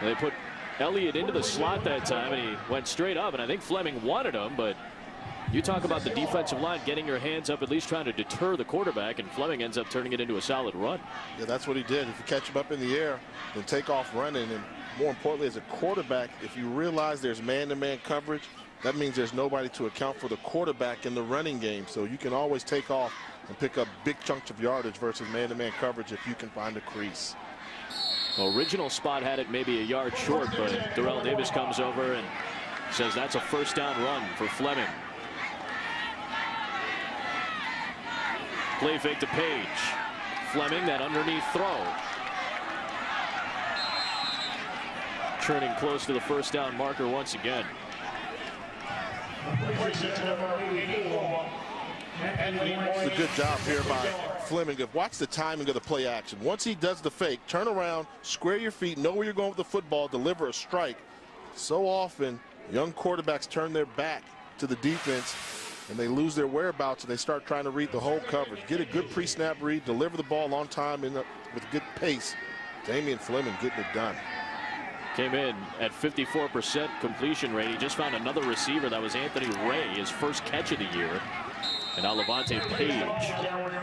They put Elliott into the slot that time, and he went straight up, and I think Fleming wanted him, but you talk about the defensive line getting your hands up, at least trying to deter the quarterback, and Fleming ends up turning it into a solid run. Yeah, that's what he did. If you catch him up in the air, then take off running, and more importantly, as a quarterback, if you realize there's man-to-man coverage, that means there's nobody to account for the quarterback in the running game, so you can always take off and pick up big chunks of yardage versus man-to-man coverage if you can find a crease. Original spot had it maybe a yard short, but Darrell Davis comes over and says that's a 1st down run for Fleming. Play fake to Page. Fleming, that underneath throw. Turning close to the 1st down marker once again. It's a good job here by Fleming. Watch the timing of the play action. Once he does the fake, turn around, square your feet, know where you're going with the football, deliver a strike. So often, young quarterbacks turn their back to the defense and they lose their whereabouts and they start trying to read the whole coverage. Get a good pre-snap read, deliver the ball on time with good pace. Damian Fleming getting it done. Came in at 54% completion rate. He just found another receiver. That was Anthony Ray, his 1st catch of the year. And now Levante Page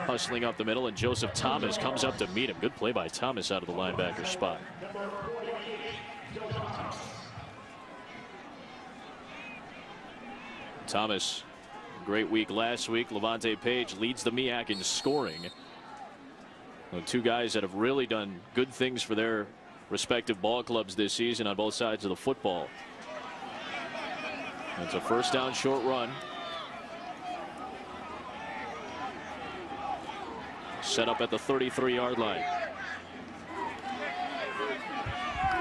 hustling up the middle, and Joseph Thomas comes up to meet him. Good play by Thomas out of the linebacker spot. Thomas, great week last week. Levante Page leads the MEAC in scoring. Well, 2 guys that have really done good things for their respective ball clubs this season on both sides of the football. It's a 1st down short run. Set up at the 33-yard line.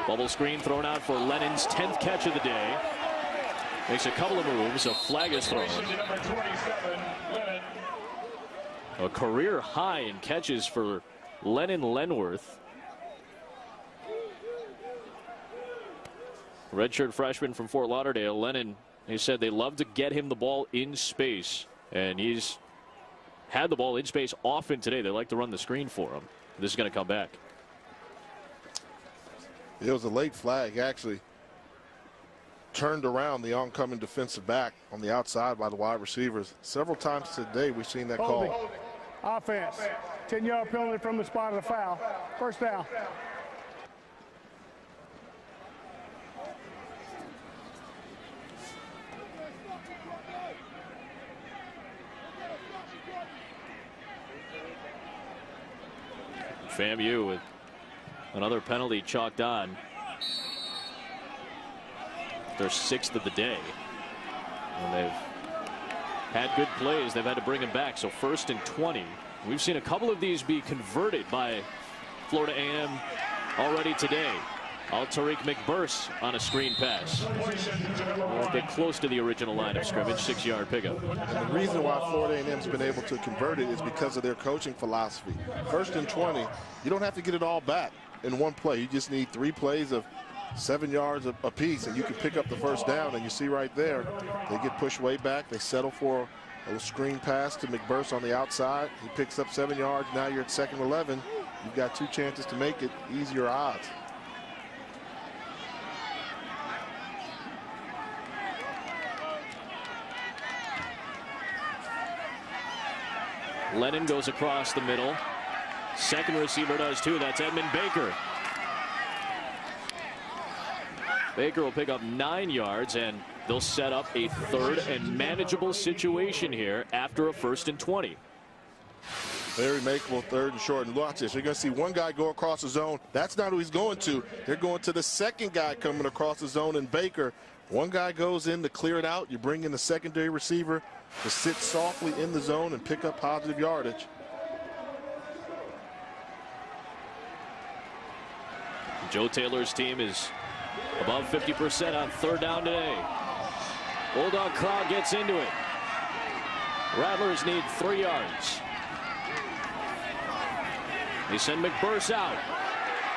Bubble screen thrown out for Lennon's 10th catch of the day. Makes a couple of moves. A flag is thrown. A career high in catches for Lennon Lenworth. Redshirt freshman from Fort Lauderdale. Lennon, he said they love to get him the ball in space, and he's had the ball in space often today. They like to run the screen for him. This is going to come back. It was a late flag, actually. Turned around the oncoming defensive back on the outside by the wide receivers. Several times today we've seen that call. Offense. 10-yard penalty from the spot of the foul. 1st down. FAMU with another penalty chalked on. Their 6th of the day. And they've had good plays. They've had to bring him back. So 1st and 20. We've seen a couple of these be converted by Florida A&M already today. Tariq McBurse on a screen pass. We'll get close to the original line of scrimmage. 6-yard pickup. And the reason why Florida A&M's been able to convert it is because of their coaching philosophy. 1st and 20, you don't have to get it all back. in one play. You just need 3 plays of 7 yards apiece, and you can pick up the first down. And you see right there, they get pushed way back. They settle for a little screen pass to McBurst on the outside. He picks up 7 yards. Now you're at 2nd and 11. You've got 2 chances to make it, easier odds. Lennon goes across the middle. Second receiver does too. That's Edmund Baker. Baker will pick up 9 yards, and they'll set up a 3rd and manageable situation here after a 1st and 20. Very makeable 3rd and short. And watch this. You're going to see one guy go across the zone. That's not who he's going to. They're going to the second guy coming across the zone, and Baker. One guy goes in to clear it out. You bring in the secondary receiver to sit softly in the zone and pick up positive yardage. Joe Taylor's team is above 50% on 3rd down today. Bulldog crowd gets into it. Rattlers need 3 yards. They send McBurst out.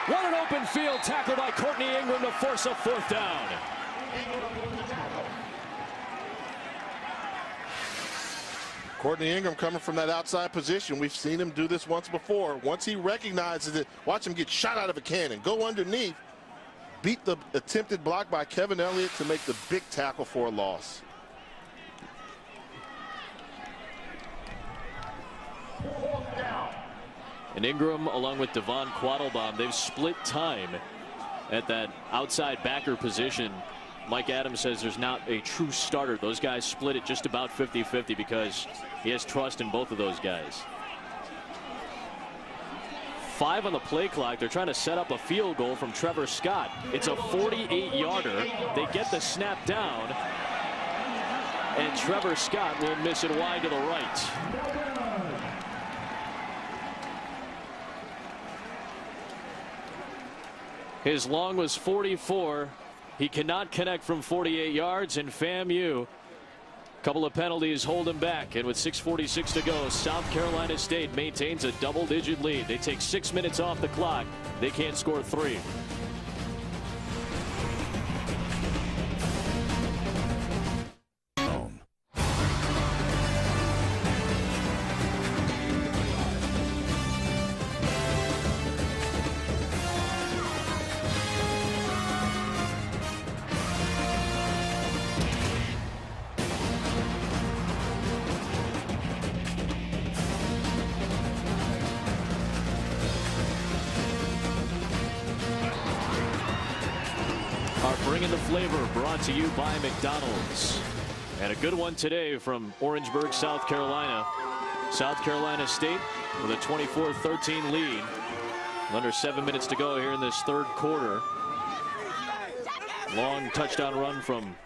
What an open field tackle by Courtney Ingram to force a 4th down. Courtney Ingram coming from that outside position. We've seen him do this once before. Once he recognizes it, watch him get shot out of a cannon. Go underneath. Beat the attempted block by Kevin Elliott to make the big tackle for a loss. And Ingram, along with Devon Quattlebaum, they've split time at that outside backer position. Mike Adams says there's not a true starter. Those guys split it just about 50-50 because he has trust in both of those guys. 5 on the play clock. They're trying to set up a field goal from Trevor Scott. It's a 48-yarder. They get the snap down, and Trevor Scott will miss it wide to the right. His long was 44. He cannot connect from 48 yards, and FAMU, a couple of penalties hold him back. And with 6:46 to go, South Carolina State maintains a double-digit lead. They take 6 minutes off the clock. They can't score 3. Bringing the flavor, brought to you by McDonald's. And a good one today from Orangeburg, South Carolina. South Carolina State with a 24-13 lead. Under 7 minutes to go here in this 3rd quarter. Long touchdown run from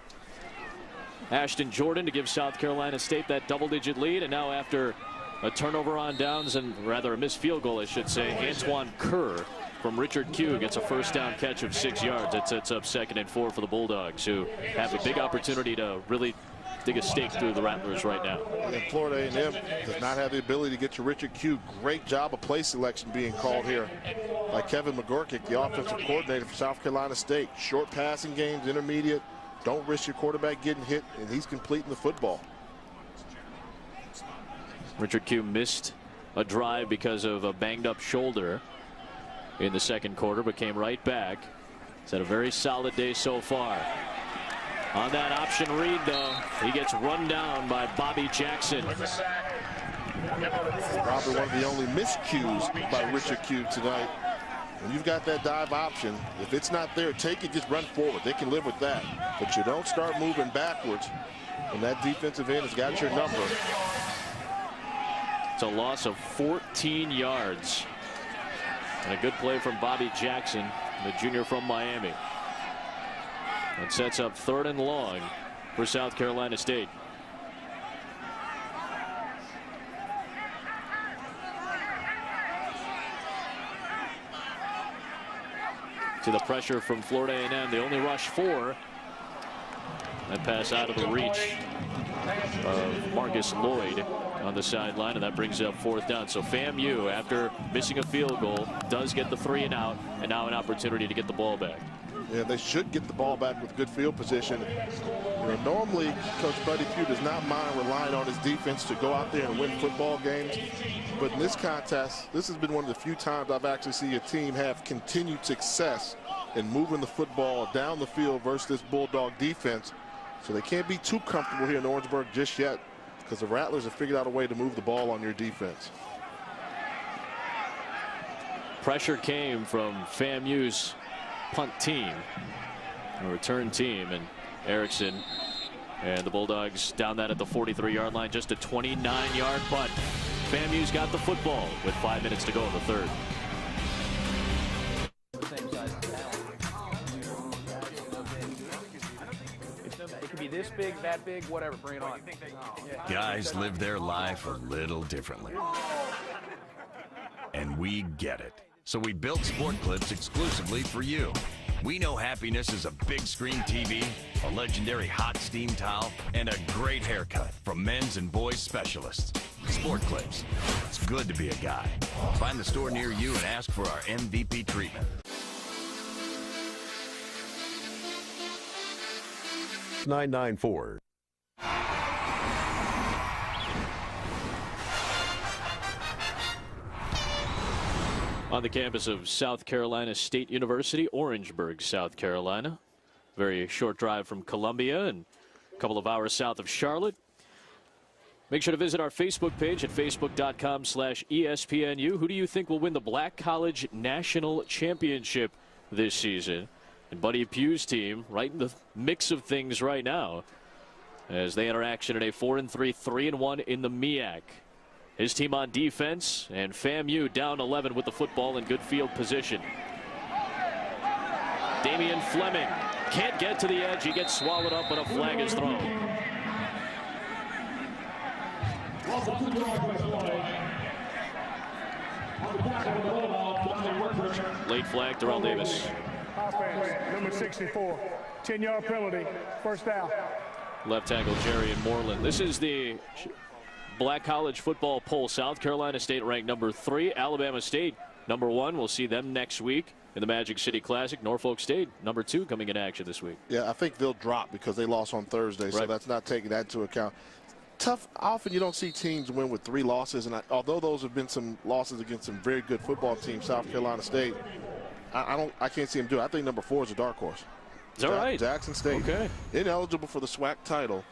Ashton Jordan to give South Carolina State that double-digit lead. And now after a turnover on downs, and rather a missed field goal, I should say, Antoine Kerr from Richard Q gets a 1st down catch of 6 yards. That sets up 2nd and 4 for the Bulldogs, who have a big opportunity to really dig a stake through the Rattlers right now. And Florida A&M does not have the ability to get to Richard Q. Great job of play selection being called here by Kevin McGorkick, the offensive coordinator for South Carolina State. Short passing games, intermediate. Don't risk your quarterback getting hit, and he's completing the football. Richard Q missed a drive because of a banged-up shoulder in the 2nd quarter, but came right back. He's had a very solid day so far. On that option read, though, he gets run down by Bobby Jackson. Probably one of the only miscues by Richard Q tonight. When you've got that dive option, if it's not there, take it, just run forward. They can live with that. But you don't start moving backwards when that defensive end has got your number. It's a loss of 14 yards. And a good play from Bobby Jackson, the junior from Miami. It sets up 3rd and long for South Carolina State. To the pressure from Florida A&M. They only rush 4. That pass out of the reach of Marcus Lloyd. on the sideline, and that brings up 4th down. So FAMU, after missing a field goal, does get the 3 and out, and now an opportunity to get the ball back. Yeah, they should get the ball back with good field position. You know, normally, Coach Buddy Pugh does not mind relying on his defense to go out there and win football games. But in this contest, this has been one of the few times I've actually seen a team have continued success in moving the football down the field versus this Bulldog defense. So they can't be too comfortable here in Orangeburg just yet, because the Rattlers have figured out a way to move the ball on your defense. Pressure came from FAMU's punt team, a return team, and Erickson and the Bulldogs down that at the 43-yard line. Just a 29-yard punt. FAMU's got the football with 5 minutes to go in the 3rd. It could be this big, that big, whatever. Bring it on. Guys live their life a little differently. And we get it. So we built Sport Clips exclusively for you. We know happiness is a big screen TV, a legendary hot steam towel, and a great haircut from men's and boys specialists. Sport Clips. It's good to be a guy. Find the store near you and ask for our MVP treatment. $994. On the campus of South Carolina State University, Orangeburg, South Carolina. Very short drive from Columbia and a couple of hours south of Charlotte. Make sure to visit our Facebook page at facebook.com/ESPNU. Who do you think will win the Black College National Championship this season? And Buddy Pugh's team right in the mix of things right now as they enter action at a 4-3, 3-1 in the MEAC. His team on defense, and FAMU down 11 with the football in good field position. Damian Fleming can't get to the edge. He gets swallowed up, but a flag is thrown. Late flag, Darrell Davis. Offense, number 64, 10-yard penalty, 1st down. Left tackle Jerry and Moreland. This is the Black College football poll. South Carolina State ranked number 3. Alabama State number 1. We'll see them next week in the Magic City Classic. Norfolk State number 2 coming in action this week. Yeah, I think they'll drop because they lost on Thursday, so that's not taking that into account. Tough. Often you don't see teams win with 3 losses, and although those have been some losses against some very good football teams, South Carolina State, I can't see them do it. I think number 4 is a dark horse. Is that right? Jackson State, ineligible for the SWAC title.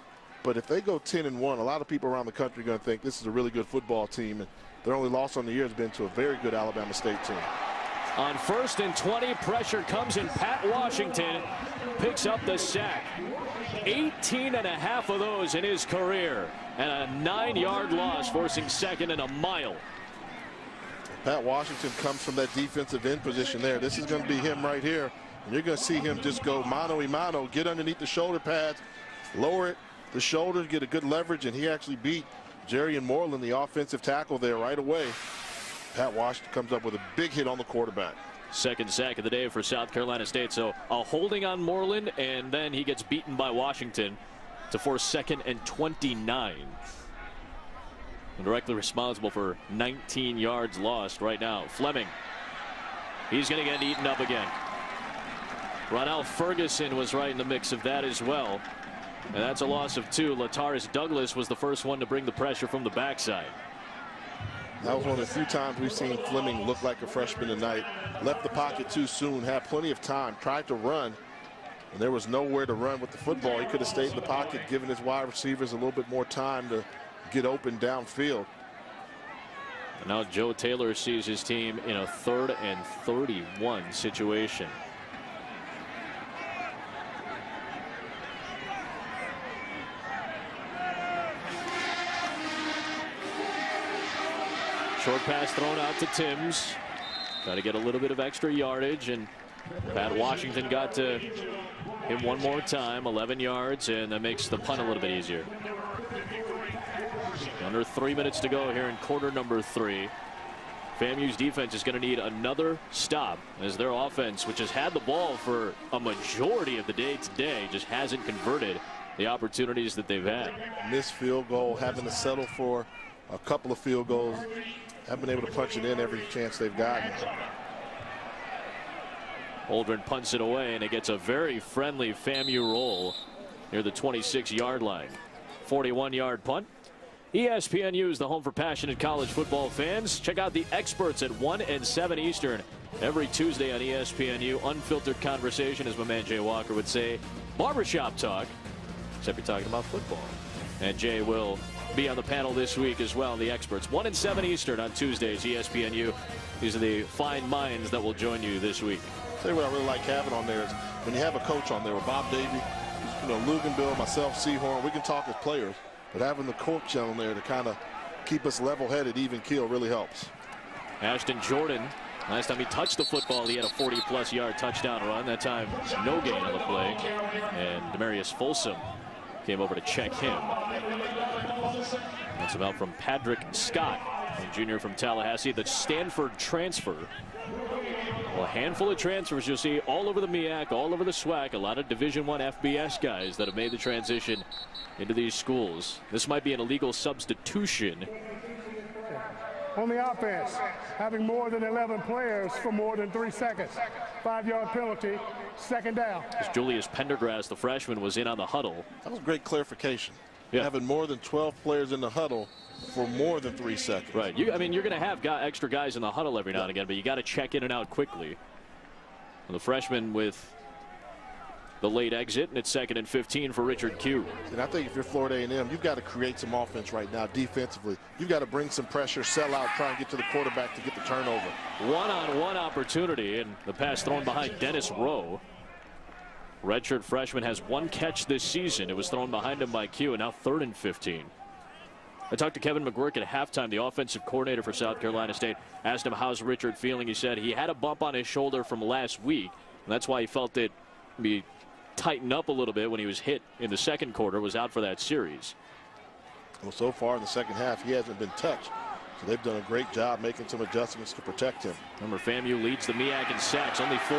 But if they go 10-1, a lot of people around the country are going to think this is a really good football team. And their only loss on the year has been to a very good Alabama State team. On 1st and 20, pressure comes in. Pat Washington picks up the sack. 18.5 of those in his career. And a 9-yard loss, forcing 2nd and a mile. Pat Washington comes from that defensive end position there. This is going to be him right here. And you're going to see him just go mano-a-mano, get underneath the shoulder pads, lower it, the shoulders, get a good leverage, and he actually beat Jerry and Moreland, the offensive tackle, there right away. Pat Washington comes up with a big hit on the quarterback. 2nd sack of the day for South Carolina State. So a holding on Moreland, and then he gets beaten by Washington to force 2nd and 29. And directly responsible for 19 yards lost right now. Fleming. He's going to get eaten up again. Ronell Ferguson was right in the mix of that as well. And that's a loss of 2. Lataris Douglas was the first one to bring the pressure from the backside. That was one of the few times we've seen Fleming look like a freshman tonight. Left the pocket too soon, had plenty of time, tried to run, and there was nowhere to run with the football. He could have stayed in the pocket, given his wide receivers a little bit more time to get open downfield. And now Joe Taylor sees his team in a 3rd and 31 situation. Short pass thrown out to Timms. Got to get a little bit of extra yardage, and Pat Washington got to him one more time, 11 yards, and that makes the punt a little bit easier. Under 3 minutes to go here in quarter number 3. FAMU's defense is going to need another stop as their offense, which has had the ball for a majority of the day today, just hasn't converted the opportunities that they've had. Missed field goal, having to settle for a couple of field goals. Haven't been able to punch it in every chance they've gotten. Holdren punts it away, and it gets a very friendly FAMU roll near the 26-yard line. 41-yard punt. ESPNU is the home for passionate college football fans. Check out the experts at 1 and 7 Eastern every Tuesday on ESPNU. Unfiltered conversation, as my man Jay Walker would say. Barbershop talk, except you're talking about football. And Jay will be on the panel this week as well. The experts, 1 and 7 Eastern on Tuesdays, ESPNU. These are the fine minds that will join you this week. Tell you what I really like having on there is when you have a coach on there with Bob Davie, you know, Luganbill, myself, Seahorn, we can talk as players, but having the coach on there to kind of keep us level-headed, even keel, really helps. Ashton Jordan, last time he touched the football, he had a 40-plus yard touchdown run. That time, no gain on the play. And Demarius Folsom came over to check him. That's about from Patrick Scott, a junior from Tallahassee, the Stanford transfer. Well, a handful of transfers you'll see all over the MEAC, all over the SWAC. A lot of Division I FBS guys that have made the transition into these schools. This might be an illegal substitution. On the offense, having more than 11 players for more than 3 seconds. 5-yard penalty, second down. As Julius Pendergrass, the freshman, was in on the huddle. That was great clarification. Yeah. Having more than 12 players in the huddle for more than 3 seconds. Right. I mean, you're going to have extra guys in the huddle every now and again, but you got to check in and out quickly. And the freshman with the late exit, and it's 2nd and 15 for Richard Q. And I think if you're Florida A&M, you've got to create some offense right now defensively. You've got to bring some pressure, sell out, try and get to the quarterback to get the turnover. One-on-one opportunity, and the pass thrown behind Dennis Rowe. Redshirt freshman has 1 catch this season. It was thrown behind him by Q, and now 3rd and 15. I talked to Kevin McGuirk at halftime, the offensive coordinator for South Carolina State. Asked him how's Richard feeling. He said he had a bump on his shoulder from last week, and that's why he felt it be tightened up a little bit when he was hit in the second quarter, was out for that series. Well, so far in the second half, he hasn't been touched. So they've done a great job making some adjustments to protect him. Remember, FAMU leads the MEAC in sacks. Only 4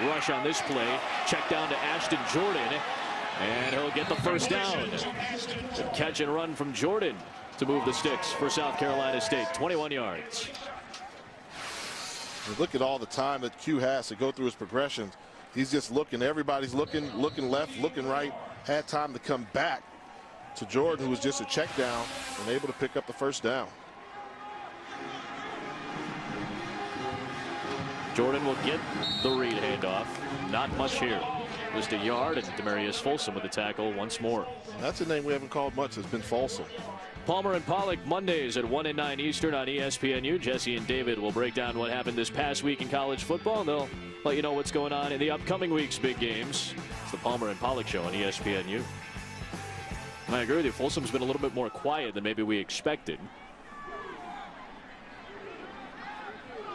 rush on this play. Check down to Ashton Jordan, and he'll get the first down. Good catch and run from Jordan to move the sticks for South Carolina State. 21 yards. You look at all the time that Q has to go through his progressions. He's just looking. Everybody's looking left, looking right. Had time to come back to Jordan, who was just a check down and able to pick up the first down. Jordan will get the read handoff. Not much here. Just a yard, and Demarius Folsom with the tackle once more. That's a name we haven't called much. Has been Folsom. Palmer and Pollock Mondays at 1 and 9 Eastern on ESPNU. Jesse and David will break down what happened this past week in college football, and they'll let you know what's going on in the upcoming week's big games. It's the Palmer and Pollock show on ESPNU. And I agree with you. Folsom's been a little bit more quiet than maybe we expected.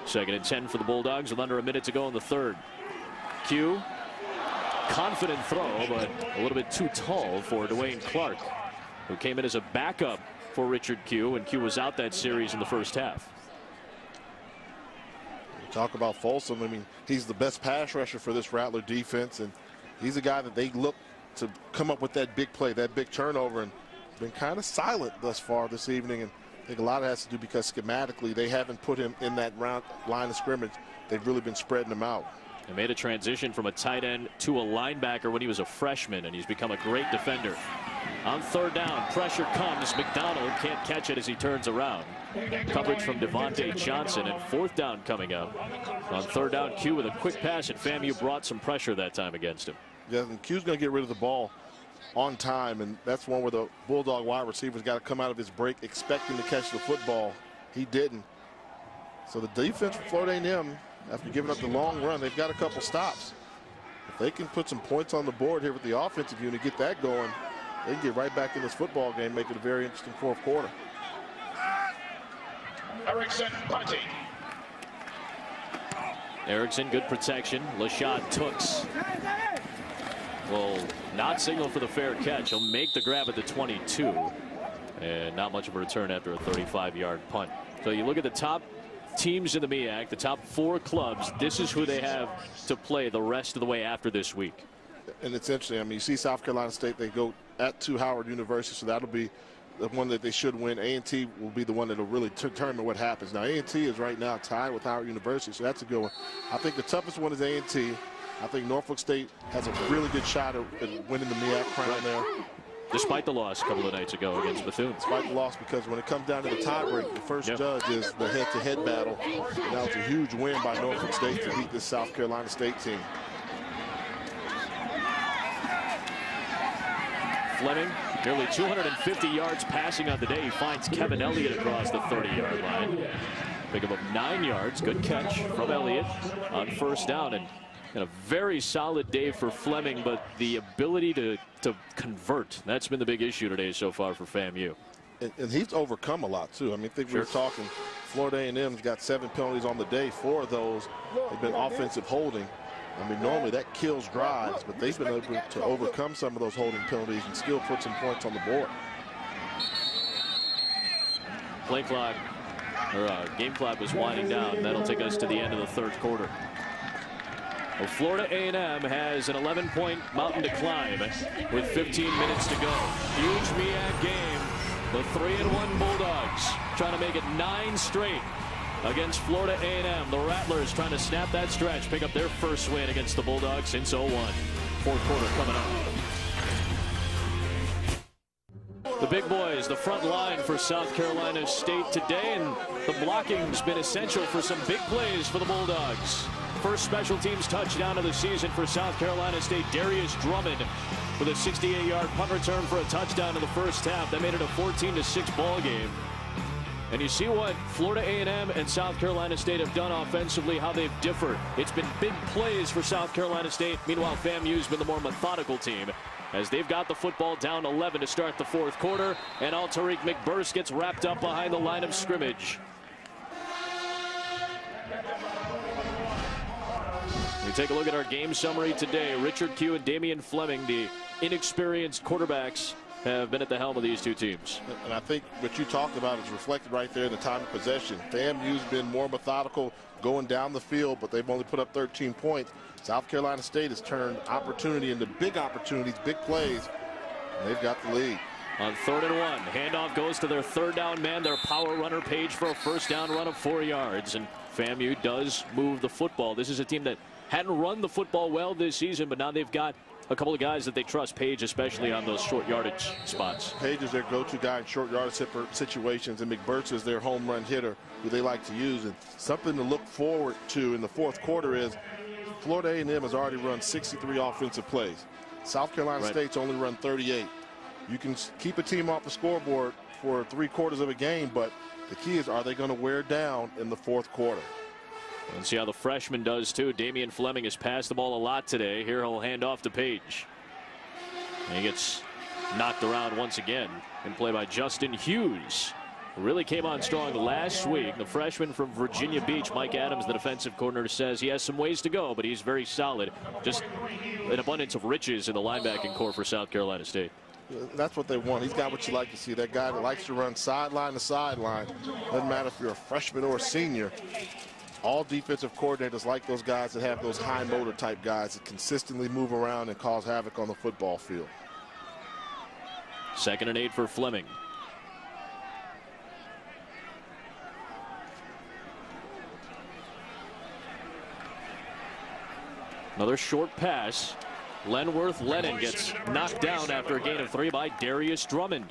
2nd and 10 for the Bulldogs with under a minute to go in the third. Q, confident throw, but a little bit too tall for Dwayne Clark, who came in as a backup for Richard Q, and Q was out that series in the first half. Talk about Folsom. I mean, he's the best pass rusher for this Rattler defense, and he's a guy that they look to come up with that big play, that big turnover, and been kind of silent thus far this evening. And I think a lot of it has to do because schematically they haven't put him in that line of scrimmage. They've really been spreading him out. He made a transition from a tight end to a linebacker when he was a freshman, and he's become a great defender. On 3rd down, pressure comes. McDonald can't catch it as he turns around. Coverage from Devontae Johnson, and 4th down coming up. On 3rd down, Q with a quick pass, and FAMU brought some pressure that time against him. Yeah, and Q's going to get rid of the ball on time, and that's one where the Bulldog wide receiver's got to come out of his break expecting to catch the football. He didn't. So the defense for Florida A&M, after giving up the long run, they've got a couple stops. If they can put some points on the board here with the offensive unit, get that going, they can get right back in this football game, make it a very interesting 4th quarter. Erickson punting. Erickson, good protection. Lashad Tooks will not signal for the fair catch. He'll make the grab at the 22, and not much of a return after a 35-yard punt. So you look at the top teams in the MEAC, the top 4 clubs, this is who they have to play the rest of the way after this week. And it's interesting. I mean, you see South Carolina State, they go to Howard University, so that'll be the one that they should win. A&T will be the one that will really determine what happens. Now, A&T is right now tied with Howard University, so that's a good one. I think the toughest one is A&T. I think Norfolk State has a really good shot at winning the MEAC crown there. Despite the loss a couple of nights ago against Bethune. Despite the loss, because when it comes down to the tiebreak, the first judge is the head-to-head battle. And that was a huge win by Norfolk State to beat this South Carolina State team. Fleming, nearly 250 yards passing on the day. He finds Kevin Elliott across the 30-yard line. Pick him up 9 yards. Good catch from Elliott on first down. And a very solid day for Fleming, but the ability to convert, that's been the big issue today so far for FAMU. And he's overcome a lot, too. I mean, I think we were talking, Florida A&M's got 7 penalties on the day. 4 of those have been offensive holding. I mean, normally that kills drives, but they've been able to overcome some of those holding penalties and still put some points on the board. Play clock, or game clock was winding down. That'll take us to the end of the third quarter. Well, Florida A&M has an 11-point mountain to climb with 15 minutes to go. Huge MEAC game. The 3-1 Bulldogs trying to make it 9 straight against Florida A&M. The Rattlers trying to snap that stretch, pick up their first win against the Bulldogs since 01. Fourth quarter coming up. The big boys, the front line for South Carolina State today, and the blocking's been essential for some big plays for the Bulldogs. First special teams touchdown of the season for South Carolina State. Darius Drummond with a 68-yard punt return for a touchdown in the first half. That made it a 14-6 ball game. And you see what Florida A&M and South Carolina State have done offensively, how they've differed. It's been big plays for South Carolina State. Meanwhile, FAMU's been the more methodical team as they've got the football down 11 to start the fourth quarter. And Tariq McBurst gets wrapped up behind the line of scrimmage. We take a look at our game summary today. Richard Q and Damian Fleming, the inexperienced quarterbacks, have been at the helm of these two teams. And I think what you talked about is reflected right there in the time of possession. FAMU's been more methodical going down the field, but they've only put up 13 points. South Carolina State has turned opportunity into big opportunities, big plays, and they've got the lead. On 3rd and 1, handoff goes to their third down man, their power runner Page, for a first down run of 4 yards. And FAMU does move the football. This is a team that hadn't run the football well this season, but now they've got a couple of guys that they trust, Page especially on those short yardage spots. Page is their go-to guy in short yardage situations, and McBurst is their home run hitter who they like to use. And something to look forward to in the fourth quarter is Florida A&M has already run 63 offensive plays. South Carolina State's only run 38. You can keep a team off the scoreboard for 3/4 of a game, but the key is, are they going to wear down in the fourth quarter? And see how the freshman does too. Damian Fleming has passed the ball a lot today. Here he'll hand off to Page. And he gets knocked around once again. In play by Justin Hughes. Really came on strong last week. The freshman from Virginia Beach, Mike Adams, the defensive coordinator, says he has some ways to go, but he's very solid. Just an abundance of riches in the linebacking core for South Carolina State. That's what they want. He's got what you like to see. That guy that likes to run sideline to sideline. Doesn't matter if you're a freshman or a senior. All defensive coordinators like those guys that have those high motor type guys that consistently move around and cause havoc on the football field. 2nd and 8 for Fleming. Another short pass. Lenworth Lennon gets knocked down after a gain of 3 by Darius Drummond.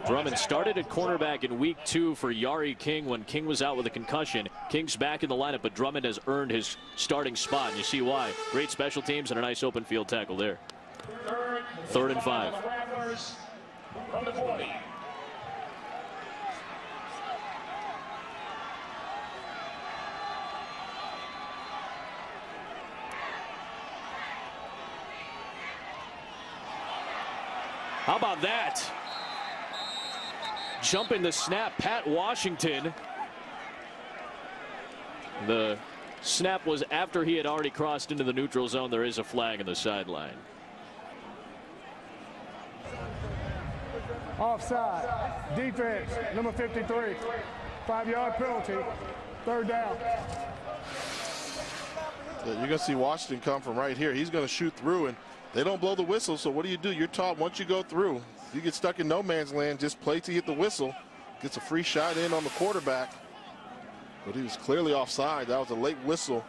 Drummond started at cornerback in week 2 for Yari King when King was out with a concussion. King's back in the lineup, but Drummond has earned his starting spot, and you see why. Great special teams and a nice open field tackle there. 3rd and 5. How about that? Jumping the snap, Pat Washington. The snap was after he had already crossed into the neutral zone. There is a flag on the sideline. Offside. Defense, number 53. 5-yard penalty. 3rd down. You're going to see Washington come from right here. He's going to shoot through, and they don't blow the whistle, so what do? You're taught once you go through, if you get stuck in no man's land, just play till you hit the whistle. Gets a free shot in on the quarterback. But he was clearly offside. That was a late whistle,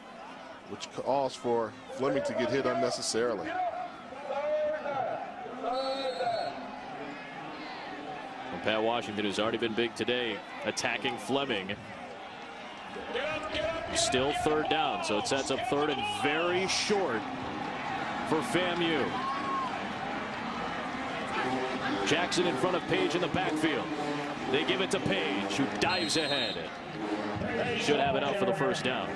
which calls for Fleming to get hit unnecessarily. And Pat Washington, who's already been big today, attacking Fleming. Still third down, so it sets up third and very short for FAMU. Jackson in front of Page in the backfield. They give it to Page, who dives ahead. Should have it out for the first down.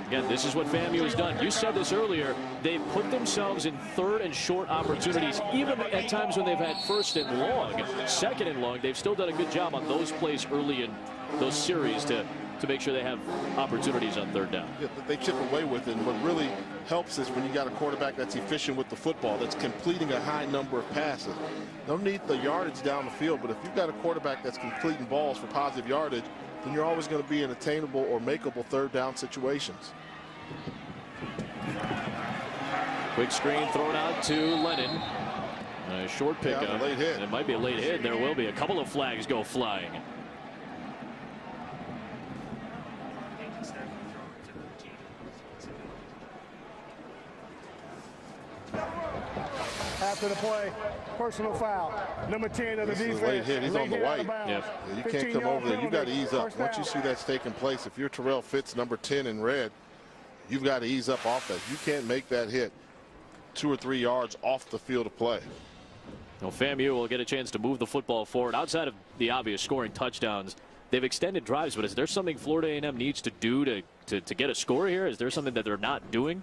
Again, this is what FAMU has done. You said this earlier. They've put themselves in third and short opportunities. Even at times when they've had first and long, second and long, they've still done a good job on those plays early in those series to make sure they have opportunities on third down. Yeah, they chip away with it. And what really helps is when you got a quarterback that's efficient with the football, that's completing a high number of passes. No need the yardage down the field, but if you've got a quarterback that's completing balls for positive yardage, then you're always going to be in attainable or makeable third down situations. Quick screen thrown out to Lennon. A short pickup. Yeah, a late hit. And it might be a late hit. There will be a couple of flags go flying. After the play, personal foul. Number 10 of the defense. This is a late hit. He's on the white. Yep. Yeah, you can't come over there. You got to ease up. Once you see that's taking place, if you're Terrell Fitz, number 10 in red, you've got to ease up off that. You can't make that hit 2 or 3 yards off the field of play. Well, FAMU will get a chance to move the football forward. Outside of the obvious scoring touchdowns, they've extended drives, but is there something Florida A&M needs to do to get a score here? Is there something that they're not doing?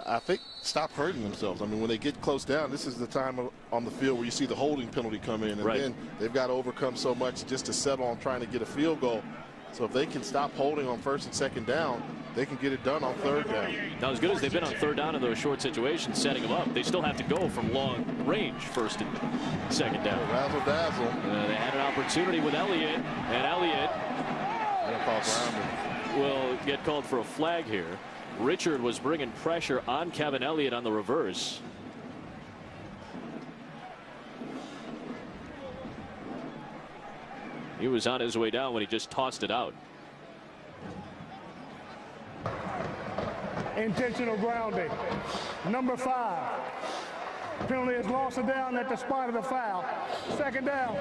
I think stop hurting themselves. I mean, when they get close down, this is the time on the field where you see the holding penalty come in, and then they've got to overcome so much just to settle on trying to get a field goal. So if they can stop holding on first and second down, they can get it done on third down. Now, as good as they've been on third down in those short situations, setting them up, they still have to go from long range first and second down. Razzle dazzle. They had an opportunity with Elliott, and Elliott will get called for a flag here. Richard was bringing pressure on Kevin Elliott on the reverse. He was on his way down when he just tossed it out. Intentional grounding. Number 5. Penalty is loss of down at the spot of the foul. Second down.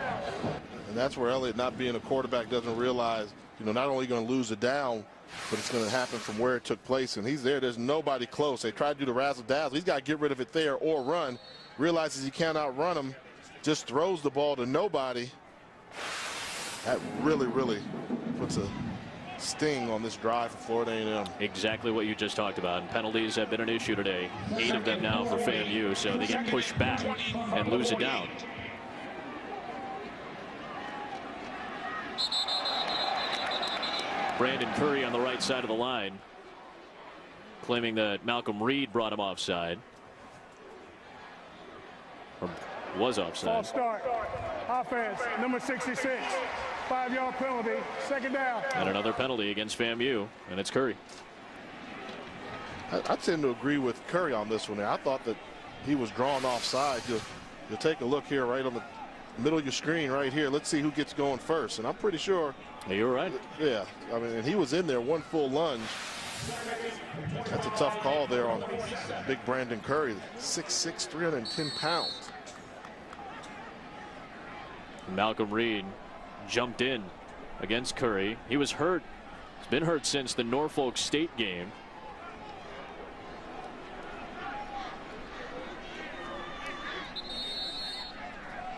And that's where Elliott, not being a quarterback, doesn't realize, not only going to lose it down, but it's going to happen from where it took place. And he's there. There's nobody close. They tried to do the razzle-dazzle. He's got to get rid of it there or run. Realizes he cannot run him. Just throws the ball to nobody. That really, really puts a sting on this drive for Florida A&M. Exactly what you just talked about. And penalties have been an issue today. 8 of them now for FAMU, so they get pushed back and lose it down. Brandon Curry on the right side of the line, claiming that Malcolm Reed brought him offside. Or was offside. False start. Offense, number 66. 5-yard penalty. Second down. And another penalty against FAMU, and it's Curry. I tend to agree with Curry on this one. I thought that he was drawn offside. You'll take a look here right on the middle of your screen right here. Let's see who gets going first. And I'm pretty sure. You're right. Yeah. I mean, and he was in there one full lunge. That's a tough call there on big Brandon Curry. 6'6", 310 pounds. Malcolm Reed jumped in against Curry. He was hurt. He's been hurt since the Norfolk State game.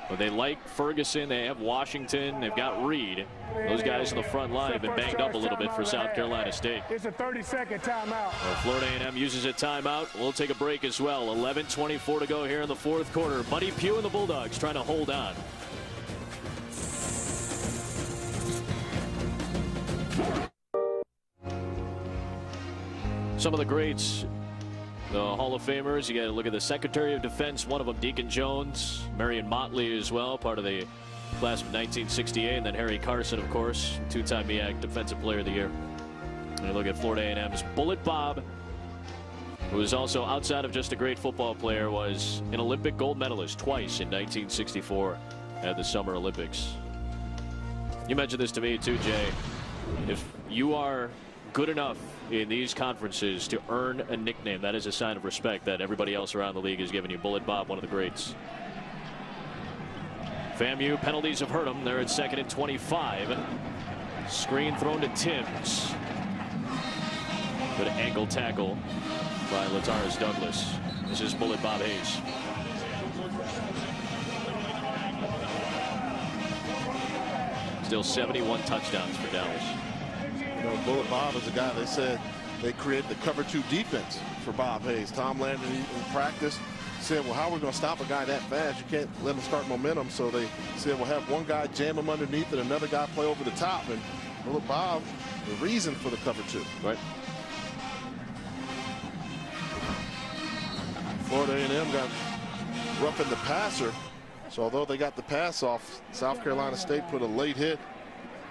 But they like Ferguson. They have Washington. They've got Reed. Those guys in the front line have been banged up a little bit for South Carolina State. It's a 30-second timeout. Well, Florida A&M uses a timeout. We'll take a break as well. 11:24 to go here in the fourth quarter. Buddy Pugh and the Bulldogs trying to hold on. Some of the greats, the Hall of Famers. You got to look at the Secretary of Defense, one of them, Deacon Jones, Marion Motley as well, part of the class of 1968, and then Harry Carson, of course, 2-time MEAC Defensive Player of the Year. And you look at Florida A&M's Bullet Bob who is also, outside of just a great football player, was an Olympic gold medalist twice in 1964 at the Summer Olympics. You mentioned this to me too, Jay. If you are good enough in these conferences to earn a nickname, that is a sign of respect that everybody else around the league is giving you. Bullet Bob, one of the greats. FAMU penalties have hurt them. They're at 2nd and 25. Screen thrown to Timms. Good ankle tackle by Lataris Douglas. This is Bullet Bob Hayes. Still 71 touchdowns for Dallas. You know, Bullet Bob is a guy, they said they created the cover 2 defense for Bob Hayes. Tom Landry in practice said, well, how are we going to stop a guy that fast? You can't let him start momentum. So they said, we'll have one guy jam him underneath and another guy play over the top. And Bullet Bob, the reason for the cover 2. Right. Florida A&M got roughing the passer. So although they got the pass off, South Carolina State put a late hit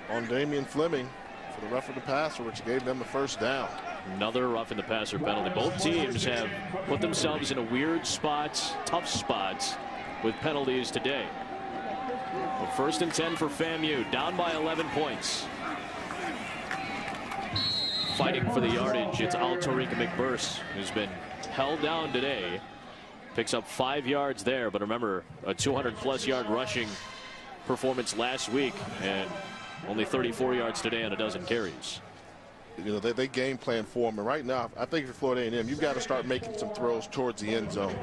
on Damian Fleming for the roughing the passer, which gave them the first down. Another roughing the passer penalty. Both teams have put themselves in a weird spots, tough spots with penalties today. But 1st and 10 for FAMU, down by 11 points. Fighting for the yardage, it's Altorica McBurse, who's been held down today. Picks up 5 yards there, but remember, a 200+ yard rushing performance last week and only 34 yards today on a dozen carries. You know, they game plan for him, and right now I think for Florida A&M, you've got to start making some throws towards the end zone.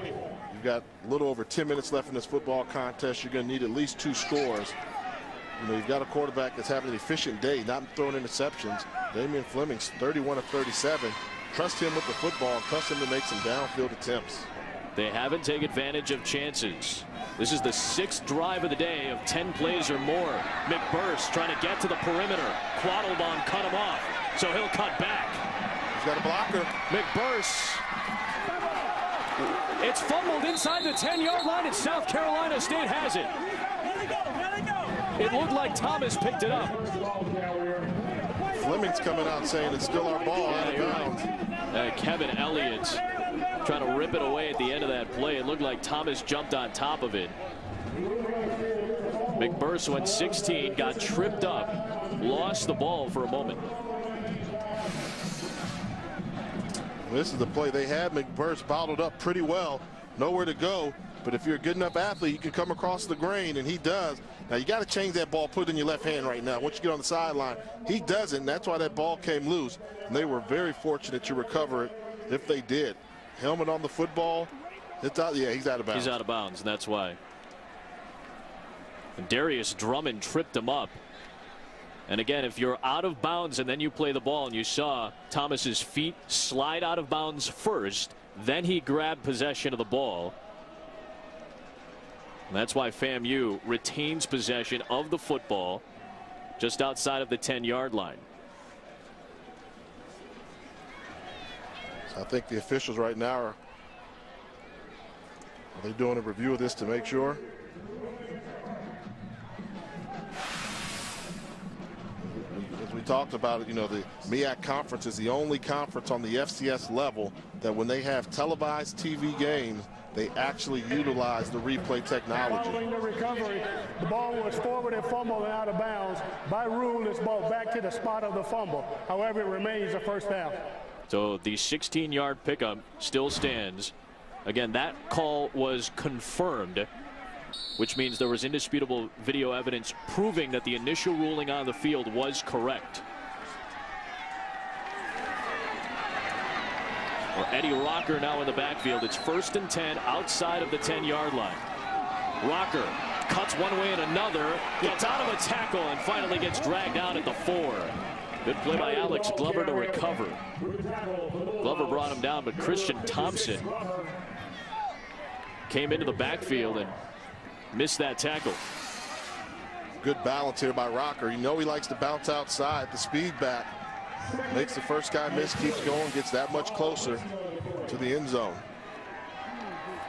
You've got a little over 10 minutes left in this football contest. You're going to need at least 2 scores. You know, you've got a quarterback that's having an efficient day, not throwing interceptions. Damian Fleming's 31 of 37. Trust him with the football, trust him to make some downfield attempts. They haven't taken advantage of chances. This is the 6th drive of the day of 10 plays or more. McBurse trying to get to the perimeter. Quattlebaum cut him off, so he'll cut back. He's got a blocker. McBurse. It's fumbled inside the 10-yard line, and South Carolina State has it. It looked like Thomas picked it up. Fleming's coming out saying it's still our ball out of bounds. Kevin Elliott trying to rip it away at the end of that play. It looked like Thomas jumped on top of it. McBurse went 16, got tripped up, lost the ball for a moment. This is the play. They had McBurse bottled up pretty well, nowhere to go. But if you're a good enough athlete, you can come across the grain, and he does. Now, you got to change that ball, put it in your left hand right now. Once you get on the sideline, he doesn't, and that's why that ball came loose. And they were very fortunate to recover it if they did. Helmet on the football. It's out. Yeah, he's out of bounds. He's out of bounds, and that's why. And Darius Drummond tripped him up. And again, if you're out of bounds and then you play the ball, and you saw Thomas's feet slide out of bounds first, then he grabbed possession of the ball. And that's why FAMU retains possession of the football just outside of the 10-yard line. So I think the officials right now are they doing a review of this to make sure? As we talked about it, you know, the MEAC conference is the only conference on the FCS level that when they have televised TV games, they actually utilize the replay technology. Following the recovery, the ball was forward and fumbled and out of bounds. By rule, it's ball back to the spot of the fumble. However, it remains a first down. So the 16-yard pickup still stands. Again, that call was confirmed, which means there was indisputable video evidence proving that the initial ruling on the field was correct. Well, Eddie Rocker now in the backfield. It's 1st and 10 outside of the 10-yard line. Rocker cuts one way and another, gets out of a tackle, and finally gets dragged out at the 4. Good play by Alex Glover to recover. Glover brought him down, but Christian Thompson came into the backfield and missed that tackle. Good balance here by Rocker. You know he likes to bounce outside, the speed back. Makes the first guy miss, keeps going, gets that much closer to the end zone.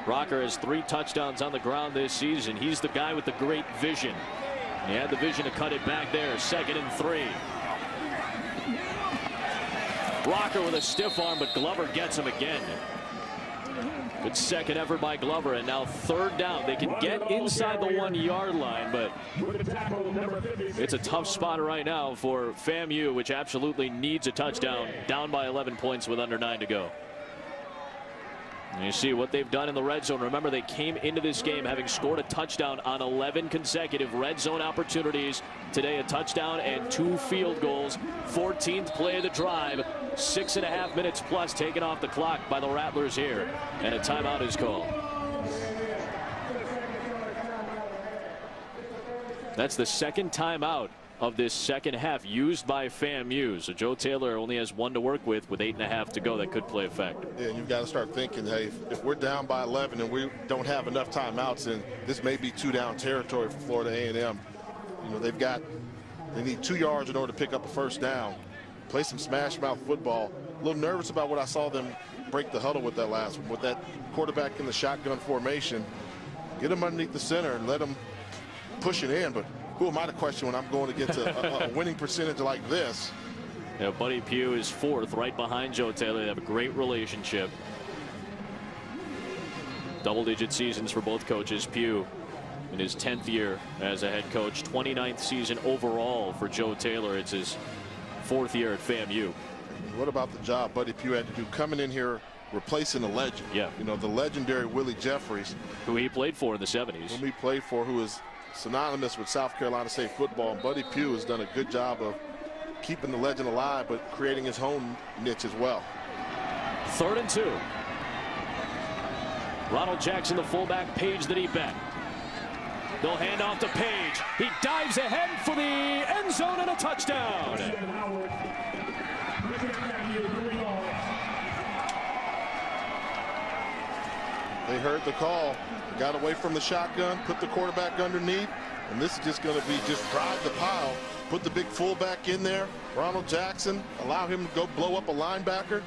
Rocker has 3 touchdowns on the ground this season. He's the guy with the great vision. He had the vision to cut it back there. 2nd and 3. Rocker with a stiff arm, but Glover gets him again. Good second effort by Glover, and now third down. They can get inside the 1-yard line, but it's a tough spot right now for FAMU, which absolutely needs a touchdown, down by 11 points with under 9 to go. And you see what they've done in the red zone. Remember, they came into this game having scored a touchdown on 11 consecutive red zone opportunities. Today, a touchdown and 2 field goals. 14th play of the drive. 6.5 minutes plus taken off the clock by the Rattlers here. And a timeout is called. That's the second timeout of this second half used by FAMU. So Joe Taylor only has 1 to work with 8.5 to go. That could play effect. Yeah, you've got to start thinking, hey, if we're down by 11 and we don't have enough timeouts, then this may be 2-down territory for Florida A&M. You know, they need 2 yards in order to pick up a first down. Play some smash mouth football. A little nervous about what I saw them break the huddle with that last one, with that quarterback in the shotgun formation. Get him underneath the center and let him push it in. But who am I to question when I'm going against a winning percentage like this? Yeah, Buddy Pugh is 4th, right behind Joe Taylor. They have a great relationship. Double-digit seasons for both coaches. Pugh in his 10th year as a head coach. 29th season overall for Joe Taylor. It's his 4th year at FAMU. What about the job Buddy Pugh had to do coming in here, replacing a legend? Yeah. You know, the legendary Willie Jeffries, who he played for in the 70s. Whom he played for, who is synonymous with South Carolina State football. And Buddy Pugh has done a good job of keeping the legend alive, but creating his own niche as well. 3rd and 2. Ronald Jackson, the fullback, Page the deep back. They'll hand off to Page. He dives ahead for the end zone and a touchdown. They heard the call, got away from the shotgun, put the quarterback underneath, and this is just going to be just drive the pile, put the big fullback in there, Ronald Jackson, allow him to go blow up a linebacker.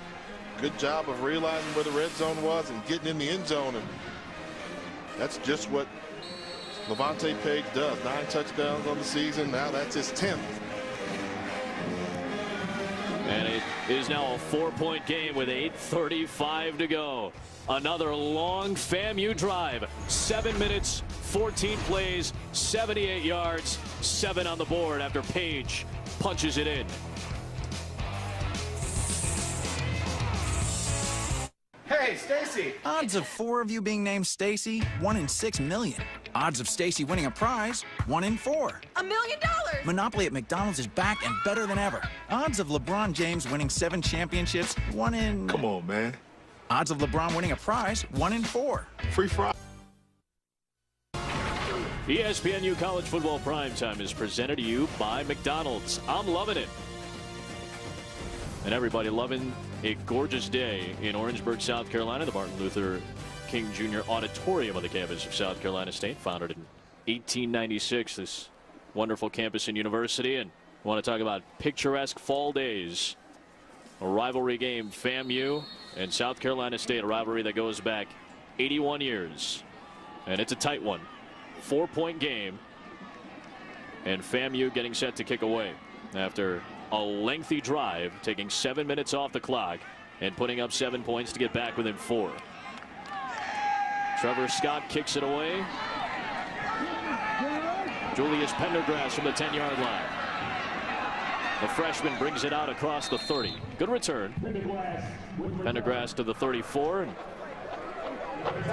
Good job of realizing where the red zone was and getting in the end zone, and that's just what Levante Page does. 9 touchdowns on the season. Now that's his 10th. And it is now a 4-point game with 8:35 to go. Another long FAMU drive. 7 minutes, 14 plays, 78 yards, 7 on the board after Page punches it in. Hey, Stacy. Odds of 4 of you being named Stacy, 1 in 6 million. Odds of Stacy winning a prize, 1 in 4. $1 million! Monopoly at McDonald's is back and better than ever. Odds of LeBron James winning 7 championships, 1 in... Come on, man. Odds of LeBron winning a prize, 1 in 4. Free fry. ESPNU College Football Primetime is presented to you by McDonald's. I'm loving it. And everybody loving a gorgeous day in Orangeburg, South Carolina. The Martin Luther King Jr. Auditorium on the campus of South Carolina State, founded in 1896. This wonderful campus and university. And we want to talk about picturesque fall days. A rivalry game, FAMU and South Carolina State, a rivalry that goes back 81 years. And it's a tight one. 4-point game. And FAMU getting set to kick away after a lengthy drive, taking 7 minutes off the clock and putting up 7 points to get back within 4. Trevor Scott kicks it away. Julius Pendergrass from the 10-yard line. The freshman brings it out across the 30. Good return. Pendergrass to the 34. And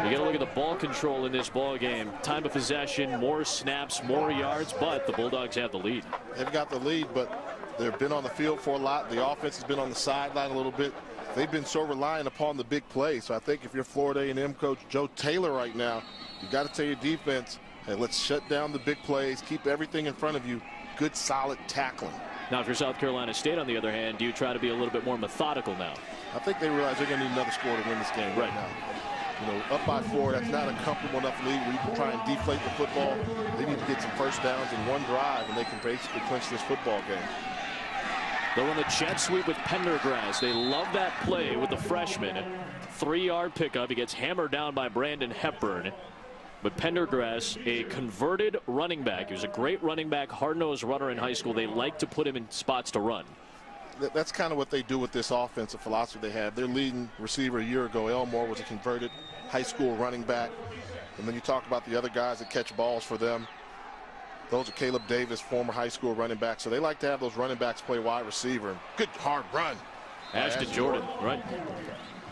you got to look at the ball control in this ball game. Time of possession, more snaps, more yards, but the Bulldogs have the lead. They've got the lead, but they've been on the field for a lot. The offense has been on the sideline a little bit. They've been so reliant upon the big plays. So I think if you're Florida A&M coach Joe Taylor right now, you got to tell your defense, hey, let's shut down the big plays, keep everything in front of you, good solid tackling. Now, if you're South Carolina State, on the other hand, do you try to be a little bit more methodical now? I think they realize they're going to need another score to win this game right now. You know, up by 4, that's not a comfortable enough lead where you can try and deflate the football. They need to get some first downs in one drive, and they can basically clinch this football game. They'll run the jet sweep with Pendergrass. They love that play with the freshman. 3-yard pickup. He gets hammered down by Brandon Hepburn. But Pendergrass, a converted running back. He was a great running back, hard-nosed runner in high school. They like to put him in spots to run. that's kind of what they do with this offensive philosophy they have. Their leading receiver a year ago, Elmore, was a converted high school running back. And then you talk about the other guys that catch balls for them. Those are Caleb Davis, former high school running back. So they like to have those running backs play wide receiver. Good hard run. Ashton Jordan, right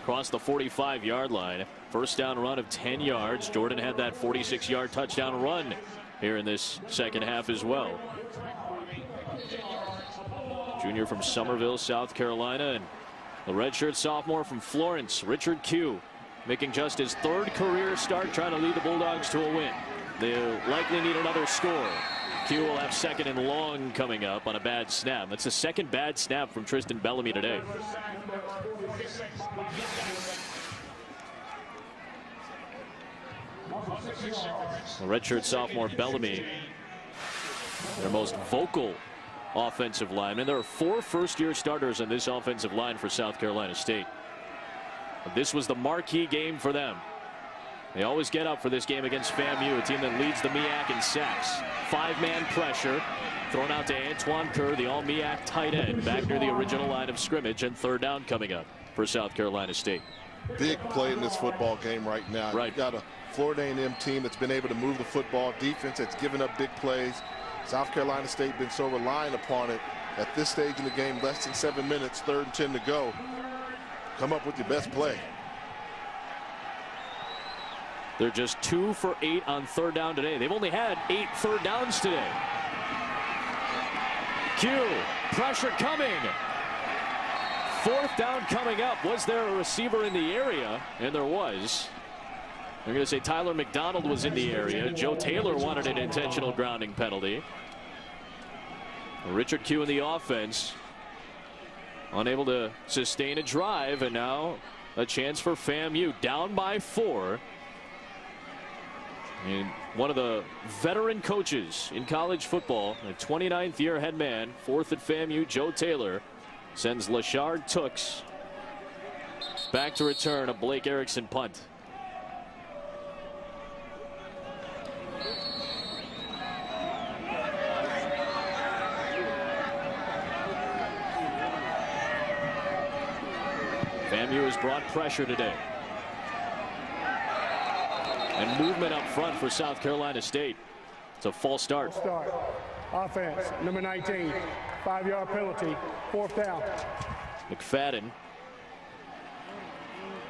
across the 45-yard line. First down run of 10 yards. Jordan had that 46-yard touchdown run here in this second half as well. Junior from Summerville, South Carolina, and the redshirt sophomore from Florence, Richard Q, making just his third career start trying to lead the Bulldogs to a win. They'll likely need another score. Q will have second and long coming up on a bad snap. That's the second bad snap from Tristan Bellamy today. The redshirt sophomore Bellamy, their most vocal offensive lineman. There are 4 first-year starters on this offensive line for South Carolina State. But this was the marquee game for them. They always get up for this game against FAMU, a team that leads the MEAC in sacks. 5-man pressure thrown out to Antoine Kerr, the all-MEAC tight end, back near the original line of scrimmage, and third down coming up for South Carolina State. Big play in this football game right now. Right. You've got a Florida A&M team that's been able to move the football, defense that's given up big plays. South Carolina State been so reliant upon it at this stage in the game, less than 7 minutes, 3rd and 10 to go. Come up with your best play. They're just 2 for 8 on third down today. They've only had 8 third downs today. Q, pressure coming. 4th down coming up. Was there a receiver in the area? And there was. They're going to say Tyler McDonald was in the area. Joe Taylor wanted an intentional grounding penalty. Richard Q in the offense, unable to sustain a drive, and now a chance for FAMU, down by 4. And one of the veteran coaches in college football, a 29th year head man, 4th at FAMU, Joe Taylor, sends Lashard Tooks back to return a Blake Erickson punt. FAMU has brought pressure today. And movement up front for South Carolina State. It's a false start. Offense, number 19, 5-yard penalty, 4th down. McFadden,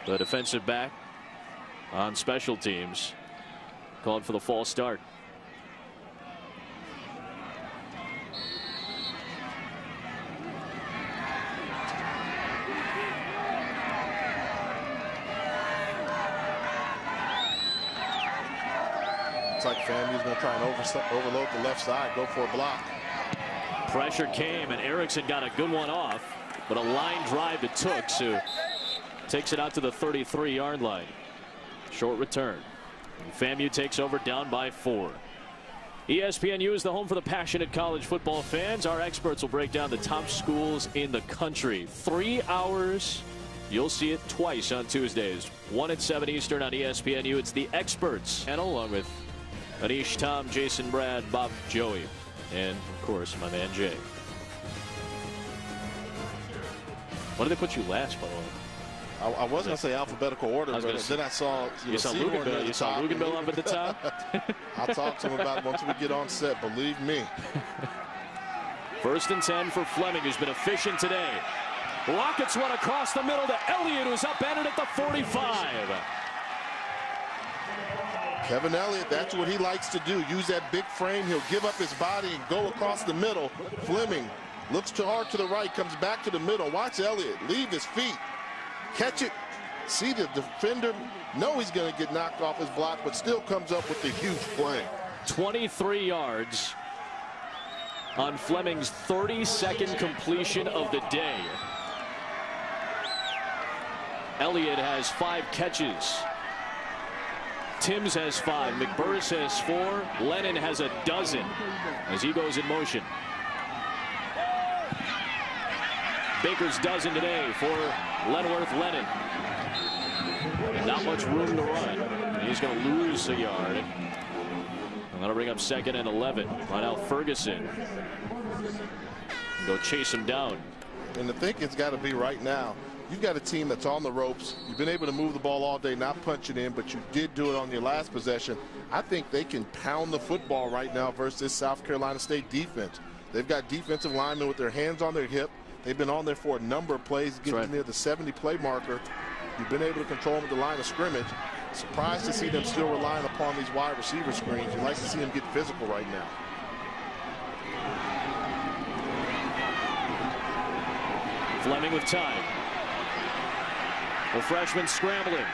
the defensive back on special teams, called for the false start. Like FAMU's going to try and overload the left side, go for a block. Pressure came, and Erickson got a good one off, but a line drive to Tooks, who takes it out to the 33-yard line. Short return. FAMU takes over down by 4. ESPNU is the home for the passionate college football fans. Our experts will break down the top schools in the country. 3 hours. You'll see it twice on Tuesdays. 1 at 7 Eastern on ESPNU. It's the experts, and along with Anish, Tom, Jason, Brad, Bob, Joey, and of course my man Jay. Why did they put you last, by the way? I was going to say alphabetical order, but then I saw you saw Luganville up at the top. I'll talk to him about it once we get on set, believe me. 1st and 10 for Fleming, who's been efficient today. Rockets run across the middle to Elliott, who's upended at the 45. Kevin Elliott, that's what he likes to do. Use that big frame. He'll give up his body and go across the middle. Fleming looks too hard to the right, comes back to the middle. Watch Elliott leave his feet, catch it, see the defender, know he's going to get knocked off his block, but still comes up with the huge play. 23 yards on Fleming's 32nd completion of the day. Elliott has 5 catches. Timms has 5. McBurris has 4. Lennon has a dozen as he goes in motion. Baker's dozen today for Lenworth Lennon. Not much room to run. He's going to lose a yard. I'm going to bring up 2nd and 11. Right now Ferguson. Go chase him down. And the thinking's got to be right now. You've got a team that's on the ropes. You've been able to move the ball all day, not punch it in, but you did do it on your last possession. I think they can pound the football right now versus this South Carolina State defense. They've got defensive linemen with their hands on their hip. They've been on there for a number of plays, getting near the 70-play marker. You've been able to control them at the line of scrimmage. Surprised to see them still relying upon these wide receiver screens. You'd like to see them get physical right now. Fleming with time. The freshman scrambling.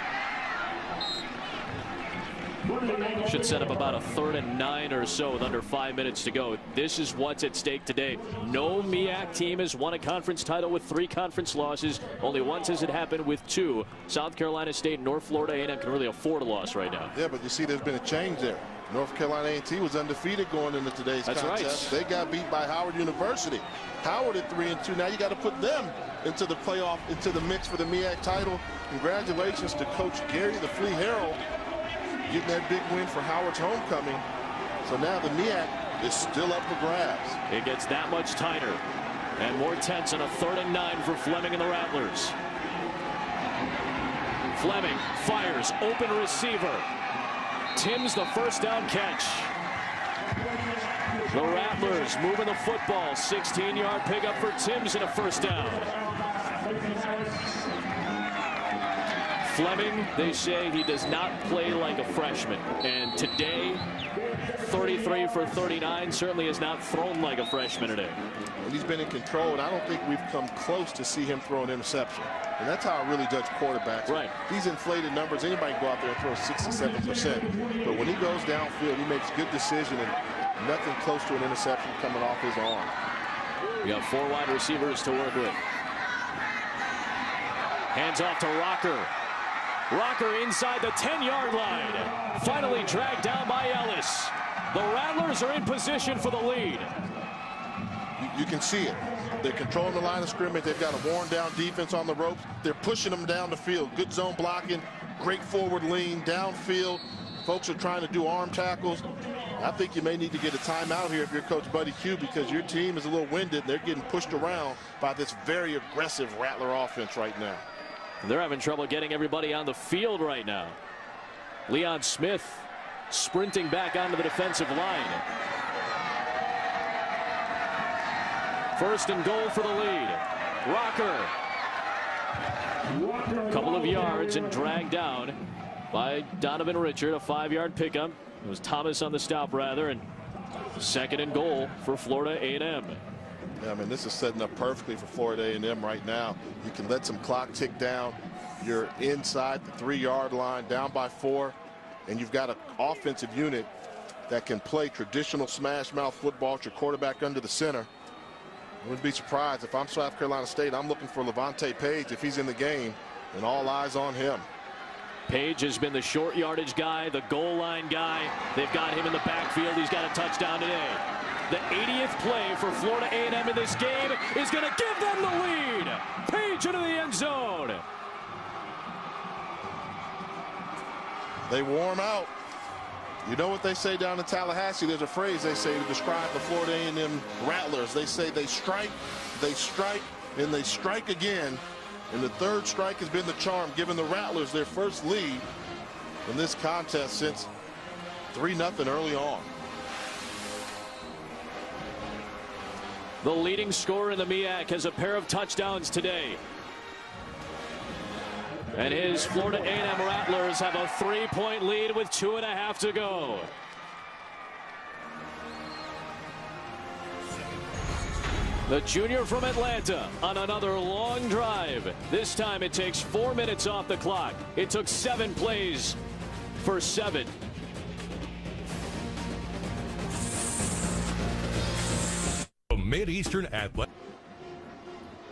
Should set up about a 3rd and 9 or so with under 5 minutes to go. This is what's at stake today. No MEAC team has won a conference title with 3 conference losses. Only once has it happened with 2. South Carolina State and North Florida A&M can really afford a loss right now. Yeah, but you see there's been a change there. North Carolina A&T was undefeated going into today's contest. They got beat by Howard University. Howard at 3-2. Now you got to put them into the playoff, into the mix for the MEAC title. Congratulations to Coach Gary, the Flea Herald, getting that big win for Howard's homecoming. So now the MEAC is still up for grabs. It gets that much tighter and more tense on a 3rd and 9 for Fleming and the Rattlers. Fleming fires, open receiver. Tim's the first down catch. The Rattlers moving the football. 16-yard pickup for Tim's and a first down. Fleming, they say he does not play like a freshman. And today, 33 for 39, certainly has not thrown like a freshman today. And he's been in control, and I don't think we've come close to see him throw an interception. And that's how I really judge quarterbacks. Right. These inflated numbers, anybody can go out there and throw 67%. But when he goes downfield, he makes good decisions, and nothing close to an interception coming off his arm. We got 4 wide receivers to work with. Hands off to Rocker. Rocker inside the 10-yard line. Finally dragged down by Ellis. The Rattlers are in position for the lead. You can see it. They're controlling the line of scrimmage. They've got a worn-down defense on the ropes. They're pushing them down the field. Good zone blocking, great forward lean, downfield. Folks are trying to do arm tackles. I think you may need to get a timeout here if you're Coach Buddy Q, because your team is a little winded. They're getting pushed around by this very aggressive Rattler offense right now. They're having trouble getting everybody on the field right now. Leon Smith sprinting back onto the defensive line. First and goal for the lead. Rocker. Couple of yards and dragged down by Donovan Richard. A 5-yard pickup. It was Thomas on the stop rather, and 2nd and goal for Florida A&M. Yeah, I mean, this is setting up perfectly for Florida A&M right now. You can let some clock tick down. You're inside the 3-yard line, down by 4, and you've got an offensive unit that can play traditional smash mouth football with your quarterback under the center. I wouldn't be surprised if I'm South Carolina State. I'm looking for Levante Page if he's in the game, and all eyes on him. Page has been the short yardage guy, the goal line guy. They've got him in the backfield. He's got a touchdown today. The 80th play for Florida A&M in this game is going to give them the lead. Page into the end zone. They warm out. You know what they say down in Tallahassee? There's a phrase they say to describe the Florida A&M Rattlers. They say they strike, and they strike again. And the 3rd strike has been the charm, giving the Rattlers their first lead in this contest since 3-0 early on. The leading scorer in the MEAC has a pair of touchdowns today. And his Florida A&M Rattlers have a 3-point lead with 2.5 to go. The junior from Atlanta on another long drive. This time it takes 4 minutes off the clock. It took 7 plays for 7. Mid-Eastern Athletic.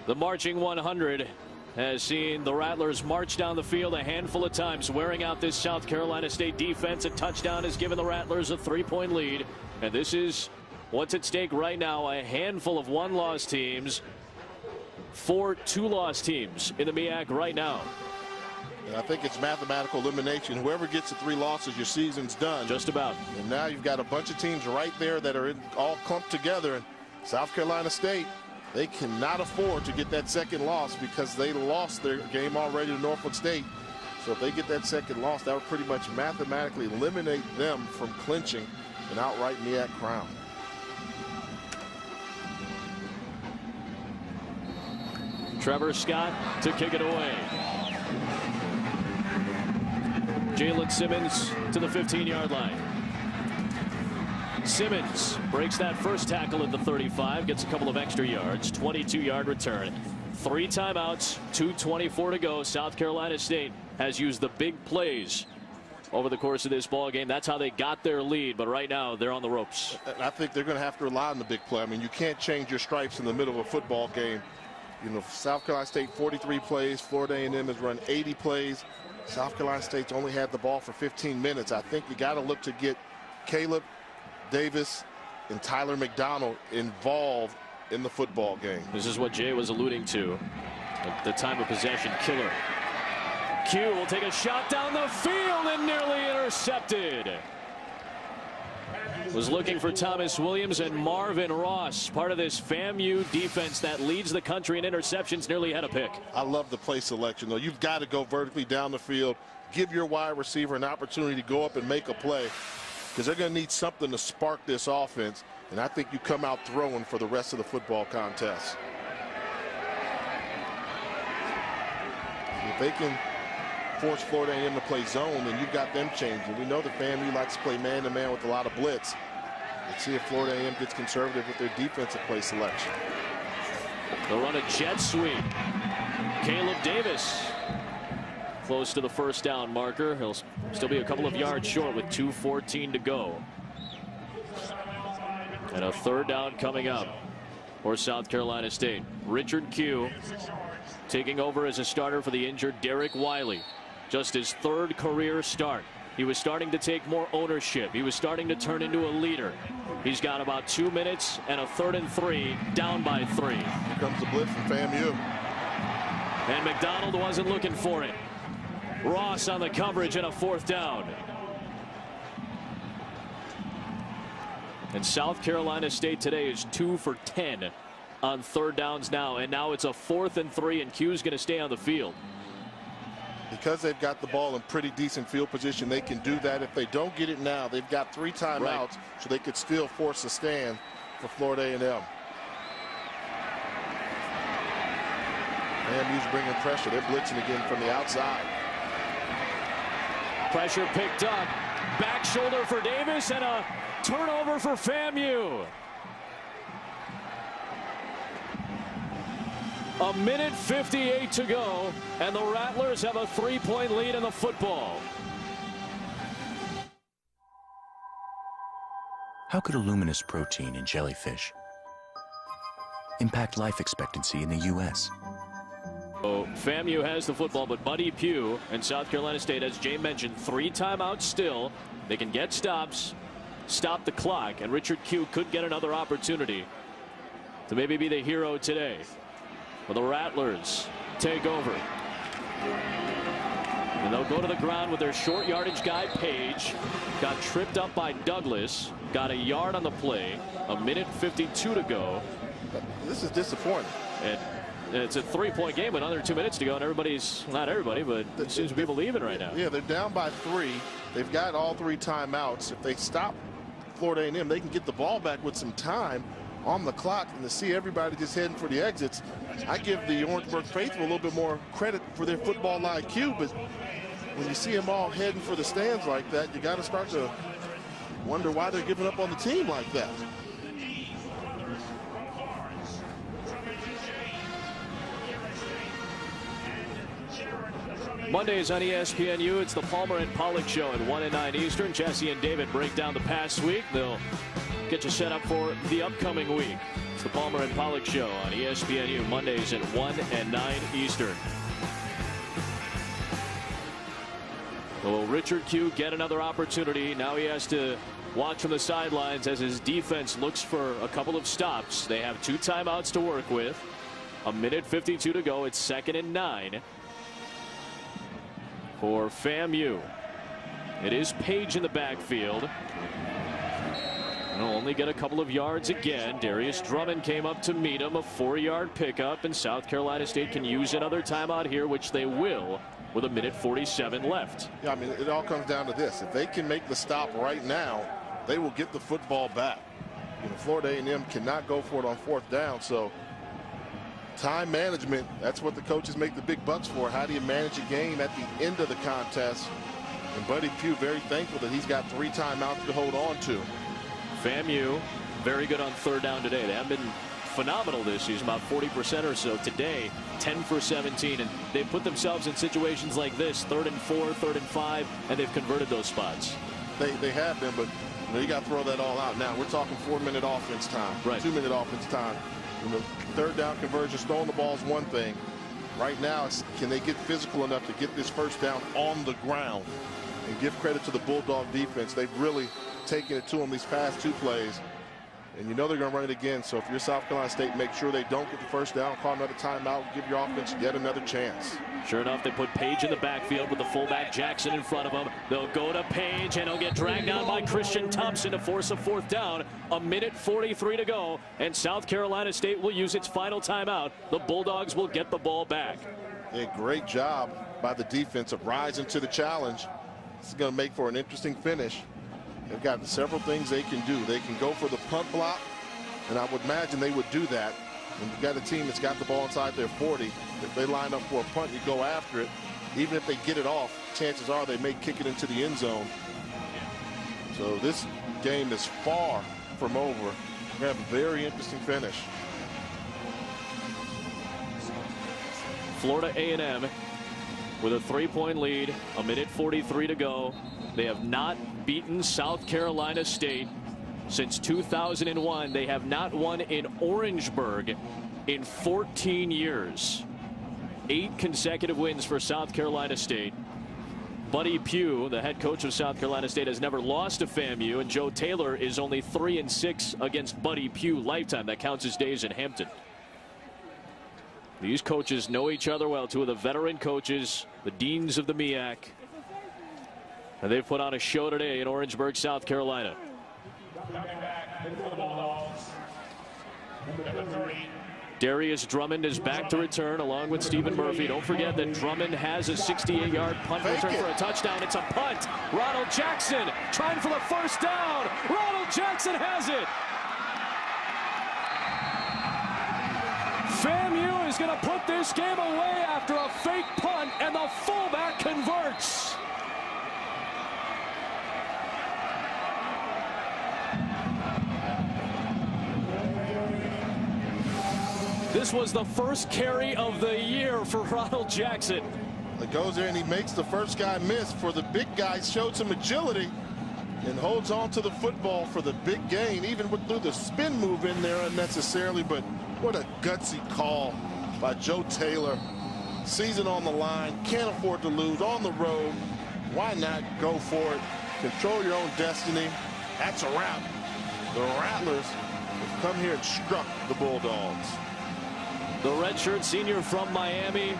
The marching 100 has seen the Rattlers march down the field a handful of times, wearing out this South Carolina State defense. A touchdown has given the Rattlers a 3-point lead. And this is what's at stake right now. A handful of 1-loss teams, 4 2-loss teams in the MEAC right now. And I think it's mathematical elimination. Whoever gets the 3 losses, your season's done. Just about. And now you've got a bunch of teams right there that are all clumped together. And South Carolina State They cannot afford to get that second loss because they lost their game already to Norfolk State. So if they get that second loss, that would pretty much mathematically eliminate them from clinching an outright MEAC crown. Trevor Scott to kick it away. Jalen Simmons to the 15-yard line. Simmons breaks that first tackle at the 35, gets a couple of extra yards, 22-yard return. 3 timeouts, 2:24 to go. South Carolina State has used the big plays over the course of this ball game. That's how they got their lead, but right now they're on the ropes. I think they're going to have to rely on the big play. I mean, you can't change your stripes in the middle of a football game. You know, South Carolina State 43 plays, Florida A&M has run 80 plays. South Carolina State's only had the ball for 15 minutes. I think you got to look to get Caleb Davis and Tyler McDonald involved in the football game. This is what Jay was alluding to. The time of possession killer. Q will take a shot down the field and nearly intercepted. Was looking for Thomas Williams and Marvin Ross. Part of this FAMU defense that leads the country in interceptions, nearly had a pick. I love the play selection, though. You've got to go vertically down the field. Give your wide receiver an opportunity to go up and make a play, because they're going to need something to spark this offense. And I think you come out throwing for the rest of the football contest. If they can force Florida A&M to play zone, then you've got them changing. We know the FAMU likes to play man-to-man with a lot of blitz. Let's see if Florida A&M gets conservative with their defensive play selection. They'll run a jet sweep. Caleb Davis close to the first down marker. He'll still be a couple of yards short with 2:14 to go. And a third down coming up for South Carolina State. Richard Q taking over as a starter for the injured Derek Wiley. Just his 3rd career start. He was starting to take more ownership. He was starting to turn into a leader. He's got about 2 minutes and a 3rd and 3, down by 3. Here comes the blitz from FAMU. And McDonald wasn't looking for it. Ross on the coverage and a 4th down. And South Carolina State today is 2 for 10 on 3rd downs now. And now it's a 4th and 3, and Q's going to stay on the field. Because they've got the ball in pretty decent field position, they can do that. If they don't get it now, they've got 3 timeouts, right, so they could still force a stand for Florida A&M. FAMU's bringing pressure. They're blitzing again from the outside. Pressure picked up. Back shoulder for Davis and a turnover for FAMU. A minute 58 to go, and the Rattlers have a 3-point lead in the football. How could a luminous protein in jellyfish impact life expectancy in the U.S.? So FAMU has the football, but Buddy Pugh and South Carolina State, as Jay mentioned, 3 timeouts still. They can get stops, stop the clock, and Richard Q could get another opportunity to maybe be the hero today. Well, the Rattlers take over. And they'll go to the ground with their short yardage guy, Page. Got tripped up by Douglas. Got a yard on the play. A minute 52 to go. This is disappointing. And it's a 3-point game with under 2 minutes to go, and everybody's, not everybody, but it seems to be believing right now. Yeah, they're down by 3. They've got all 3 timeouts. If they stop Florida A&M, they can get the ball back with some time on the clock, and to see everybody just heading for the exits, I give the Orangeburg faithful a little bit more credit for their football IQ, but when you see them all heading for the stands like that, you got to start to wonder why they're giving up on the team like that. Mondays on ESPNU, it's the Palmer and Pollock Show at 1 and 9 Eastern. Jesse and David break down the past week. They'll get you set up for the upcoming week. It's the Palmer and Pollock Show on ESPNU, Mondays at 1 and 9 Eastern. Will Richard Q get another opportunity? Now he has to watch from the sidelines as his defense looks for a couple of stops. They have 2 timeouts to work with. A minute 52 to go. It's 2nd and 9 for FAMU. It is Page in the backfield. He'll only get a couple of yards again. Darius Drummond came up to meet him, a 4-yard pickup, and South Carolina State can use another timeout here, which they will, with 1:47 left. Yeah, I mean, it all comes down to this. If they can make the stop right now, they will get the football back. You know, Florida A&M cannot go for it on 4th down, so time management, that's what the coaches make the big bucks for. How do you manage a game at the end of the contest? And Buddy Pugh very thankful that he's got 3 timeouts to hold on to. FAMU very good on 3rd down today. They haven't been phenomenal this season, about 40% or so. Today, 10 for 17, and they've put themselves in situations like this, 3rd and 4, 3rd and 5, and they've converted those spots. They have been, but you know, you got to throw that all out. Now we're talking 4-minute offense time, right? 2-minute offense time. You know, 3rd down conversions, throwing the ball is one thing. Right now, it's, can they get physical enough to get this 1st down on the ground? And give credit to the Bulldog defense. They've really taken it to them these past 2 plays. And you know they're going to run it again. So if you're South Carolina State, make sure they don't get the 1st down, call another timeout, give your offense yet another chance. Sure enough, they put Page in the backfield with the fullback Jackson in front of him. They'll go to Page, and he'll get dragged down by Christian Thompson to force a 4th down. 1:43 to go, and South Carolina State will use its final timeout. The Bulldogs will get the ball back. A great job by the defense of rising to the challenge. This is going to make for an interesting finish. They've got several things they can do. They can go for the punt block, and I would imagine they would do that. When you've got a team that's got the ball inside their 40, if they line up for a punt, you go after it. Even if they get it off, chances are they may kick it into the end zone. So this game is far from over. We have a very interesting finish. Florida A&M with a 3-point lead, 1:43 to go. They have not beaten South Carolina State since 2001. They have not won in Orangeburg in 14 years. 8 consecutive wins for South Carolina State. Buddy Pugh, the head coach of South Carolina State, has never lost to FAMU, and Joe Taylor is only 3-6 against Buddy Pugh lifetime. That counts his days in Hampton. These coaches know each other well. 2 of the veteran coaches, the deans of the MEAC. And they've put on a show today in Orangeburg, South Carolina. Darius Drummond is back to return along with Stephen Murphy. Don't forget that Drummond has a 68-yard punt return for a touchdown. It's a punt. Ronald Jackson trying for the 1st down. Ronald Jackson has it. FAMU is going to put this game away after a fake punt, and the fullback converts. This was the first carry of the year for Ronald Jackson. It goes there and he makes the first guy miss. For the big guy, showed some agility and holds on to the football for the big gain, even threw the spin move in there unnecessarily. But what a gutsy call by Joe Taylor. Season on the line, can't afford to lose on the road. Why not go for it? Control your own destiny. That's a wrap. The Rattlers have come here and struck the Bulldogs. The redshirt senior from Miami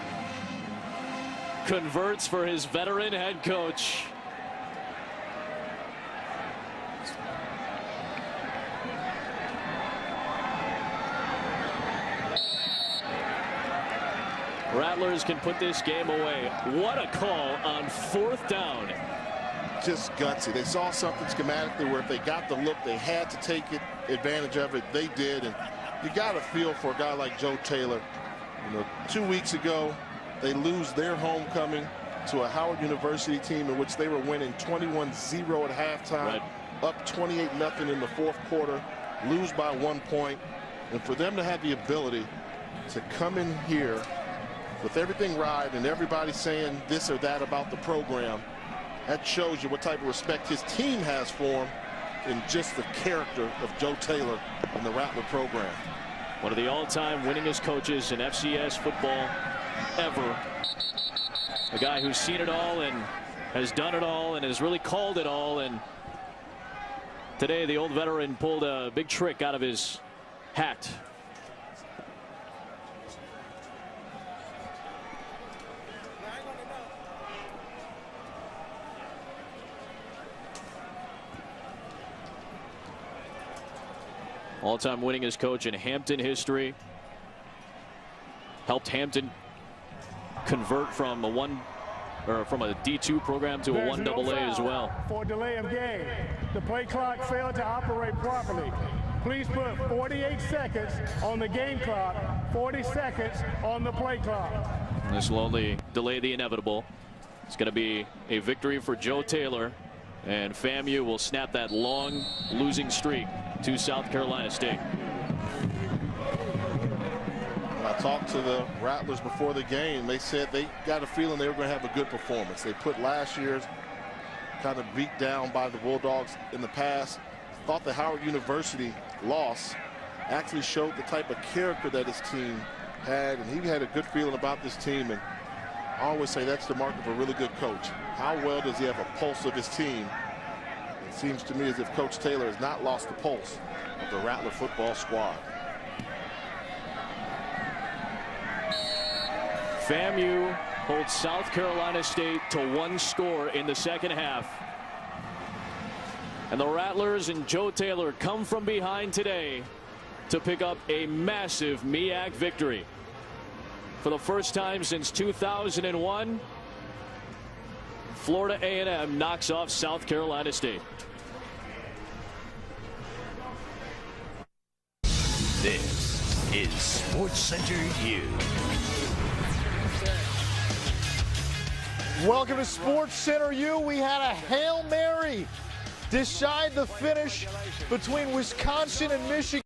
converts for his veteran head coach. Rattlers can put this game away. What a call on 4th down. Just gutsy. They saw something schematically where if they got the look, they had to take advantage of it. They did, and you got to feel for a guy like Joe Taylor. You know, 2 weeks ago, they lose their homecoming to a Howard University team in which they were winning 21-0 at halftime, right, up 28-0 in the 4th quarter, lose by 1 point. And for them to have the ability to come in here with everything right and everybody saying this or that about the program, that shows you what type of respect his team has for him in just the character of Joe Taylor and the Rattler program. One of the all-time winningest coaches in FCS football ever. A guy who's seen it all and has done it all and has really called it all. And today the old veteran pulled a big trick out of his hat. All-time winningest coach in Hampton history. Helped Hampton convert from a D2 program to a 1AA as well. For delay of game, the play clock failed to operate properly. Please put 48 seconds on the game clock, 40 seconds on the play clock. This will only delay the inevitable. It's going to be a victory for Joe Taylor, and FAMU will snap that long losing streak to South Carolina State. When I talked to the Rattlers before the game, they said they got a feeling they were going to have a good performance. They put last year's kind of beat down by the Bulldogs in the past. Thought the Howard University loss actually showed the type of character that his team had, and he had a good feeling about this team. And I always say that's the mark of a really good coach. How well does he have a pulse of his team? It seems to me as if Coach Taylor has not lost the pulse of the Rattler football squad. FAMU holds South Carolina State to 1 score in the second half. And the Rattlers and Joe Taylor come from behind today to pick up a massive MEAC victory. For the first time since 2001, Florida A&M knocks off South Carolina State. This is SportsCenter U. Welcome to SportsCenter U. We had a Hail Mary decide the finish between Wisconsin and Michigan.